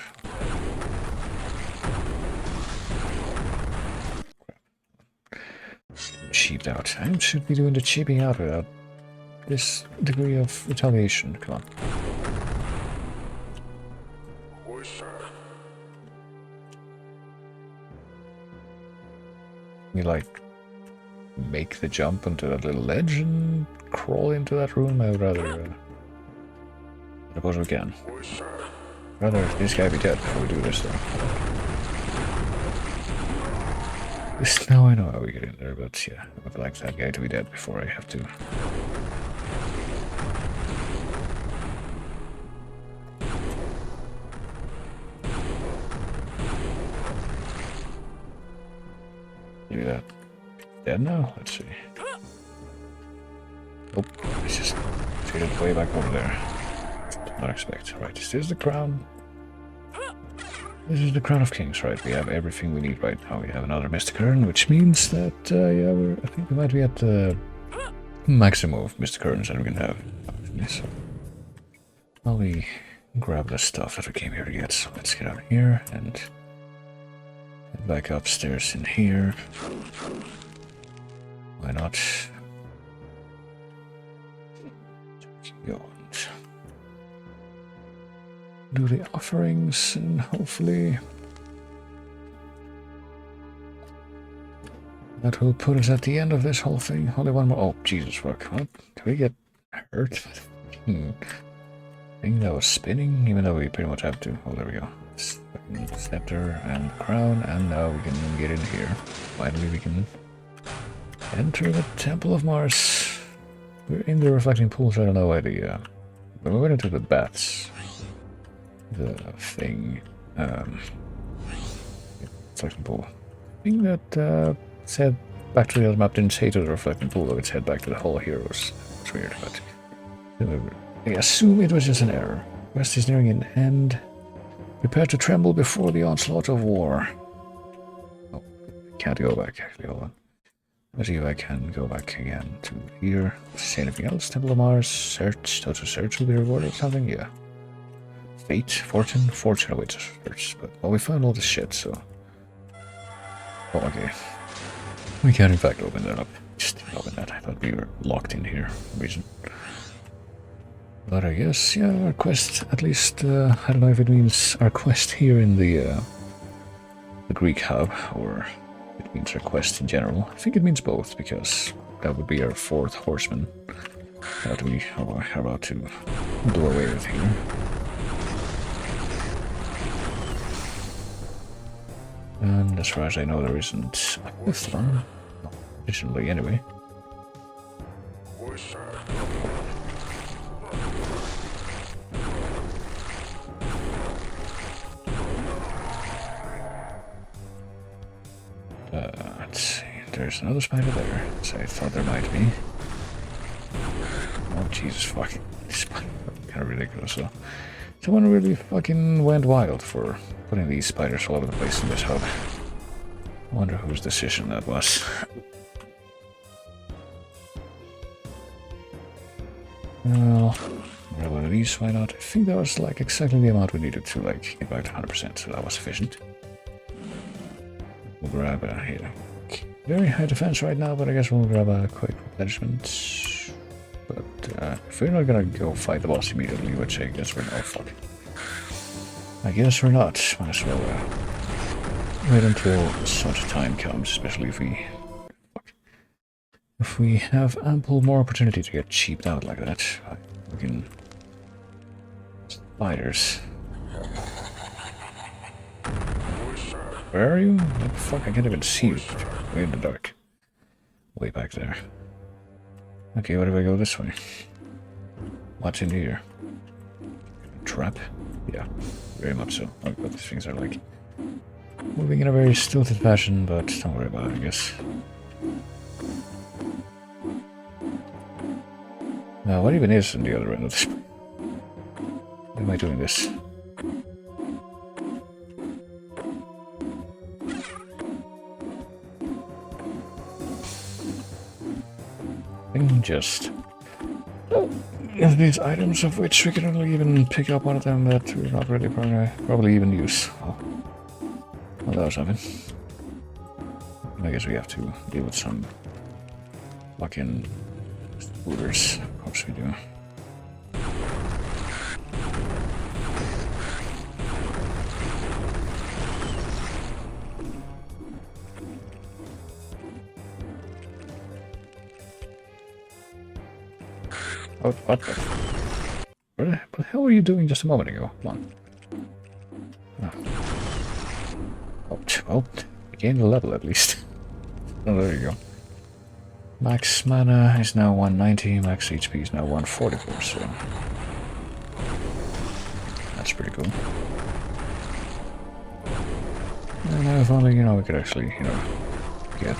A: Cheaped out. I should be doing the cheaping out without this degree of retaliation. Come on. We like make the jump onto that little ledge and crawl into that room. I would rather. I suppose we can. Rather this guy be dead before we do this though. Now I know how we get in there, but yeah, I would like that guy to be dead before I have to. Maybe that dead now? Let's see. Nope, it's just treated way back over there. Did not expect. Right, is this the crown? This is the Crown of Kings, right? We have everything we need right now. We have another Mystic Urn, which means that, yeah, I think we might be at the maximum of Mystic Urns that we can have. So, while we grab the stuff that we came here to get, so let's get out of here and head back upstairs in here. Why not? Go on. Do the offerings and hopefully that will put us at the end of this whole thing. Only one more. Oh, Jesus fuck. What? Did we get hurt? Thing that was spinning, even though we pretty much have to. Oh, there we go. Scepter and crown, and now we can get in here. Finally, we can enter the Temple of Mars. We're in the reflecting pools. I don't know why the when we went into the baths. The thing, reflecting pool. Thing that said back to the other map didn't say to the reflecting pool, though it said back to the Hall of Heroes. It's weird, but I assume it was just an error. Quest is nearing an end. Prepare to tremble before the onslaught of war. Oh, can't go back actually. Hold on. Let's see if I can go back again to here. Say anything else? Temple of Mars. Search. Total search will be rewarded. Something. Yeah. Fate, fortune awaits us first, but well, we found all this shit, so. Oh, okay. We can in fact open that up. Just open that. I thought we were locked in here for some reason. But I guess, yeah, our quest, at least, I don't know if it means our quest here in the Greek hub, or it means our quest in general. I think it means both, because that would be our fourth horseman that we are about to do away with here. And as far as I know, there isn't a fifth one. No, additionally, anyway. Let's see. There's another spider there, as I thought there might be. Oh, Jesus fucking. This kind of ridiculous, so. Someone really fucking went wild for putting these spiders all over the place in this hub. I wonder whose decision that was. Well, grab one of these, why not? I think that was like exactly the amount we needed to like get back to 100%, so that was sufficient. We'll grab here. Very high defense right now, but I guess we'll grab a quick replenishment. But if we're not gonna go fight the boss immediately, which I guess we're not, fuck. I guess we're not. Might as well wait until such time comes, especially if we have ample more opportunity to get cheaped out like that. We can... Spiders. Where are you? What the fuck? I can't even see you. Way in the dark. Way back there. Okay, what if I go this way? What's in here? Trap? Yeah, very much so. Oh, but these things are like moving in a very stilted fashion, but don't worry about it, I guess. Now, what even is in the other end of this? Why am I doing this? Just these items of which we can only even pick up one of them that we're not really probably even use. Well, that was something. I guess we have to deal with some fucking spooters. Of course we do. Oh, what the? What the hell were you doing just a moment ago? Come on. Oh, well, I gained a level at least. Oh, there you go. Max mana is now 190, max HP is now 144, so... That's pretty cool. And now if only, we could actually, get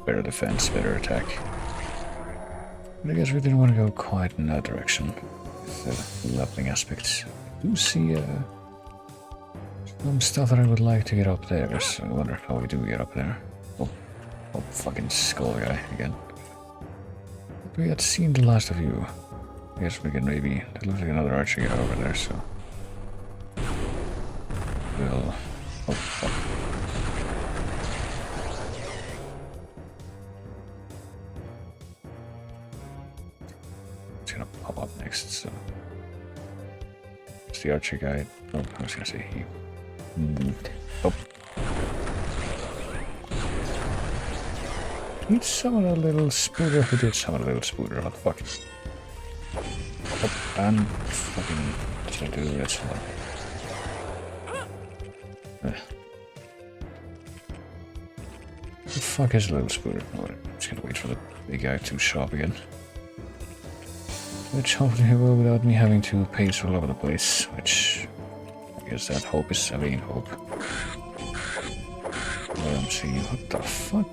A: better defense, better attack. But I guess we didn't want to go quite in that direction with the leveling aspects. I do see some stuff that I would like to get up there, so I wonder how we do get up there. Oh, fucking skull guy again. We had seen the last of you. I guess we can maybe... There looks like another archer guy over there, so... We'll... Oh, fuck. Gonna pop up next, so it's the archer guy. Oh, I was gonna say he. Oh, he'd summon a little spooter. Who did summon a little spooter? What the fuck? Oh, and fucking should I do this one? The fuck is a little spooter? Oh, I'm just gonna wait for the big guy to show up again. Which hopefully he will without me having to pace all over the place, which I guess that hope is a vain hope. Let's see, what the fuck?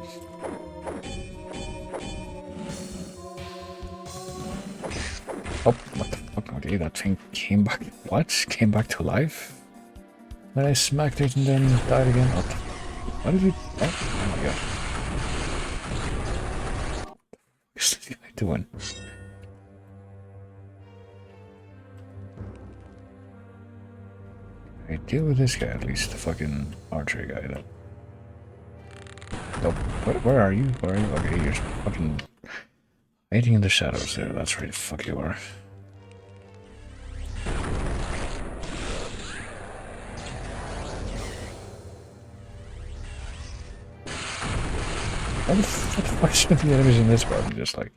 A: Oh, what the fuck? Okay, that thing came back. What? Came back to life? Then I smacked it and then died again? What did he... Oh my god. What is this guy doing? I deal with this guy at least, the fucking archer guy that... Oh, where are you? Where are you? Okay, you're fucking hiding in the shadows there, that's where the fuck you are. What the fuck should the enemies in this part? Just like...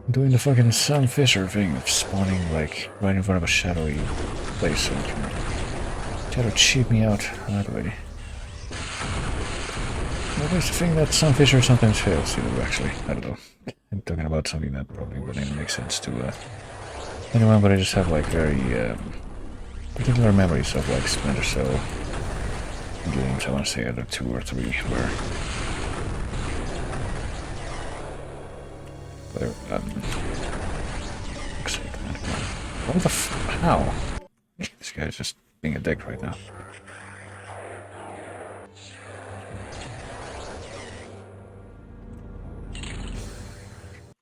A: doing the fucking Sam Fisher thing of spawning like right in front of a shadowy place so you can try to cheat me out that way. Well, there's the thing that Sam Fisher sometimes fails to do, actually. I don't know. I'm talking about something that probably wouldn't make sense to anyone, but I just have like very particular memories of like Splinter Cell games. I want to say either 2 or 3 where what the how? This guy's just being a dick right now.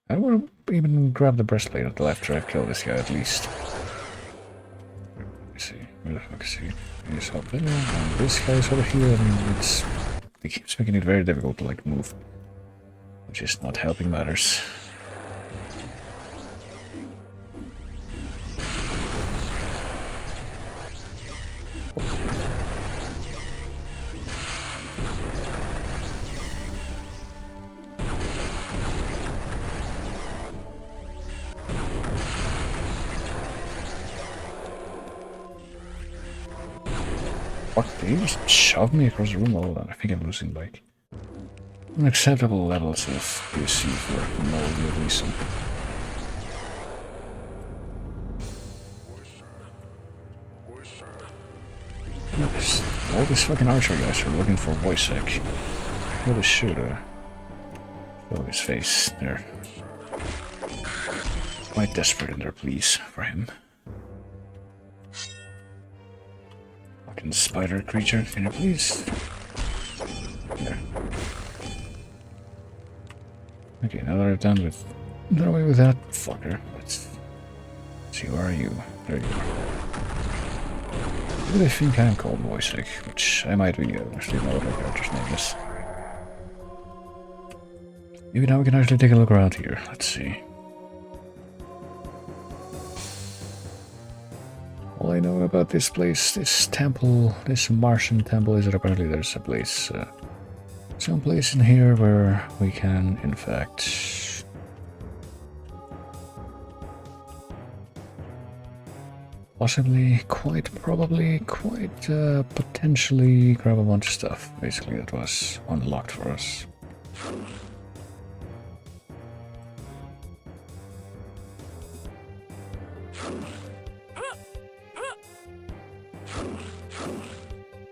A: I don't want to even grab the breastplate at the left after I've killed this guy at least. Let's see, where the fuck is he? He's up there, and this guy's over here, and it's the He keeps making it very difficult to like move, which is not helping matters. What? Did he just shove me across the room? Hold on, I think I'm losing like unacceptable levels of PC for no real reason. All these fucking archer guys are looking for voice sec. Really should show his face. They're quite desperate in their pleas for him. Fucking spider creature, can you please? There. Okay, now that I'm done away with that fucker, let's see, where are you? There you are. I think I'm called Voicek, which I might be, actually know what my character's name is. Maybe now we can actually take a look around here. Let's see. All I know about this place, this temple, this Martian temple, is that apparently there's a place, some place in here where we can, in fact, possibly, quite probably, quite potentially grab a bunch of stuff, basically, that was unlocked for us.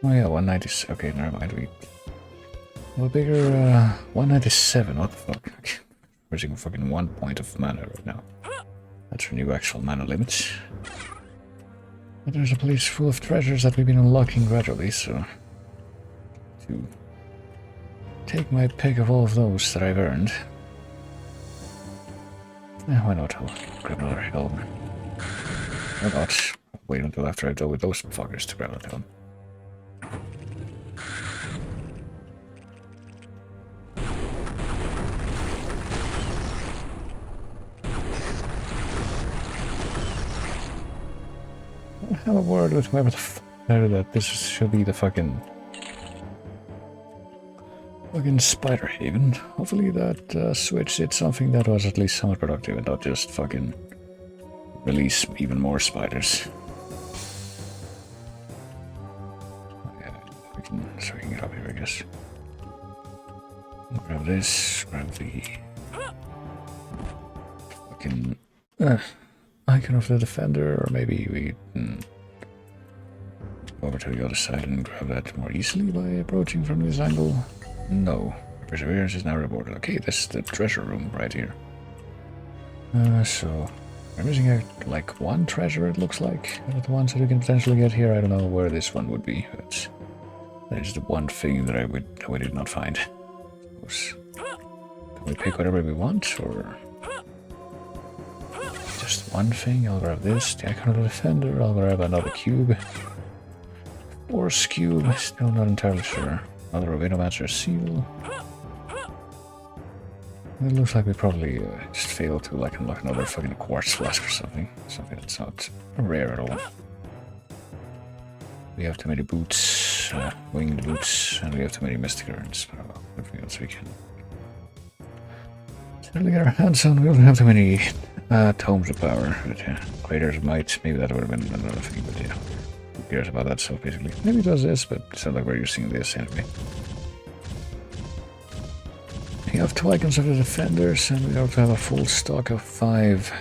A: Oh yeah, 190. Okay, never mind. We a bigger 197. What the fuck? We're using fucking 1 point of mana right now. That's our new actual mana limit. But there's a place full of treasures that we've been unlocking gradually, so to take my pick of all of those that I've earned. Why not? I'll grab another helm. Why not? Wait until after I've dealt with those fuckers to grab that helm. I have a word with whoever the f that this should be the fucking spider haven. Hopefully that switch did something that was at least somewhat productive and not just fucking release even more spiders. Okay, we can get up here, I guess. Grab this, grab the fucking icon of the defender, or maybe we can go over to the other side and grab that more easily by approaching from this angle. No. Perseverance is now rewarded. Okay, this is the treasure room right here. So we're missing like one treasure, it looks like. The ones that we can potentially get here. I don't know where this one would be, but that is the one thing that we did not find. Can we pick whatever we want, or just one thing? I'll grab this, the icon of the defender. I'll grab another cube. Force cube, still not entirely sure. Another Venomancer seal. It looks like we probably just failed to like unlock another fucking quartz flask or something. Something that's not rare at all. We have too many boots, winged boots, and we have too many mystic urns. Everything else we can certainly get our hands on. We don't have too many tomes of power. But, yeah, craters of might. Maybe that would have been another thing, but yeah. Who cares about that stuff, basically? Maybe it does this, but it's not like we're using this anyway. We have 2 icons of the defenders, and we also have a full stock of 5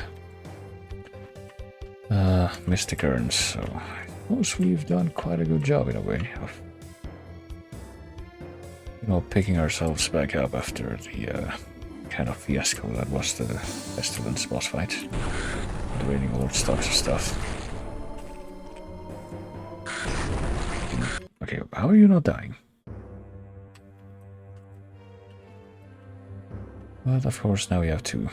A: mystic urns, so I suppose we've done quite a good job in a way of, you know, picking ourselves back up after the kind of fiasco that was the Pestilence boss fight. Draining old stocks of stuff. Okay, how are you not dying? But of course now we have to,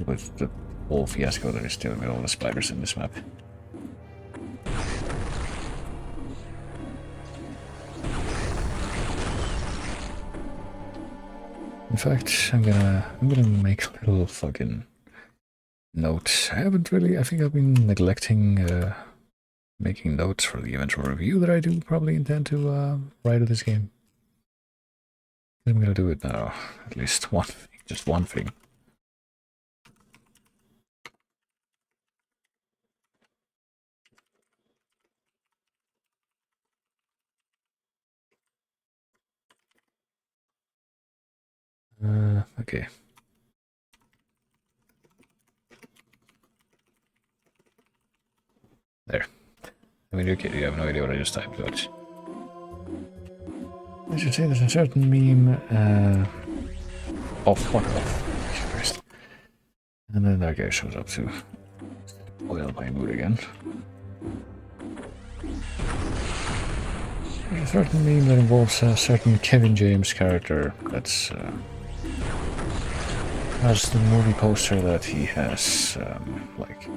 A: with the whole fiasco that is dealing with all the spiders in this map. In fact, I'm gonna make a little fucking note. I think I've been neglecting making notes for the eventual review that I do probably intend to write of this game. I'm gonna do it now. At least one thing, just one thing. Okay. There. I mean, you have no idea what I just typed, but I should say there's a certain meme, fuck off. Jesus Christ. And then that guy shows up to oil my mood again. There's a certain meme that involves a certain Kevin James character that's, has the movie poster that he has, like,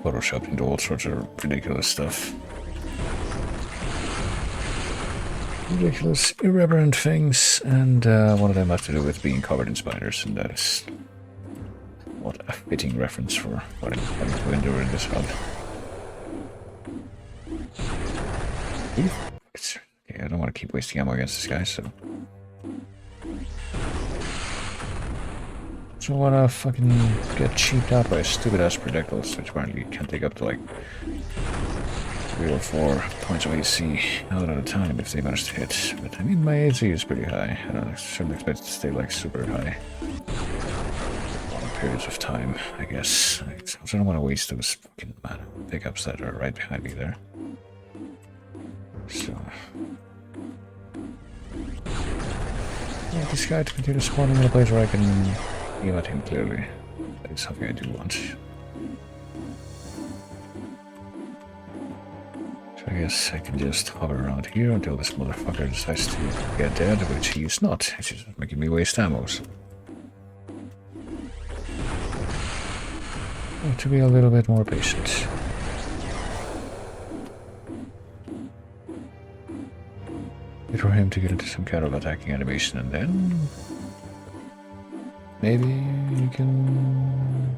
A: photoshopped into all sorts of ridiculous stuff. Ridiculous, irreverent things, and one of them has to do with being covered in spiders, and that is what a fitting reference for what I'm having to endure in this hub. Okay, I don't want to keep wasting ammo against this guy, so I want to fucking get cheaped out by stupid ass projectiles, which apparently can take up to like 3 or 4 points of AC out at a time if they manage to hit. But I mean, my AC is pretty high. I shouldn't expect it to stay like super high long periods of time, I guess. I also don't want to waste those fucking pickups that are right behind me there. So I want this guy to continue spawning in a place where I can aim at him clearly. That is something I do want. So I guess I can just hover around here until this motherfucker decides to get dead, which he is not. It's just making me waste ammo. So I have to be a little bit more patient. Wait for him to get into some kind of attacking animation, and then maybe you can.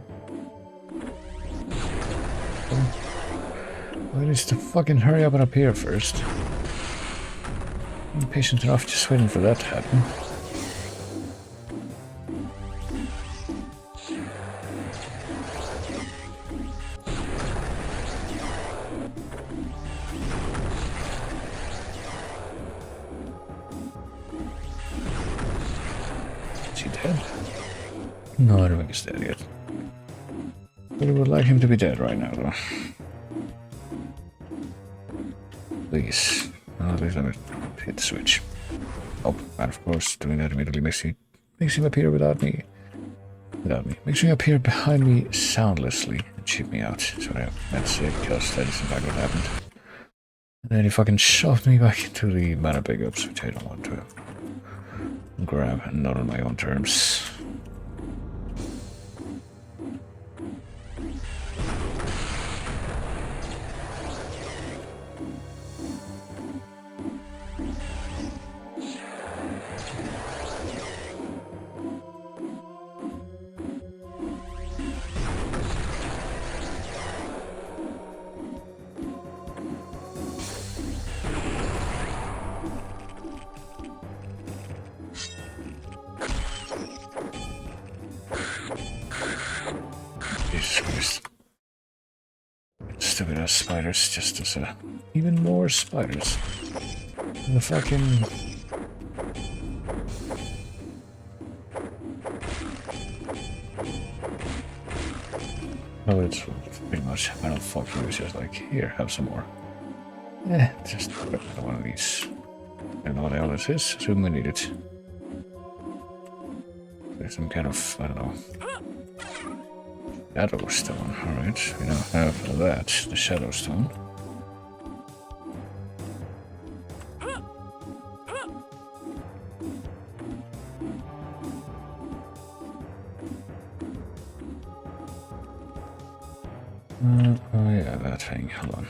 A: Well, at least to fucking hurry up and appear first. I'm patient enough just waiting for that to happen. Is he dead? No, I don't think he's dead yet. But I would like him to be dead right now, though. Please. Oh, at least let me hit the switch. Oh, and of course, doing that immediately makes him appear without me. Makes him appear behind me soundlessly and cheat me out. That's what I meant to say, because that is in fact what happened. And then he fucking shoved me back into the mana pickups, which I don't want to grab, and not on my own terms. Jesus Christ. Stupid ass spiders, just as even more spiders. And the fucking. Oh, it's pretty much. I don't fuck you, it's just like, here, have some more. Just one of these. I don't know what the hell this is, assume we need it. There's some kind of, I don't know. Shadow stone, alright. We now have that, the shadow stone. Oh yeah, that thing, hold on.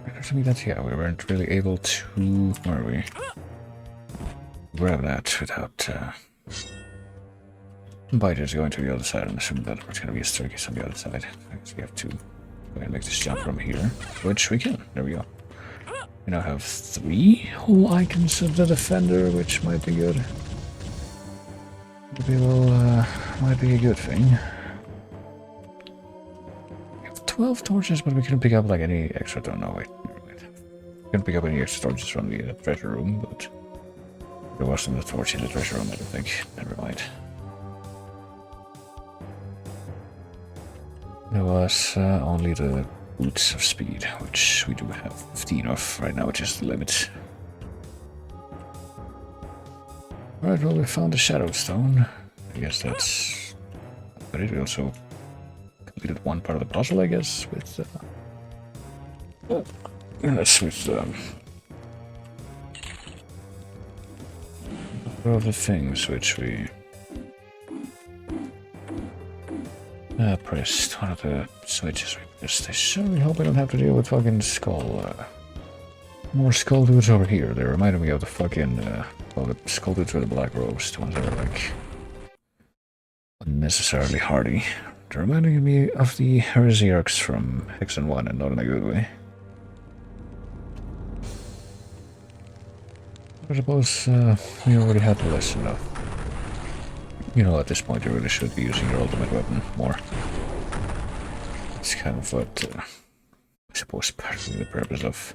A: It occurred to me that, yeah, we weren't really able to, were we? grab that without biters going to the other side and assume that there's going to be a staircase on the other side. I guess we have to go ahead and make this jump from here, which we can. There we go. We now have 3 whole icons of the defender, which might be good. Might be a good thing. We have 12 torches, but we couldn't pick up like any extra. Don't know. Wait. We couldn't pick up any extra torches from the treasure room, but there wasn't a torch in the treasure room, I don't think. Never mind. There was only the boots of speed, which we do have 15 of right now, which is the limit. Alright, well, we found the Shadow Stone. I guess that's... But we also completed one part of the puzzle, I guess, with... Yes, with... all the things which we... pressed. One of the switches we pressed. I certainly hope I don't have to deal with fucking skull... more skull dudes over here. They reminded me of the fucking... well, the skull dudes with the black robes. The ones that are like... unnecessarily hardy. They're reminding me of the heresiarchs from Hexen 1, and not in a good way. I suppose we already had the lesson though. You know, at this point you really should be using your ultimate weapon more. It's kind of what I suppose partly the purpose of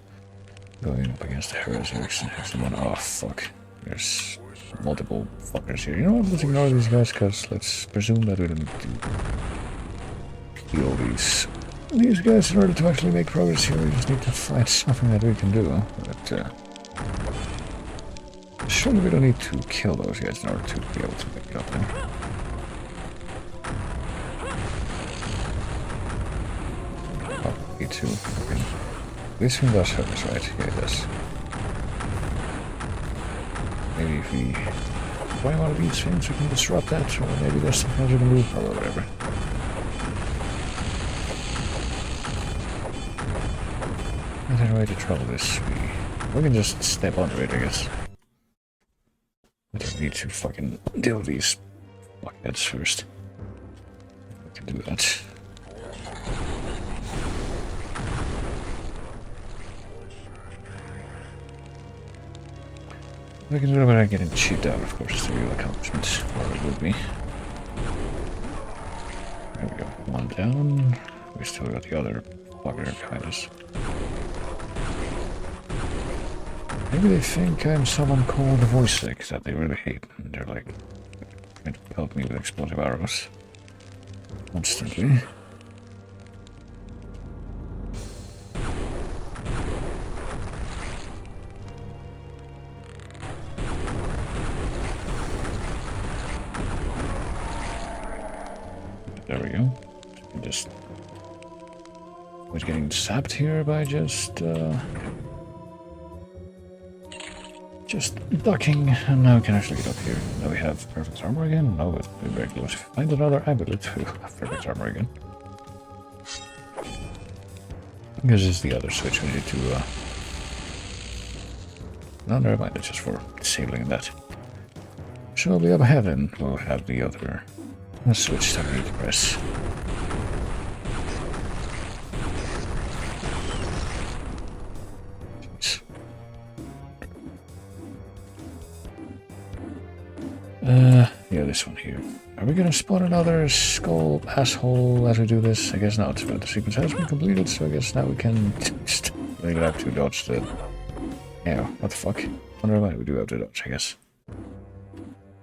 A: going up against the heresiarchs and Hexen 1. Oh fuck. There's multiple fuckers here. You know what, let's ignore these guys, because let's presume that we don't need to kill these guys in order to actually make progress here. We just need to find something that we can do. But surely we don't need to kill those guys in order to be able to make it up then. Oh, me too. Okay. This one does hurt us, right? Yeah, it does. Maybe if we buy one of these things, we can disrupt that, or maybe there's something else we can do, or whatever. Not any way to trouble this. We can just step onto it, I guess. We don't need to fucking deal with these fuckheads first. We can do that. We can do it without getting cheated out, of course, it's the real accomplishment, or it would be. There we go, one down. We still got the other fucker behind us. Maybe they think I'm someone called Voice Sick that they really hate, and they're like trying to pelt me with explosive arrows constantly. There we go. Just was getting sapped here by just ducking, and now we can actually get up here. Now we have perfect armor again. No, it's very close. If we find another amulet, we'll have perfect armor again. This is the other switch we need to no, never mind, it's just for disabling that. Shortly up ahead, and we'll have the other switch that we need to press. Yeah, this one here. Are we gonna spot another skull asshole as we do this? I guess not, but the sequence has been completed, so I guess now we can just leave it up to dodge the... Yeah, what the fuck? Oh, never mind, we do have to dodge, I guess.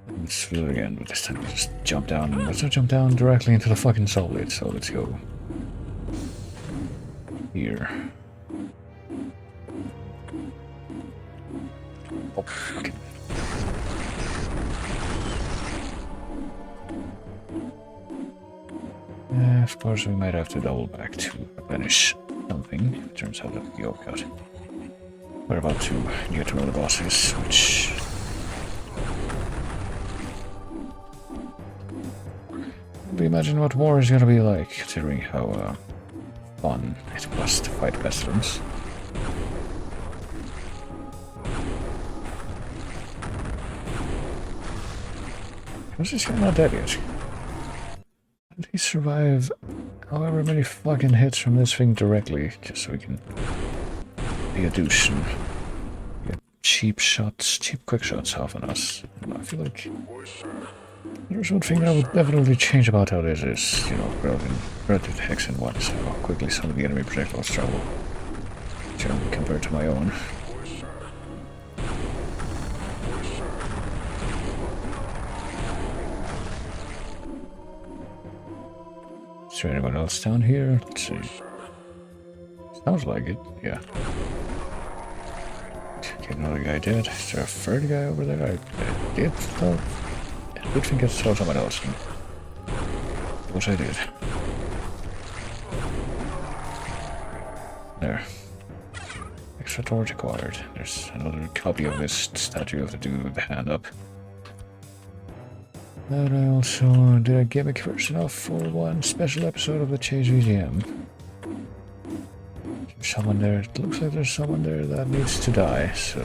A: Let's do it again, but this time we just jump down. Let's not jump down directly into the fucking solid, so let's go here. Oh, fucking... I suppose we might have to double back to finish something. It turns out that we all got. We're about to get to one of the bosses, which... We imagine what war is gonna be like, considering how fun it was to fight pestilence. Was this guy not dead yet? Did he survive however many fucking hits from this thing directly, just so we can be a douche and get cheap shots, cheap quick shots off on us? I feel like there's one thing that would definitely change about how this is, you know, relative to Hexen 1, so how quickly some of the enemy projectiles travel, generally compared to my own. Is there anyone else down here? Let's see. Sounds like it, yeah. Get another guy dead. Is there a third guy over there? I did thought. I did think I saw someone else. Of course I did. There. Extra torch acquired. There's another copy of this statue of the dude with the hand up. But I also did a gimmick version of for one special episode of the Chase VGM. There's someone there. It looks like there's someone there that needs to die, so.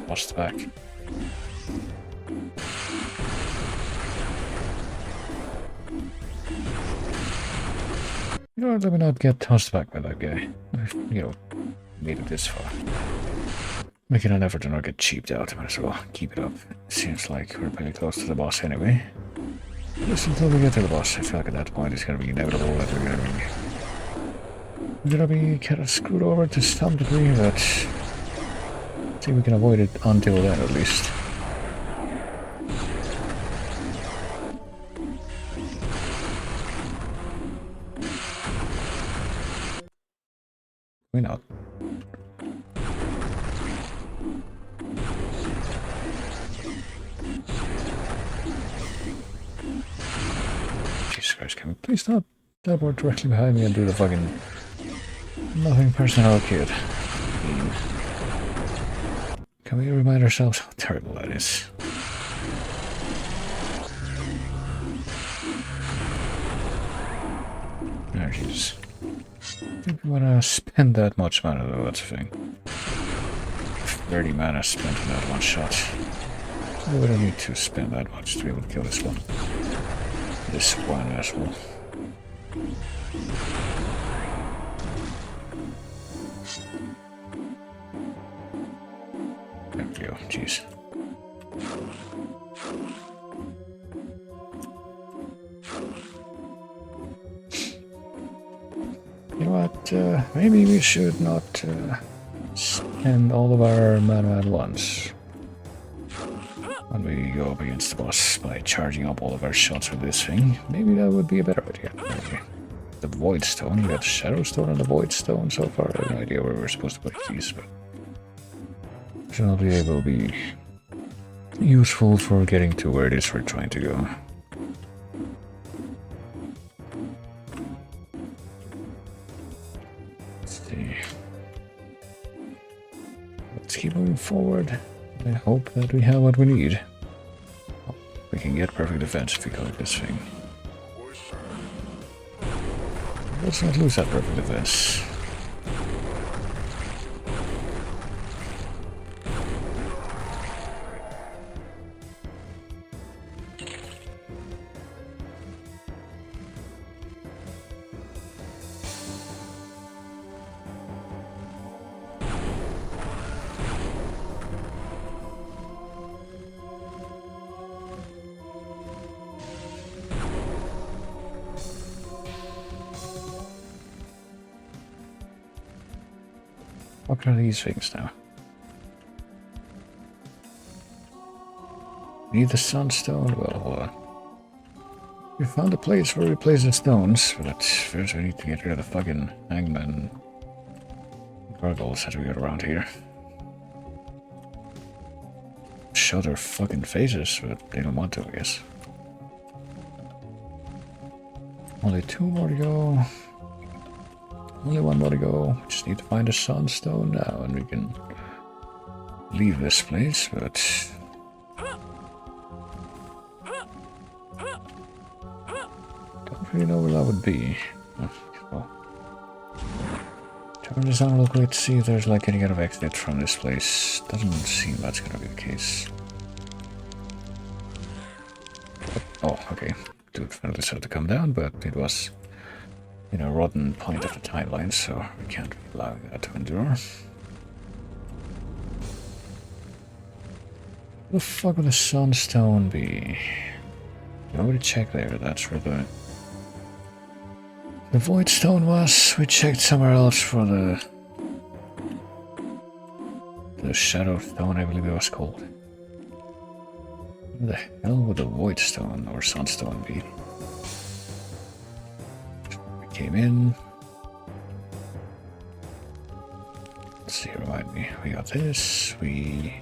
A: Lost back. You know what, let me not get tossed back by that guy. I've, you know, made it this far. Making an effort to not get cheaped out, might as well keep it up. Seems like we're pretty close to the boss anyway. Just until we get to the boss, I feel like at that point it's gonna be inevitable that we're gonna be kind of screwed over to some degree, but I think we can avoid it until then at least. Why not? Jesus Christ, can we please not teleport directly behind me and do the fucking nothing personal kid? Can we remind ourselves how terrible that is? There he is. I think we want to spend that much mana though, that's the thing. 30 mana spent on that one shot. So we don't need to spend that much to be able to kill this one. This one as well. There we go, jeez. You know what, maybe we should not spend all of our mana at once when we go up against the boss by charging up all of our shots with this thing. Maybe that would be a better idea. Maybe. The Void Stone, we got the Shadow Stone and the Void Stone so far. I have no idea where we're supposed to put these, but presumably they will be useful for getting to where it is we're trying to go. Let's keep moving forward. I hope that we have what we need. We can get perfect defense if we collect this thing. Let's not lose that perfect defense. What are these things now? Need the sunstone? Well, hold on. We found a place where we place the stones, but first we need to get rid of the fucking hangman gargoyles that we got around here. Show their fucking faces, but they don't want to, I guess. Only 2 more to go. Only 1 more to go. Just need to find a sunstone now and we can leave this place, but really know where that would be. Oh, well. Turn this on real quick to see if there's like any kind of exit from this place. Doesn't seem that's gonna be the case. Oh, okay. Dude finally decided to come down, but it was in a rotten point of the timeline, so we can't allow that to endure. Where the fuck would the sunstone be? You already checked there, that's where the void stone was. We checked somewhere else for the shadow stone, I believe it was called. Where the hell would the void stone or sunstone be? We came in. Let's see, remind me. We got this. We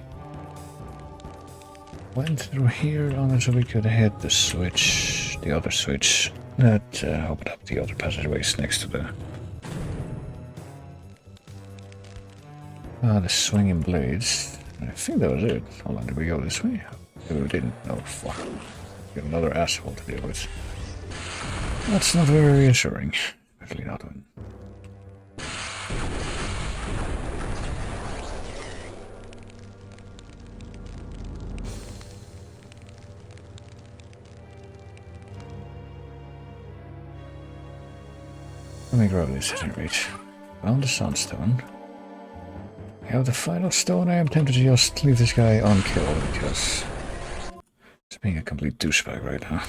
A: went through here only so we could hit the switch, the other switch that opened up the other passageways next to the swinging blades. I think that was it. Hold on, did we go this way? Maybe we didn't. Oh, fuck. We have another asshole to deal with. That's not very reassuring. Especially not when... Let me grab this at any rate. Found the sunstone. We have the final stone. I am tempted to just leave this guy unkilled because he's being a complete douchebag right now.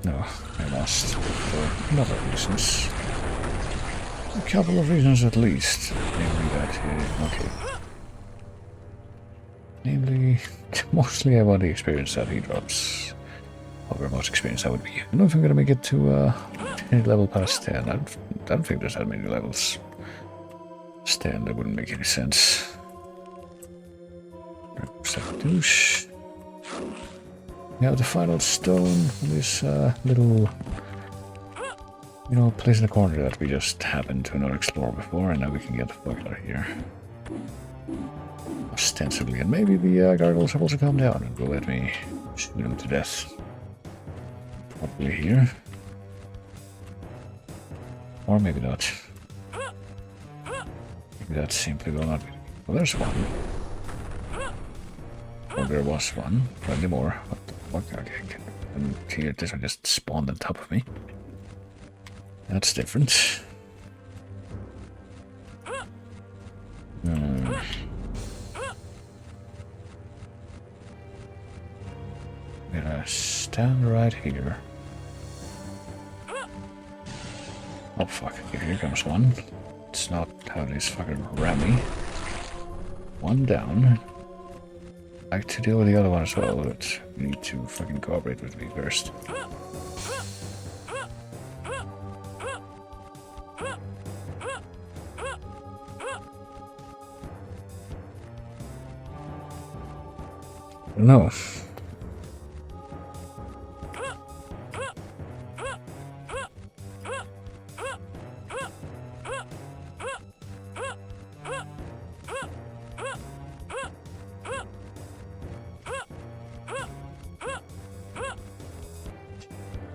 A: No, I lost for another reasons. A couple of reasons at least. Namely that, okay. Namely, mostly I want the experience that he drops. However much experience that would be. I don't know if I'm gonna make it to any level past 10. I don't think there's that many levels. 10, that wouldn't make any sense. Douche. We have the final stone, this little, you know, place in the corner that we just happened to not explore before, and now we can get the fuck out of here. Ostensibly, and maybe the gargoyles have also come down and will let me shoot them to death. Probably here. Or maybe not. Maybe that simply will not be. Well, there's one. Or there was one. Plenty more. What the fuck? Okay, and here, this one just spawned on top of me. That's different. I'm gonna stand right here. Oh fuck, here comes one. It's not how these fucking ram me. One down. I like to deal with the other one as well, but you need to fucking cooperate with me first. No.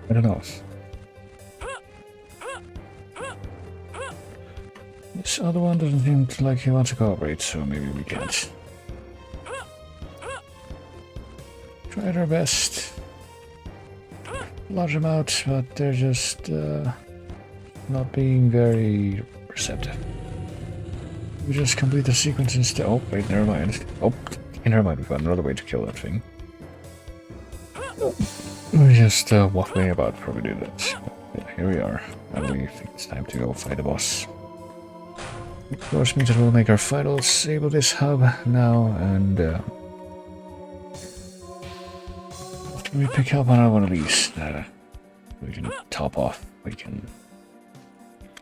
A: I don't know. This other one doesn't seem like he wants to cooperate, so maybe we can't. Tried our best. Large amounts, but they're just not being very receptive. We just complete the sequence instead. Oh, wait, never mind. Oh, never mind, we found another way to kill that thing. We just waffling about before we do that. Yeah, here we are. I believe it's time to go fight the boss. Of course means that we'll make our final disable this hub now, and after we pick up on one of these, we can top off. We can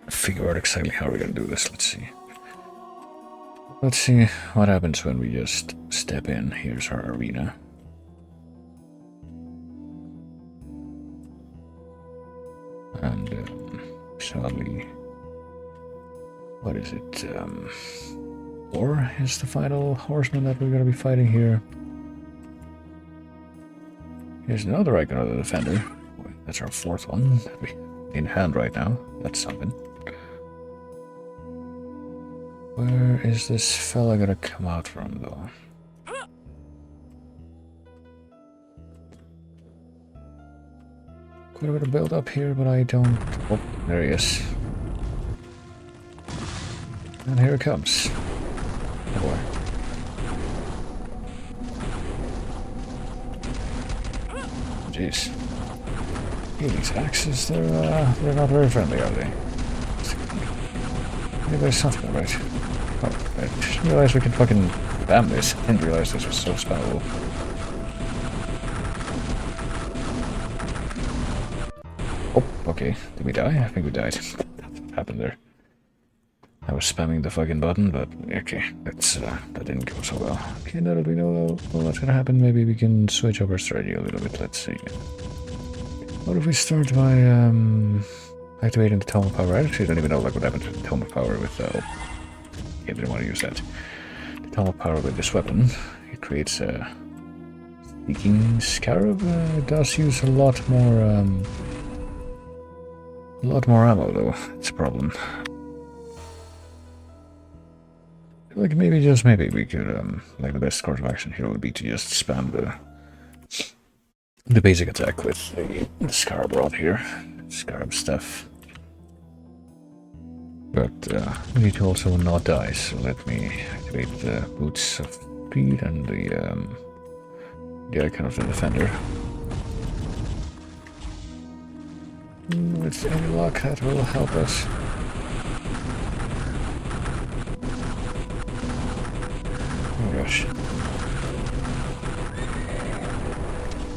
A: figure out exactly how we're gonna do this. Let's see. Let's see what happens when we just step in. Here's our arena. And sadly, what is it? Or is the final horseman that we're gonna be fighting here. Here's another icon of the defender. That's our fourth one that we in hand right now. That's something. Where is this fella gonna come out from, though? Quite a bit of build up here, but I don't... Oh, there he is. And here it comes. Oh boy. Jeez. Hey, these axes, they're not very friendly, are they? Maybe there's something right. Oh, I just realized we can fucking spam this. I didn't realize this was so spammable. Oh, okay. Did we die? I think we died. What happened there? I was spamming the fucking button, but okay, that didn't go so well. Okay, now that we know what's gonna happen, maybe we can switch up our strategy a little bit. Let's see. What if we start by activating the Tome of Power? I actually don't even know like what happened to the Tome of Power with yeah, I didn't want to use that. The Tome of Power with this weapon. It creates a Speaking Scarab. It does use a lot more ammo though. It's a problem. Like maybe, just maybe, we could, like the best course of action here would be to just spam the basic attack with the Scarab Rod here. Scarab stuff. But we need to also not die, so let me activate the Boots of Speed and the icon of the Defender. With any luck, that will help us. Oh gosh.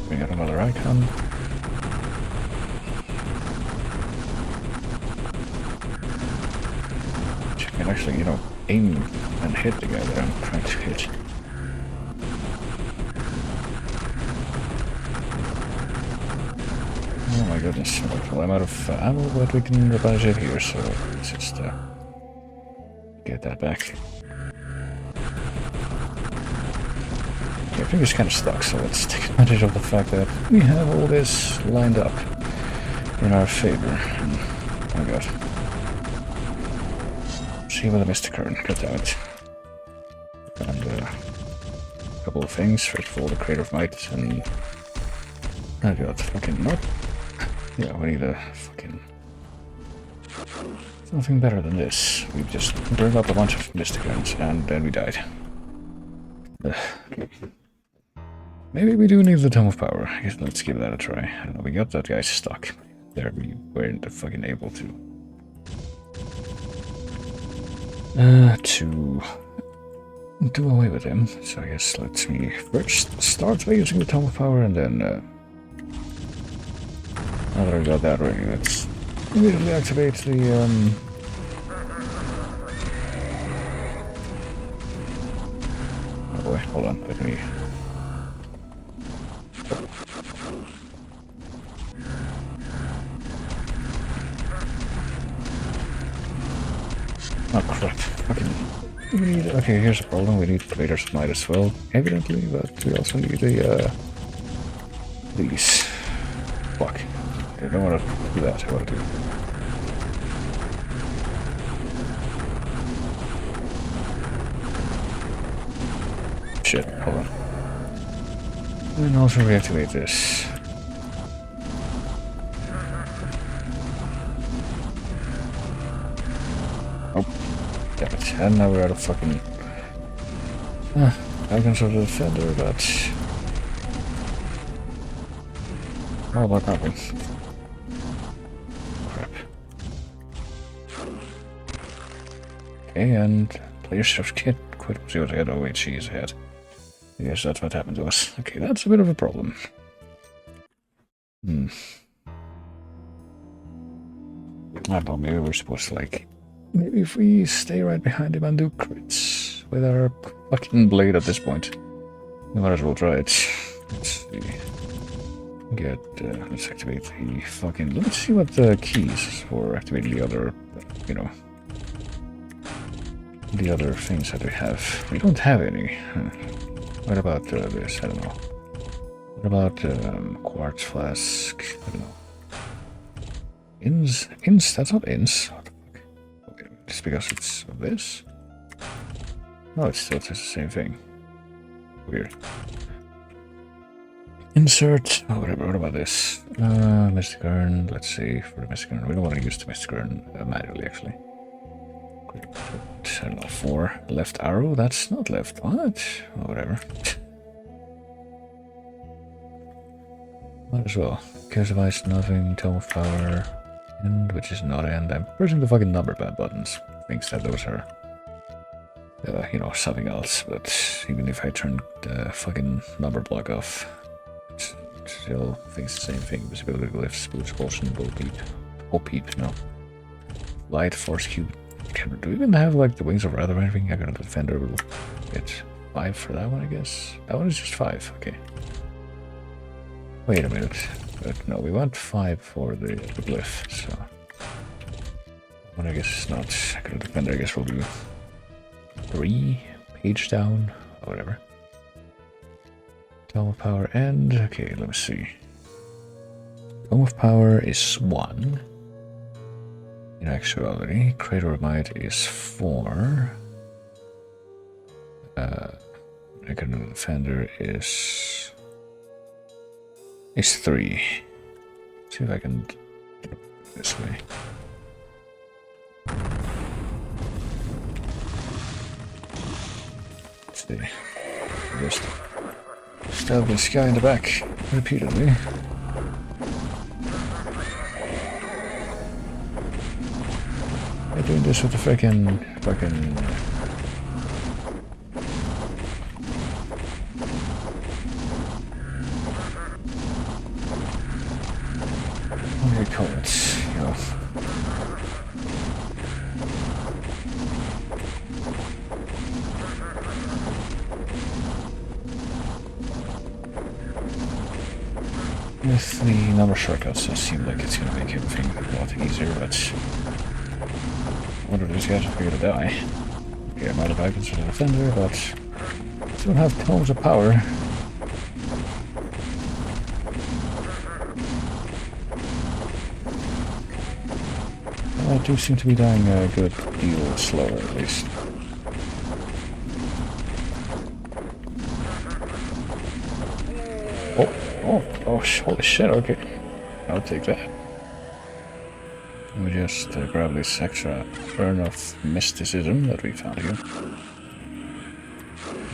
A: We got another icon. Which can actually, you know, aim and hit the guy that I'm trying to hit. Oh my goodness. Well, I'm out of ammo, but we can replenish it here, so let's just get that back. I think it's kind of stuck, so let's take advantage of the fact that we have all this lined up in our favor. Oh my god. See what I missed the current, god damn it. And a couple of things. First of all, the Creator Might and... Oh god, fucking not... Yeah, we need a fucking... something better than this. We just burned up a bunch of Mysticants and then we died. Maybe we do need the Tome of Power. I guess let's give that a try. I don't know, we got that guy stuck. There, we weren't fucking able to do away with him. So I guess let me first start by using the Tome of Power and then now that I got that ready, let's immediately activate the oh boy, hold on, let me... Oh crap, fucking... We need... Okay, here's the problem, we need Creator's Might as well, evidently, but we also need the, these. Fuck. I don't want to do that, I want to do... Shit, hold on. And also reactivate this. Oh, damn it. And now we're out of fucking... icons of the Defender, but... How about that one? Crap. Okay, and player stuff kit. Quit was ahead. Oh wait, she is ahead. Yes, that's what happened to us. Okay, that's a bit of a problem. I don't know, maybe we're supposed to, like... Maybe if we stay right behind him and do crits with our fucking blade at this point. We might as well try it. Let's see. Let's activate the fucking... Let's see what the keys for activating the other, you know... the other things that we have? We don't have any. What about this? I don't know. What about quartz flask? I don't know. Inns? Inns? That's not inns. What the fuck? Okay, just because it's this? No, it still says the same thing. Weird. Insert. Oh, whatever. What about this? Mystic Urn. Let's see. For the Mystic Urn. We don't want to use the Mystic Urn manually, actually. I don't know. 4. Left arrow? That's not left. What? Oh, whatever. Might as well. Curse of Ice, nothing. Tome of Power. End, which is not end. I'm pressing the fucking number pad buttons. Thinks that those are, you know, something else. But even if I turn the fucking number block off, it still thinks the same thing. Visibility glyphs, boots, potion, bow peep. Oh, peep, no. Light, force cube. Do we even have like the wings of wrath or anything? I got a defender. Will get 5 for that one, I guess. That one is just 5. Okay. Wait a minute. But no, we want 5 for the glyph, so... One I guess is not. I got a defender, I guess we'll do 3. Page down. Or whatever. Tome of Power end. Okay, let me see. Tome of Power is 1. In actuality, Crater of Might is 4. Economic Defender is 3. Let's see if I can do it this way. Let's see. Just stab this guy in the back repeatedly. I'm doing this with the fucking... What do you call it? You know. With the number shortcuts, it seems like it's gonna make everything a lot easier, but... One of these guys are here to die. Okay, I'm out of icons for the defender, but still have tomes of power. I do seem to be dying a good deal slower, at least. Oh, holy shit, okay. I'll take that. We just grab this extra burn of mysticism that we found here.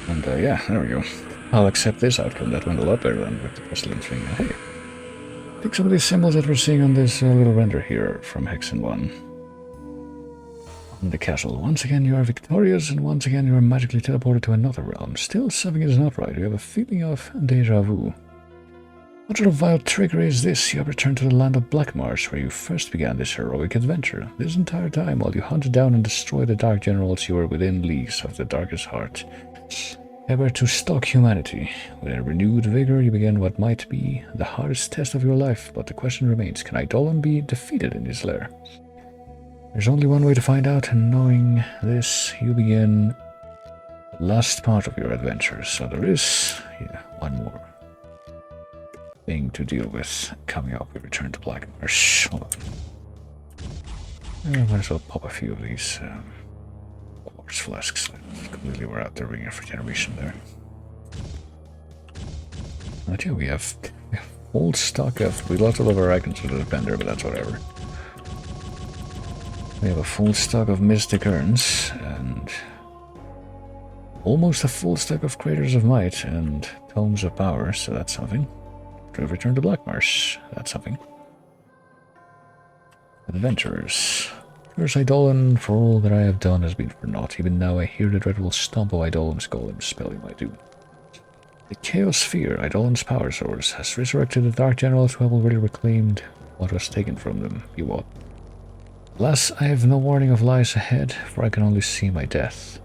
A: And yeah, there we go. I'll accept this outcome. That went a lot better than with the pestilence thing. Hey, pick some of these symbols that we're seeing on this little render here from Hexen 1. On the castle. Once again you are victorious, and once again you are magically teleported to another realm. Still, something is not right. You have a feeling of déjà vu. What sort of vile trickery is this? You have returned to the land of Blackmarsh, where you first began this heroic adventure. This entire time, while you hunted down and destroyed the Dark Generals, you were within leagues of the Darkest Heart. Ever to stalk humanity. With a renewed vigor, you began what might be the hardest test of your life, but the question remains, can Eidolon be defeated in his lair? There's only one way to find out, and knowing this, you begin the last part of your adventure. So there is one more thing to deal with coming up. We return to Blackmarsh. Hold on. I might as well pop a few of these quartz flasks. Completely were out there ringing for generation there. But yeah, we have full stock of... We lost all of our icons to the defender, but that's whatever. We have a full stock of Mystic Urns, and almost a full stock of Craters of Might and Tomes of Power, so that's something. To return to Blackmarsh, that's something. Adventurers. Curse Eidolon, for all that I have done has been for naught. Even now I hear the dreadful stomp of Eidolon's golem spelling my doom. The Chaos Sphere, Eidolon's power source, has resurrected the Dark Generals who have already reclaimed what was taken from them. You what? Alas, I have no warning of lies ahead, for I can only see my death.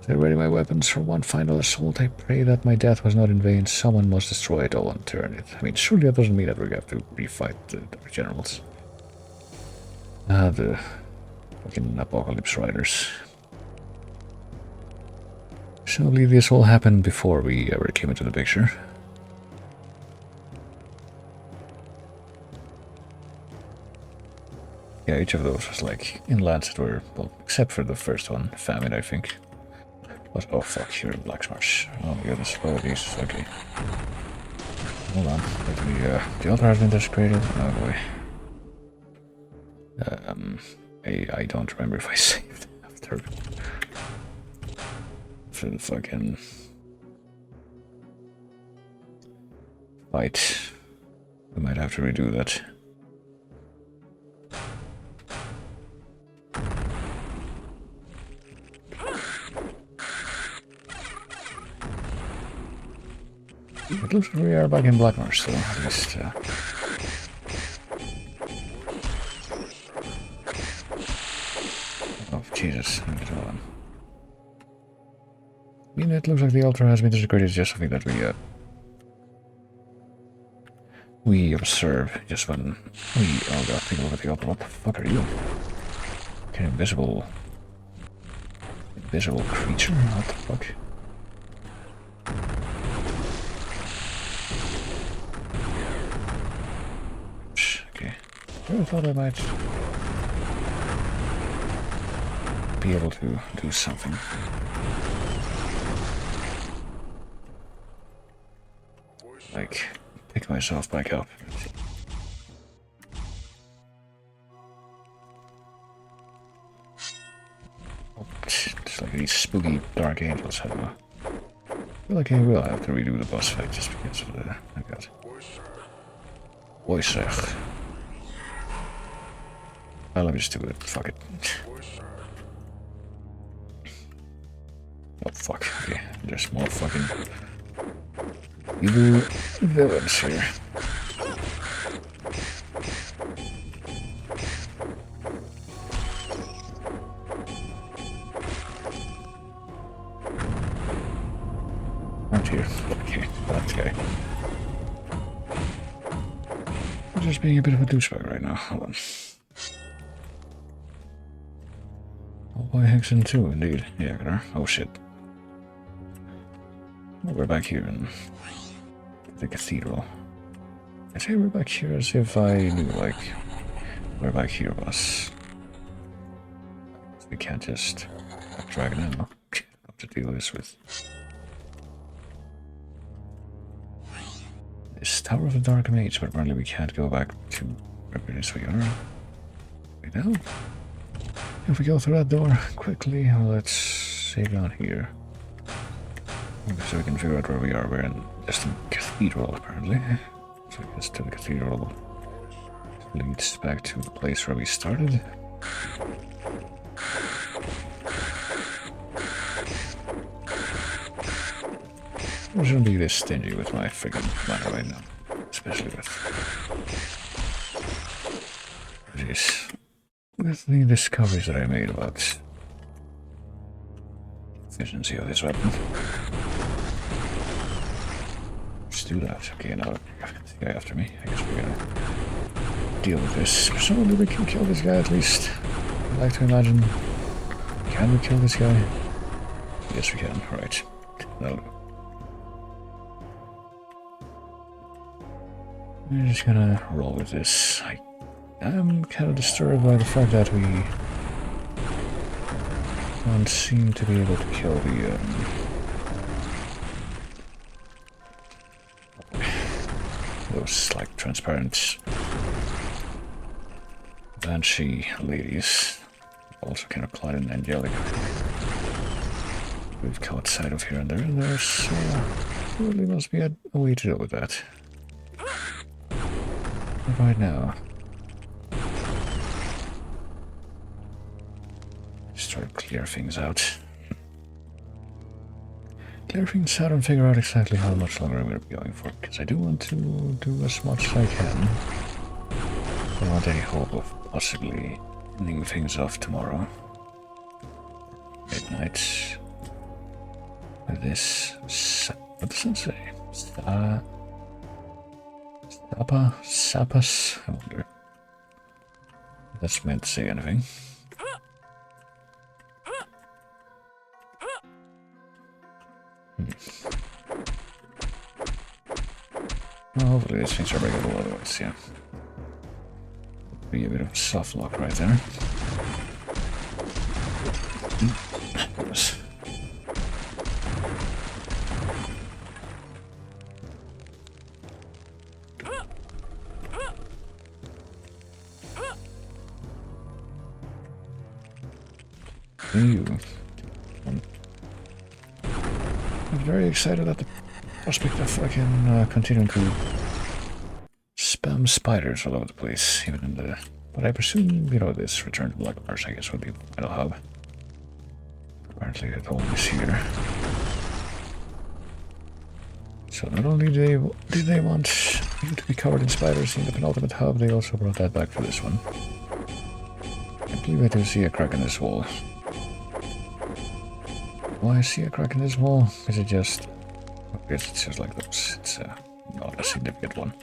A: Set ready my weapons for one final assault. I pray that my death was not in vain. Someone must destroy it all and turn it. I mean, surely that doesn't mean that we have to refight the Dark Generals. The fucking Apocalypse Riders. Presumably this all happened before we ever came into the picture. Yeah, each of those was like inlands that were, well, except for the first one, famine, I think. But, oh fuck, here in Black Marsh. Oh my goodness, oh Jesus, okay. Hold on, let me, the altar has been desecrated. Oh boy. I don't remember if I saved after the fucking fight. We might have to redo that. It looks like we are back in Blackmarsh, so at least. Oh, Jesus. Hold on. I mean, it looks like the altar has been desecrated. It's just something that we observe just when we. Oh god, take a look at the altar. What the fuck are you? Okay, invisible creature? What the fuck? Okay. I thought I might be able to do something. Like, pick myself back up. It's like these spooky dark angels, I don't know. I feel like I will have to redo the boss fight just because of the... I got... Voice. Well, let me just do it. Fuck it. Oh, fuck. Okay, there's more fucking... evil villains here. Aren't here. Okay, that guy. I'm just being a bit of a douchebag right now. Hold on. Oh boy, Hexen II, indeed. Yeah, got her. Oh shit. Well, we're back here in the cathedral. I say we're back here as if I knew, like, where back here was. We can't just drag it in. Have to deal this with. This Tower of the Dark Mage, but apparently we can't go back to where it is we are. Wait, no. If we go through that door quickly, let's save down here. So we can figure out where we are. We're in just a cathedral, apparently. So I guess to the cathedral leads back to the place where we started. I shouldn't be this stingy with my friggin' mana right now. Especially with... Jeez. With the discoveries that I made about... efficiency of this weapon. Let's do that. Okay, now the guy after me. I guess we're gonna deal with this. Presumably we can kill this guy at least. I'd like to imagine. Can we kill this guy? Yes, we can. Right. That'll do. We're just gonna roll with this. I am kind of disturbed by the fact that we don't seem to be able to kill the those like transparent banshee ladies, also kind of clad in angelic. We've caught sight of here and there, so really must be a way to deal with that. Right now, just try to clear things out. Clear things out and figure out exactly how much longer I'm going to be going for, because I do want to do as much as I can. I don't want any hope of possibly ending things off tomorrow. Midnight. With this. What does it say? Sapas? I wonder if that's meant to say anything. these things are breakable otherwise, yeah. Be a bit of a soft lock right there. Yes. Ew. I'm very excited at the prospect of fucking continuing to spam spiders all over the place, even in the... But I presume, you know, this return to Black Mars, I guess, would be the final hub. Apparently that hole is here. So not only did they want you to be covered in spiders in the penultimate hub, they also brought that back for this one. I believe I do see a crack in this wall. Why I see a crack in this wall? Is it just... I guess it's just like this. It's not a significant one.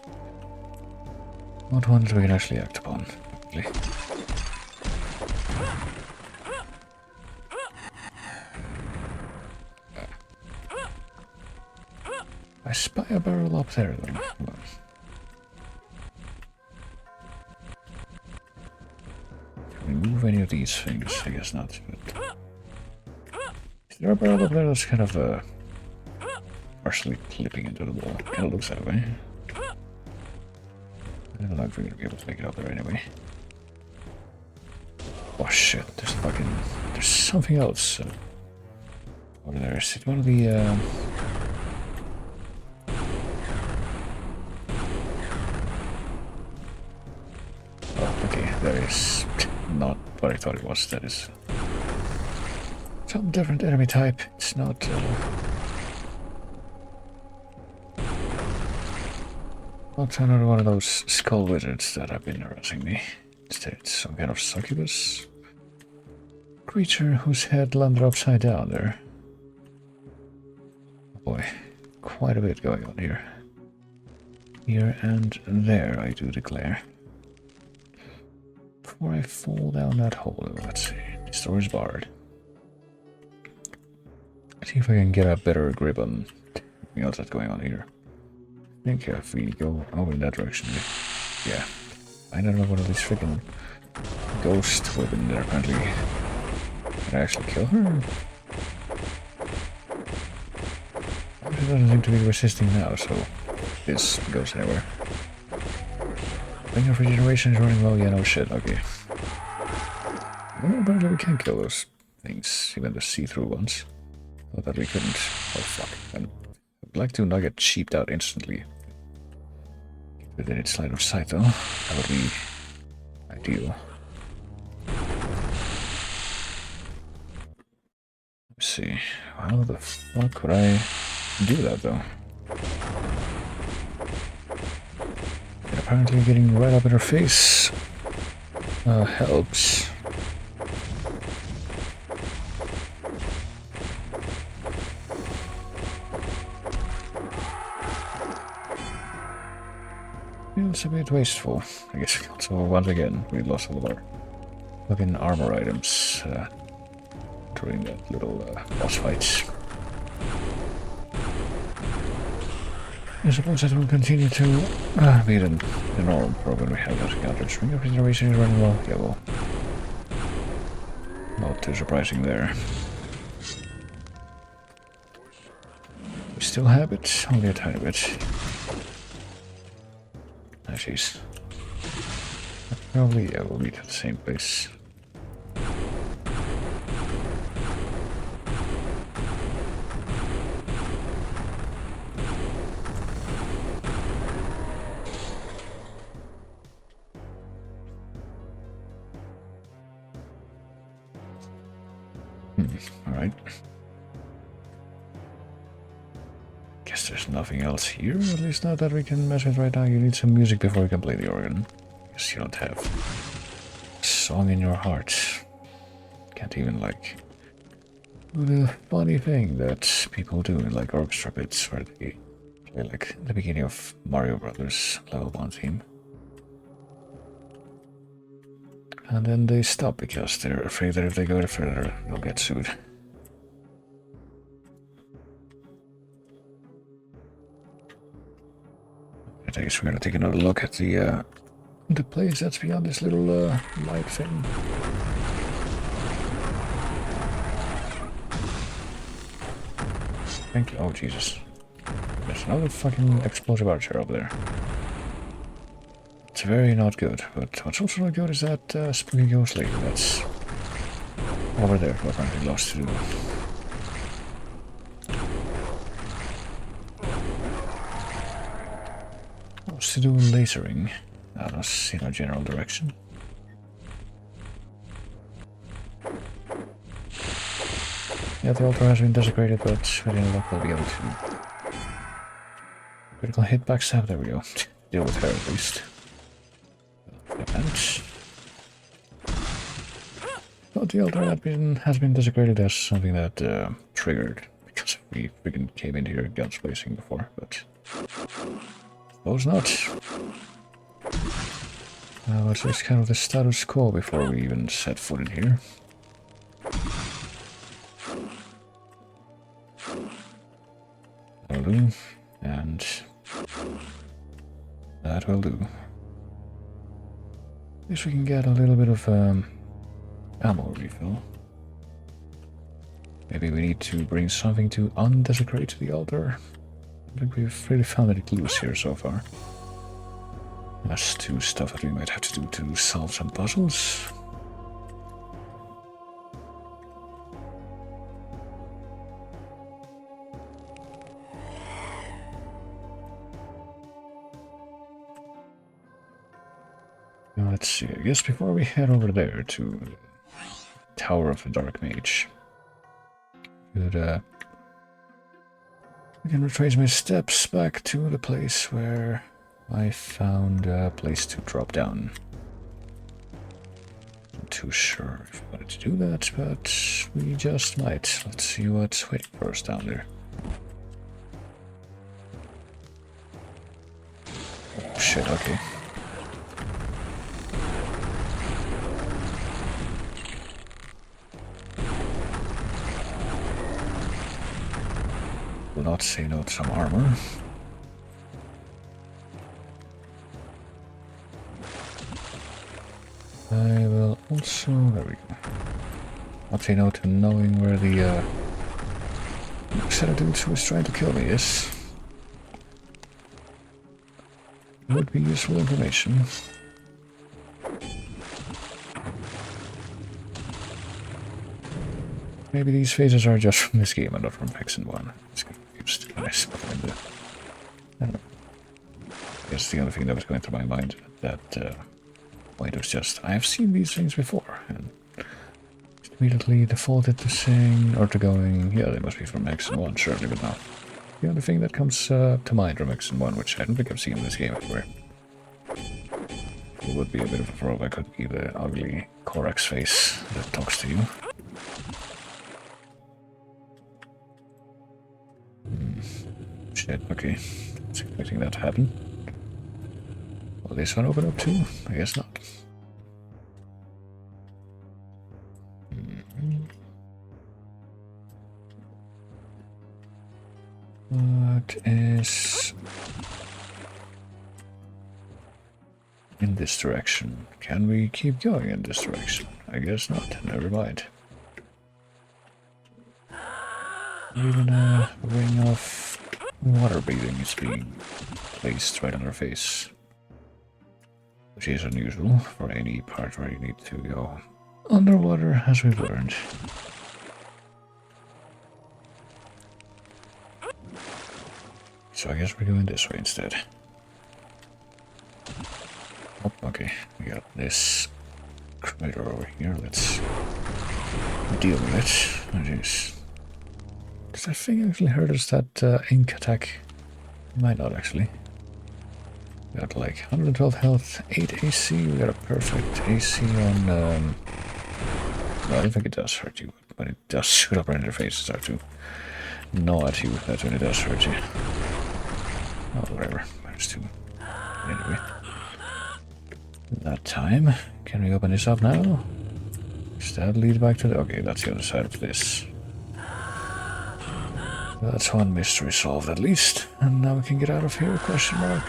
A: Not one that we can actually act upon. Really. I spy a barrel up there though. Hold on. Can we move any of these things? I guess not. But... Is there a barrel up there that's kind of partially clipping into the wall? Kind of looks that way. I don't know if we're gonna be able to make it up there anyway. Oh shit, there's something else. Over there, is it one of the, Oh, okay, that is not what I thought it was. That is some different enemy type. It's not, not another one of those skull wizards that have been harassing me. Instead, it's some kind of succubus creature whose head landed upside down there. Oh boy, quite a bit going on here. Here and there, I do declare. Before I fall down that hole, let's see. This door is barred. Let's see if I can get a better grip on anything else that's going on here. I think if we go over in that direction, yeah. I don't know what of these freaking ghost weapon there apparently. Can I actually kill her? She doesn't seem to be resisting now, so this goes anywhere. Ring of regeneration is running low, yeah, no shit, okay. Well, apparently we can kill those things, even the see-through ones. Thought that we couldn't. Oh fuck. I'd like to not get cheaped out instantly. Within its line of sight though, that would be ideal. Let's see, how the fuck would I do that though? And apparently getting right up in her face helps. It's a bit wasteful, I guess. So once again, we lost all of our fucking armor items during that little boss fight. I suppose that will continue to be the norm for when we have those encounters. Ring of regeneration is running well. Yeah, well, not too surprising there. We still have it, only a tiny bit. Oh, jeez. Probably, yeah, we'll meet at the same place. Alright. Guess there's nothing else here, at least not that we can mess with right now. You need some music before you can play the organ. Guess you don't have a song in your heart. Can't even, like, do the funny thing that people do in, like, orchestra bits where they play, like, the beginning of Mario Brothers level 1 theme. And then they stop because they're afraid that if they go further, they'll get sued. I guess we're gonna take another look at the place that's beyond this little light thing. Thank you. Oh Jesus! There's another fucking explosive archer over there. It's very not good. But what's also not good is that spooky ghost lady that's over there. We're apparently lost to do. What's to do with lasering? That was in a general direction. Yeah, the altar has been desecrated, but I didn't look we'll be able to. Critical hit backstab, there we go. Deal with her at least. And but the altar has been desecrated as something that triggered because we freaking came in here guns blazing before, but suppose not. But it's kind of the status quo before we even set foot in here. That'll do, and that will do. At least we can get a little bit of ammo refill. Maybe we need to bring something to undesecrate the altar. I think we've really found any clues here so far. That's two stuff that we might have to do to solve some puzzles. Now, let's see, I guess before we head over there to Tower of the Dark Mage, we can retrace my steps back to the place where I found a place to drop down. Not too sure if I wanted to do that, but we just might. Let's see what's waiting for us down there. Oh shit, okay. Will not say no to some armor. I will also, there we go. Not say no to knowing where the set of dudes who was trying to kill me is. Would be useful information. Maybe these phases are just from this game and not from Hexen 1. It's confused when I saw them in the... I don't know. I guess the only thing that was going through my mind at that point was just, I've seen these things before, and immediately defaulted to saying, or to going, yeah, they must be from Hexen 1, certainly, but not. The only thing that comes to mind from Hexen 1, which I don't think I've seen in this game anywhere. It would be a bit of a throwback, could be the ugly Korax face that talks to you. Shit, okay. It's expecting that to happen. Will this one open up too? I guess not. What is in this direction? Can we keep going in this direction? I guess not. Never mind. Even a ring of water breathing is being placed right on our face, which is unusual for any part where you need to go underwater, as we've learned. So I guess we're going this way instead. Oh, okay. We got this critter over here. Let's deal with it. Oh, jeez. Does that thing actually hurt us, that ink attack? Might not actually. We got like 112 health, 8 AC. We got a perfect AC on... no, I don't think it does hurt you, but it does shoot up right in your face. Start to gnaw at you. That's when it does hurt you. Oh, whatever. -2. Anyway. That time. Can we open this up now? Does that lead back to the... Okay, that's the other side of this. That's one mystery solved at least. And now we can get out of here, question mark.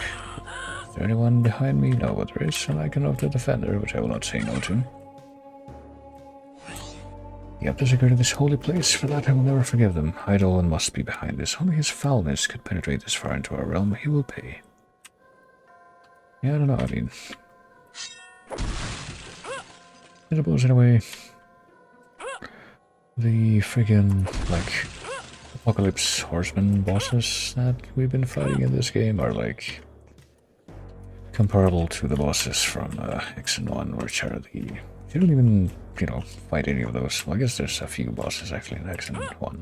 A: Is there anyone behind me? No, but there is an icon of the defender, which I will not say no to. The Abt desecrated this holy place. For that I will never forgive them. Idol and must be behind this. Only his foulness could penetrate this far into our realm. He will pay. Yeah, I don't know, I mean... I suppose, in a way, the friggin', like, Apocalypse horseman bosses that we've been fighting in this game are, like, comparable to the bosses from Hexen I, which are the... You don't even, you know, fight any of those. Well, I guess there's a few bosses, actually, in Hexen I.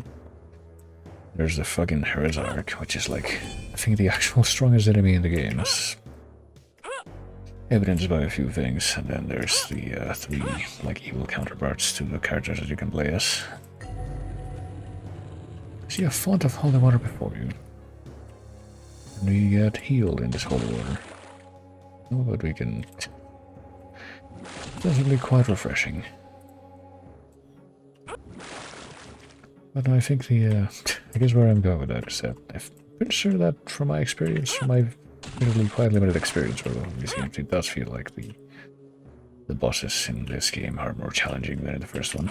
A: There's the fucking Heresarch, which is, like, I think the actual strongest enemy in the game. Is evidenced by a few things, and then there's the three like evil counterparts to the characters that you can play as. See a font of holy water before you. And we get healed in this holy water. Oh, but we can... This will be quite refreshing. But no, I think the... I guess where I'm going with that is that I'm pretty sure that from my experience, from my really quite limited experience with these games, it does feel like the bosses in this game are more challenging than in the first one.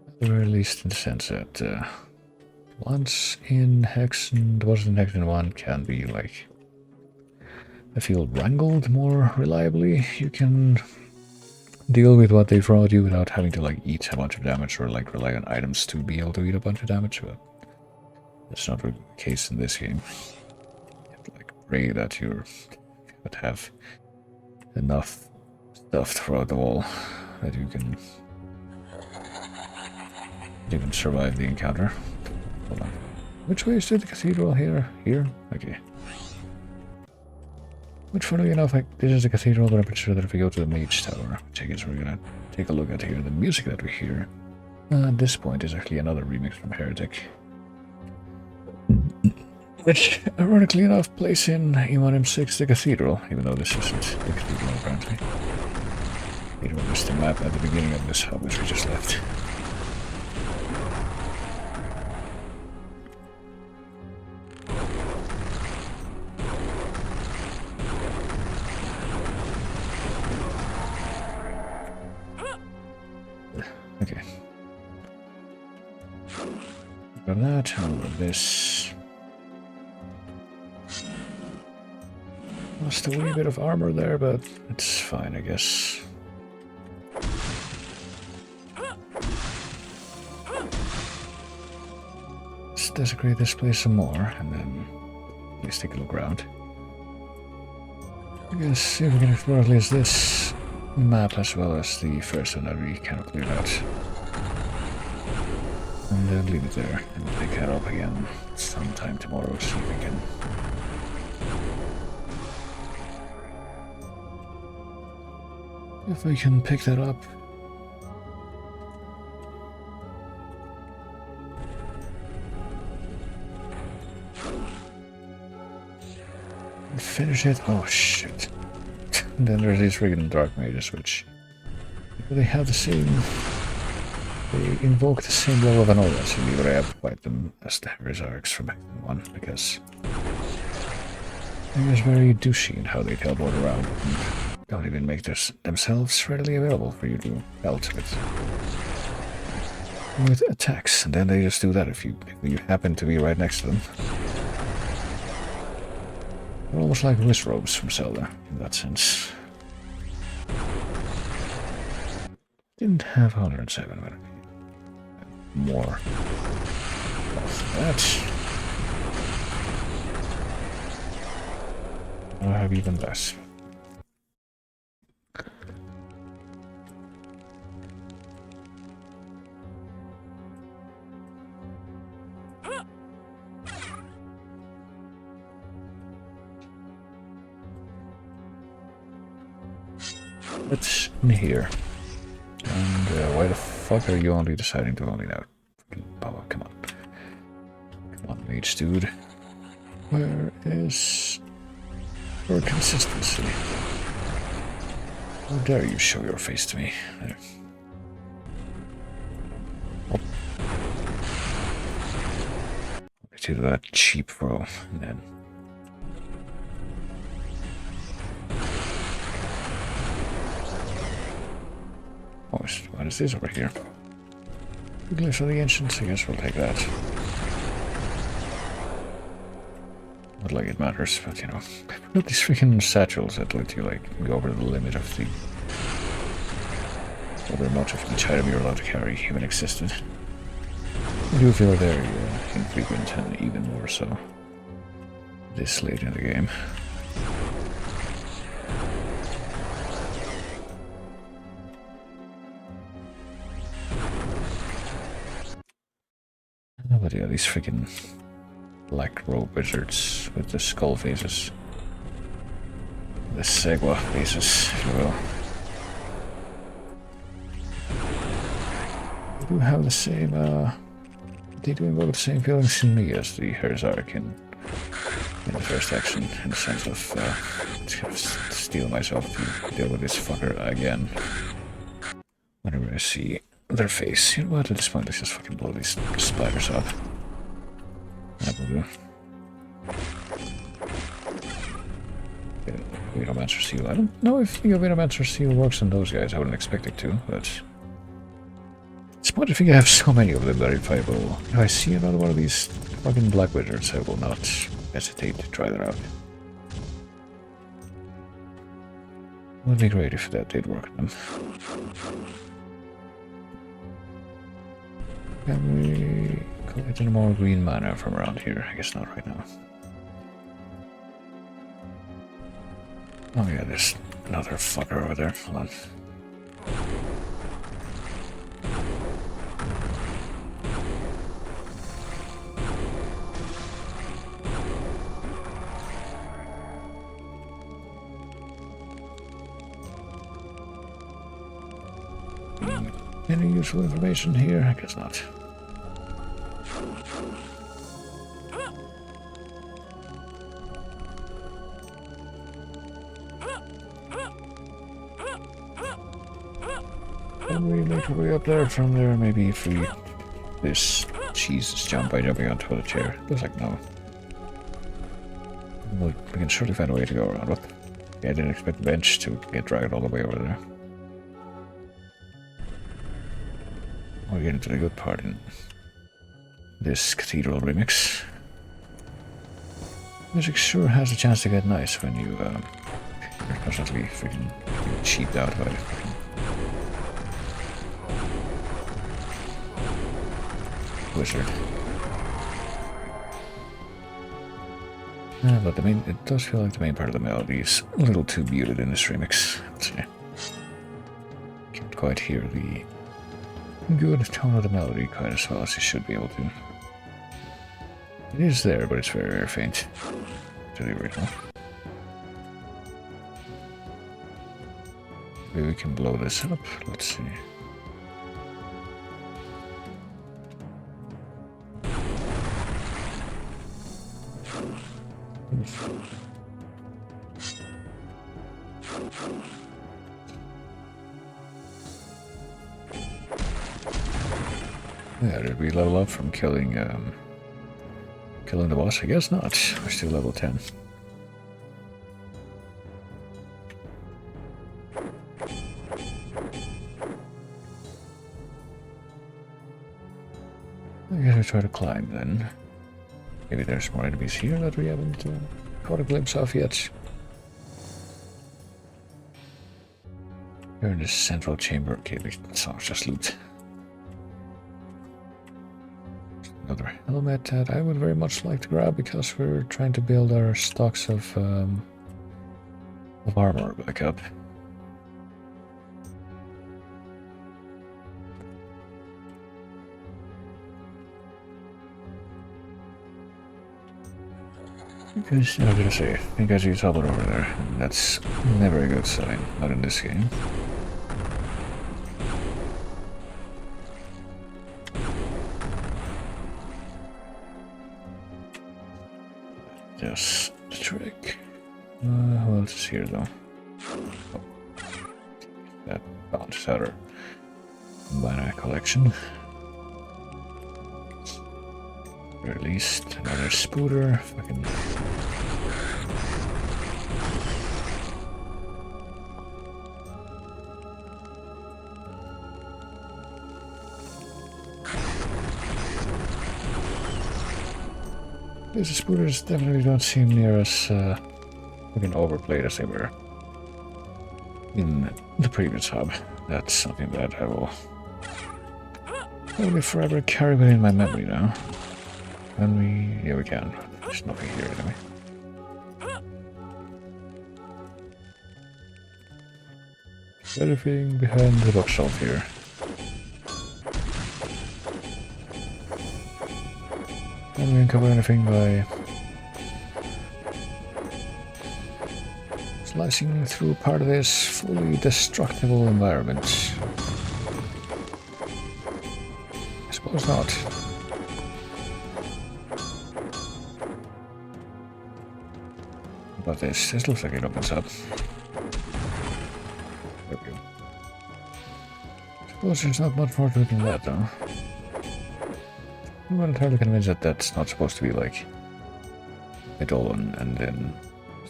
A: At the very least, in the sense that once in Hexen, the bosses in Hexen 1 can be like, I feel, wrangled more reliably. You can deal with what they throw at you without having to like eat a bunch of damage or like rely on items to be able to eat a bunch of damage, but that's not the case in this game. You have to like pray that you would have enough stuff throughout the wall that you can even survive the encounter. Hold on. Which way is to the cathedral? Here? Here? Okay. Which, funnily enough, like, this is the cathedral, but I'm pretty sure that if we go to the Mage Tower, which I guess we're gonna take a look at here, the music that we hear at this point is actually another remix from Heretic. Which, ironically enough, plays in E1M6, the cathedral, even though this isn't the cathedral, apparently. It was the map at the beginning of this hub, which we just left. Okay. Got that, all of this. Lost a wee bit of armor there, but it's fine, I guess. Let's desecrate this place some more, and then let's take a look around. I guess see if we can explore at least this map as well as the first one that we kind of cleared out. And then leave it there, and we'll pick that up again sometime tomorrow, see if we can... If we can pick that up. And finish it. Oh shit. And then there's these friggin' dark mages, which they have the same. They invoke the same level of annoyance in me, but I have to fight them as the Heresarchs from Hexen 1, because they're just very douchey in how they teleport around and don't even make this themselves readily available for you to melt with attacks, and then they just do that if you happen to be right next to them. They're almost like Wizrobes from Zelda, in that sense. Didn't have 107, but more of that. I have even less. It's in here. And why the fuck are you only deciding to only now? Oh, come on. Come on, mage dude. Where is your consistency? How dare you show your face to me? There. Oh. to that cheap throw, and then... Oh, what is this over here? Glyphs of the Ancients, I guess we'll take that. Not like it matters, but you know. Got these freaking satchels that let you like go over the limit of the... whether much of each item you're allowed to carry even existed. I do feel very infrequent and even more so this late in the game. But yeah, these freaking black robe wizards with the skull faces. The Segwa faces, if you will. They do have the same, they do invoke the same feelings in me as the Herzarch in the first action, in the sense of steel myself to deal with this fucker again. Whenever I see their face, you know what, at this point let's just fucking blow these spiders up. That will do. Vedomancer Seal. I don't know if the Vedomancer Seal works on those guys, I wouldn't expect it to, but... It's point I think I have so many of them that if I see another one of these fucking black wizards, I will not hesitate to try that out. Would be great if that did work on them. Can we collect any more green mana from around here? I guess not right now. Oh yeah, there's another fucker over there. Hold on. Any useful information here? I guess not. Can we make our way up there from there? Maybe if we... This Jesus jump by jumping onto the chair. Looks like no. Well, we can surely find a way to go around it. Yeah, I didn't expect the bench to get dragged all the way over there. We're getting to the good part in this cathedral remix. Music sure has a chance to get nice when you're constantly freaking cheaped out by it. Wizard. But it does feel like the main part of the melody is a little too muted in this remix. Let's see. Can't quite hear the good tone of the melody quite as well as you should be able to. It is there, but it's very, very faint to the original. Maybe we can blow this up. Let's see. Yeah, did we level up from killing the boss? I guess not. We're still level 10. I guess we try to climb then. Maybe there's more enemies here that we haven't caught a glimpse of yet. We're in this central chamber. Okay, it's just loot. Another helmet that I would very much like to grab because we're trying to build our stocks of armor back up. Because, I was gonna say, I think I see a tablet over there. That's never a good sign, not in this game. Just the trick. What else is here though? Oh. That bounces out our mana collection. At least another spooter. Fucking. These spooters definitely don't seem near as fucking overplayed as they were in the previous hub. That's something that I will probably forever carry within my memory now. Can we? Yeah, we can. There's nothing here anyway. Everything behind the bookshelf here. And we uncover anything by slicing through part of this fully destructible environment. I suppose not. But this looks like it opens up. There we go. I suppose there's not much more to it than that, though. I'm not entirely convinced that that's not supposed to be like Eidolon and then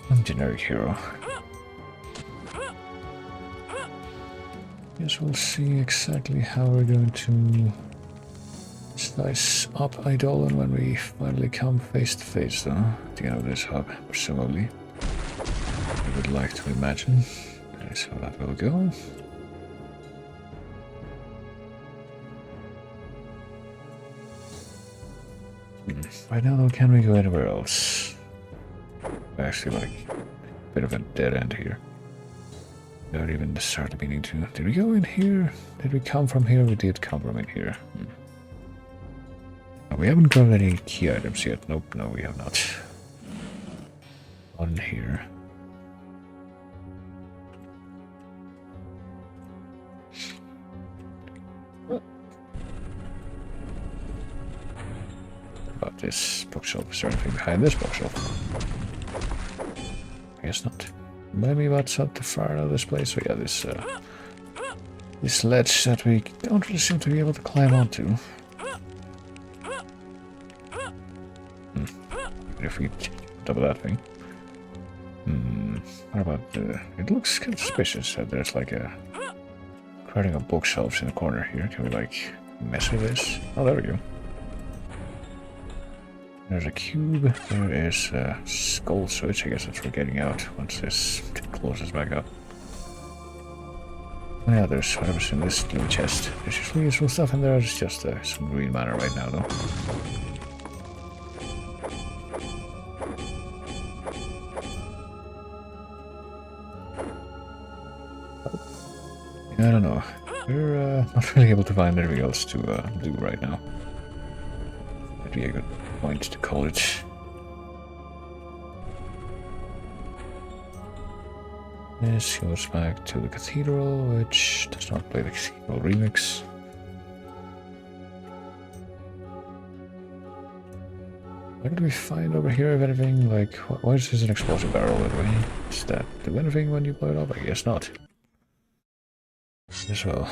A: some generic hero. Guess we'll see exactly how we're going to slice up Eidolon when we finally come face to face, though, at the end of this hub, presumably. I would like to imagine. That is how that will go. Right now, though, can we go anywhere else? Actually, like, a bit of a dead end here. Without even started meaning to. Did we go in here? Did we come from here? We did come from in here. Oh, we haven't got any key items yet. Nope, no, we have not. On here. About this bookshelf. Is there anything behind this bookshelf? I guess not. Maybe what's at the far end of this place. So yeah, this ledge that we don't really seem to be able to climb onto. If we double that thing. What about it looks kind of suspicious that there's like a crowding of bookshelves in the corner here. Can we like mess with this? Oh, there we go. There's a cube. There is a skull switch. I guess that's for getting out once this closes back up. Oh, yeah, there's whatever's in this little chest. There's usually useful stuff in there. It's just some green matter right now, though. I don't know. We're not really able to find anything else to do right now. That'd be a good point to call it. This goes back to the cathedral, which does not play the cathedral remix. What did we find over here, if anything? Like, why is this an explosive barrel, by the way? Does that do anything when you blow it up? I guess not. As well.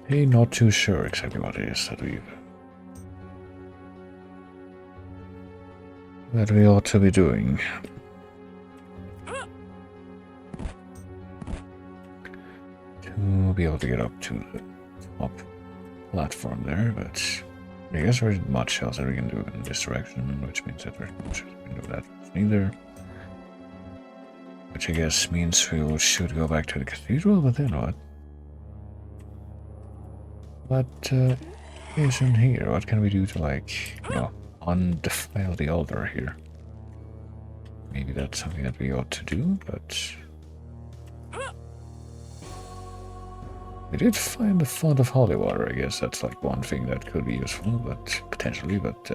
A: Hey, not too sure exactly what it is that we ought to be doing. To be able to get up to the top platform there, but I guess there isn't much else that we can do in this direction, which means that there's much we can do that neither. Which I guess means we should go back to the cathedral, but then what? What is in here? What can we do to, like, you know, undefile the altar here? Maybe that's something that we ought to do, but we did find the font of holy water. I guess that's like one thing that could be useful, but potentially, but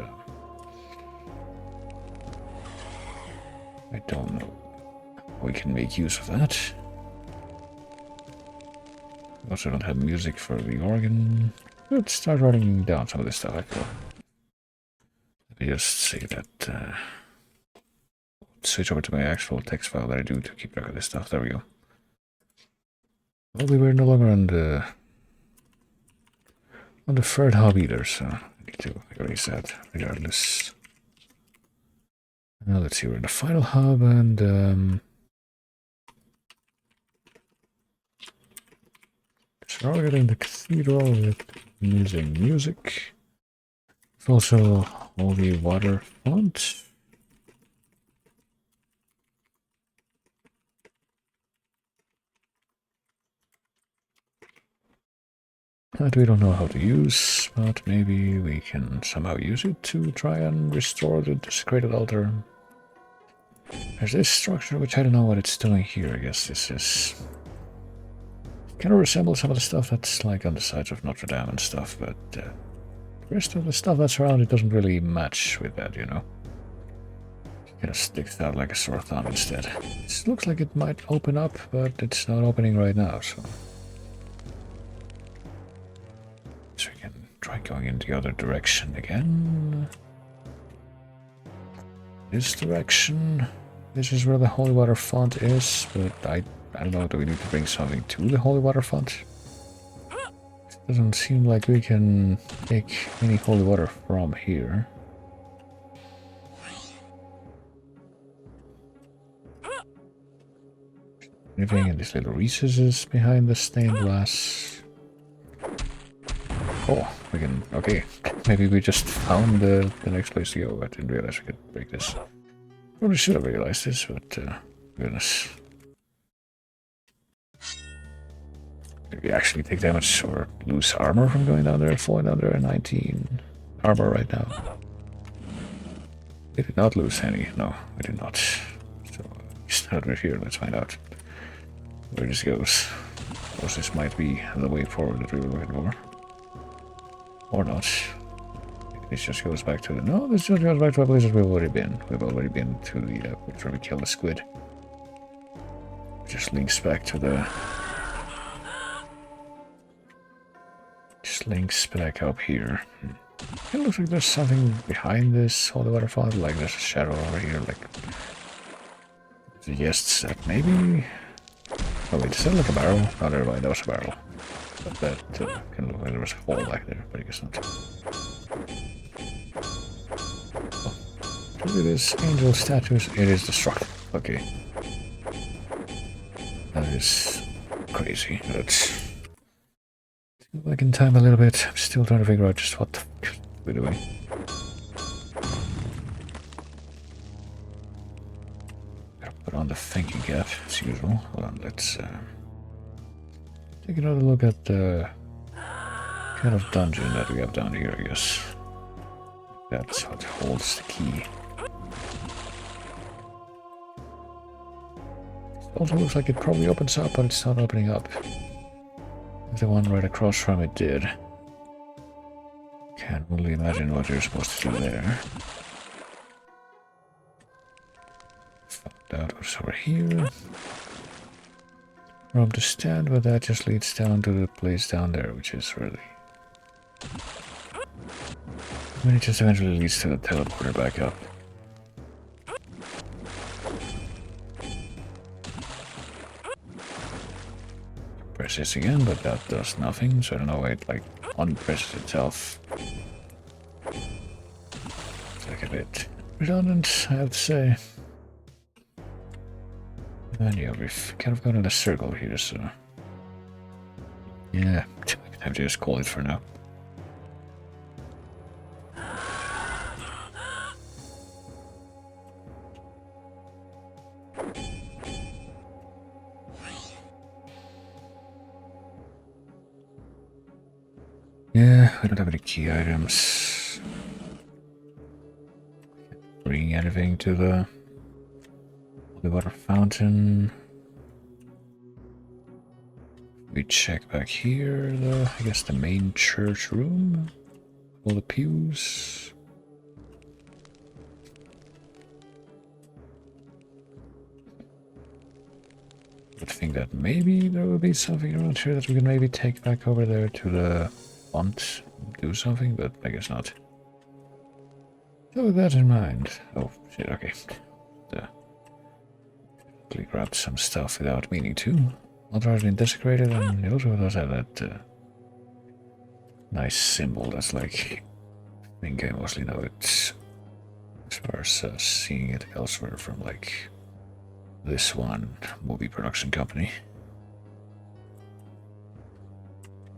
A: I don't know. We can make use of that. We also don't have music for the organ. Let's start writing down some of this stuff, I feel. Let me just say that switch over to my actual text file that I do to keep track of this stuff. There we go. Well, we were no longer on the third hub either, so I need to erase that regardless. Now let's see, we're in the final hub, and started in the cathedral with using music. It's also holy water font. That we don't know how to use, but maybe we can somehow use it to try and restore the desecrated altar. There's this structure, which I don't know what it's doing here. I guess this is... kind of resembles some of the stuff that's like on the sides of Notre Dame and stuff, but the rest of the stuff that's around it doesn't really match with that, you know? It kind of sticks out like a sore thumb instead. This looks like it might open up, but it's not opening right now, so... so we can try going in the other direction again. This direction. This is where the holy water font is, but I don't know, do we need to bring something to the holy water font? It doesn't seem like we can take any holy water from here. Anything in these little recesses behind the stained glass? Oh, we can... okay. Maybe we just found the next place to go. I didn't realize we could break this. Probably should have realized this, but goodness. Did we actually take damage or lose armor from going down there? Falling down there, 19 armor right now. We did not lose any. No, we did not. So, it's not right here. Let's find out where this goes. Of course, this might be the way forward that we were looking for. Or not. This just goes back to the... no, this just goes back to a place that we've already been. We've already been to the place where we killed the squid. Just links back to the... just links back up here. It looks like there's something behind this holy water font, like there's a shadow over here, like... it suggests that maybe... oh wait, is that like a barrel? Oh, never mind, that was a barrel. But that kind of look like there was a hole back there, but I guess not. Oh, look at this angel statues. It is destructive. Okay. That is crazy. Let's go back in time a little bit. I'm still trying to figure out just what the fuck we're doing. Gotta put on the thinking cap as usual. Hold on, let's take another look at the kind of dungeon that we have down here, I guess. That's what holds the key. It also looks like it probably opens up, but it's not opening up. The one right across from it did. Can't really imagine what you're supposed to do there. Found out what's over here. Room to stand, but that just leads down to the place down there, which is really... I mean, it just eventually leads to the teleporter back up. Press this again, but that does nothing, so I don't know why it like unpresses itself. It's like a bit redundant, I have to say. And yeah, we've kind of gone in a circle here, so... yeah, I have to just call it for now. Yeah, we don't have any key items. Can't bring anything to the water fountain. We check back here, I guess the main church room. All the pews. I would think that maybe there will be something around here that we can maybe take back over there to the font, do something, but I guess not. So with that in mind... oh, shit, okay. quickly grabbed some stuff without meaning to. Authorized and desecrated, and it also does have that nice symbol that's like, I think I mostly know it as far as seeing it elsewhere from like this one movie production company.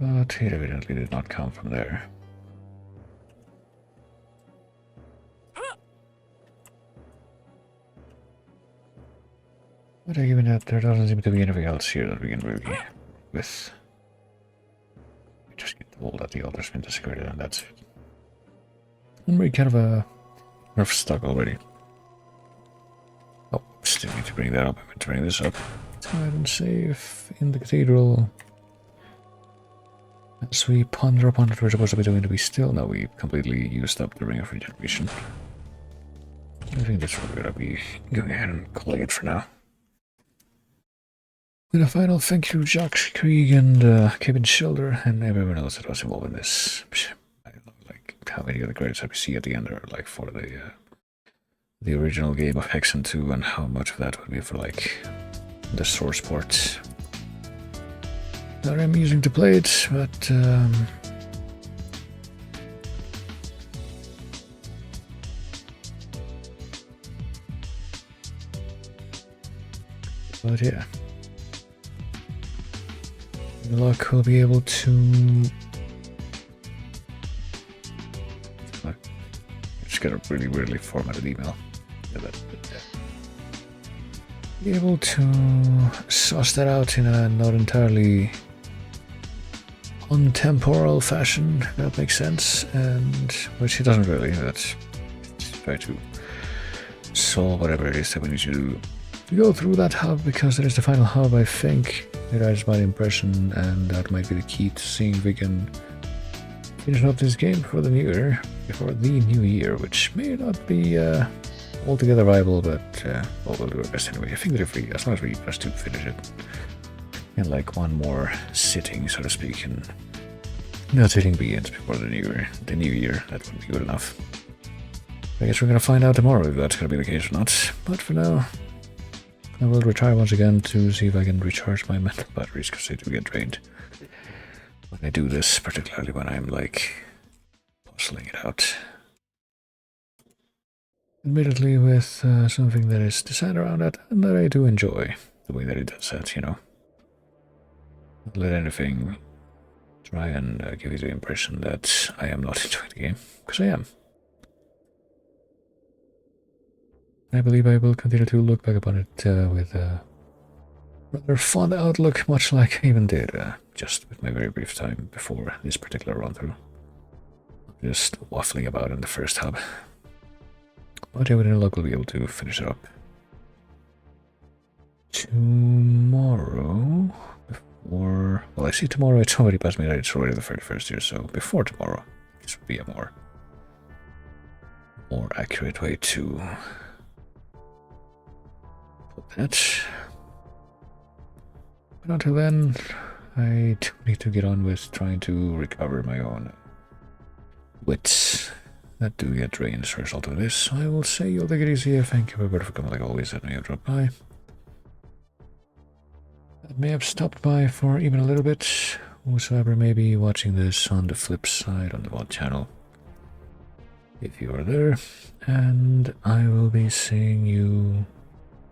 A: But it evidently did not come from there. But given that there doesn't seem to be anything else here that we can really with. We just get told that the altar's been desecrated and that's it. And we're kind of stuck already. Oh, still need to bring that up. I'm going to bring this up. Hide and save in the cathedral. As we ponder upon what we're supposed to be doing, to be still. No, we completely used up the ring of regeneration. I think that's what we're going to be going ahead and calling it for now. With a final thank you to Jacques Krieg and Kevin Schilder and everyone else that was involved in this. I don't know, like how many of the credits that we see at the end are like for the original game of Hexen II, and how much of that would be for like the source port that I'm using to play it, but yeah. Luck will be able to. I just got a really weirdly formatted email. Be able to suss that out in a not entirely untemporal fashion, if that makes sense, and which it doesn't really. Let's try to solve whatever it is that we need to do. We go through that hub because it is the final hub, I think. That is my impression, and that might be the key to seeing if we can finish up this game for the new year, before the new year, which may not be altogether viable, but well, we'll do our best anyway. I think that if we, as long as we just to finish it in like one more sitting, so to speak, and that sitting begins before the new year, that would be good enough. I guess we're gonna find out tomorrow if that's gonna be the case or not. But for now, I will retire once again to see if I can recharge my mental batteries, because they do get drained when I do this, particularly when I'm like puzzling it out. Admittedly, with something that is designed around that and that I do enjoy the way that it does that, you know. Don't let anything try and give you the impression that I am not enjoying the game, because I am. I believe I will continue to look back upon it with a rather fond outlook, much like I even did just with my very brief time before this particular run-through. Just waffling about in the first hub. But yeah, within luck we'll be able to finish it up tomorrow. Before, well, I see tomorrow it's already past midnight, it's already the 31st here, so before tomorrow. This would be a more accurate way to put that. But until then, I do need to get on with trying to recover my own wits that do get drained as a result of this. I will say you'll take it easy here. Thank you everybody for coming like always, that may have dropped by. That may have stopped by for even a little bit. Whosoever may be watching this on the flip side on the VOD channel, if you are there. And I will be seeing you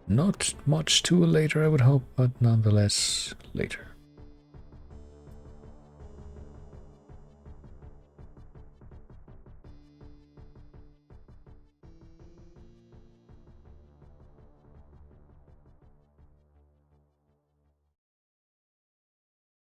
A: not much too later, I would hope, but nonetheless later.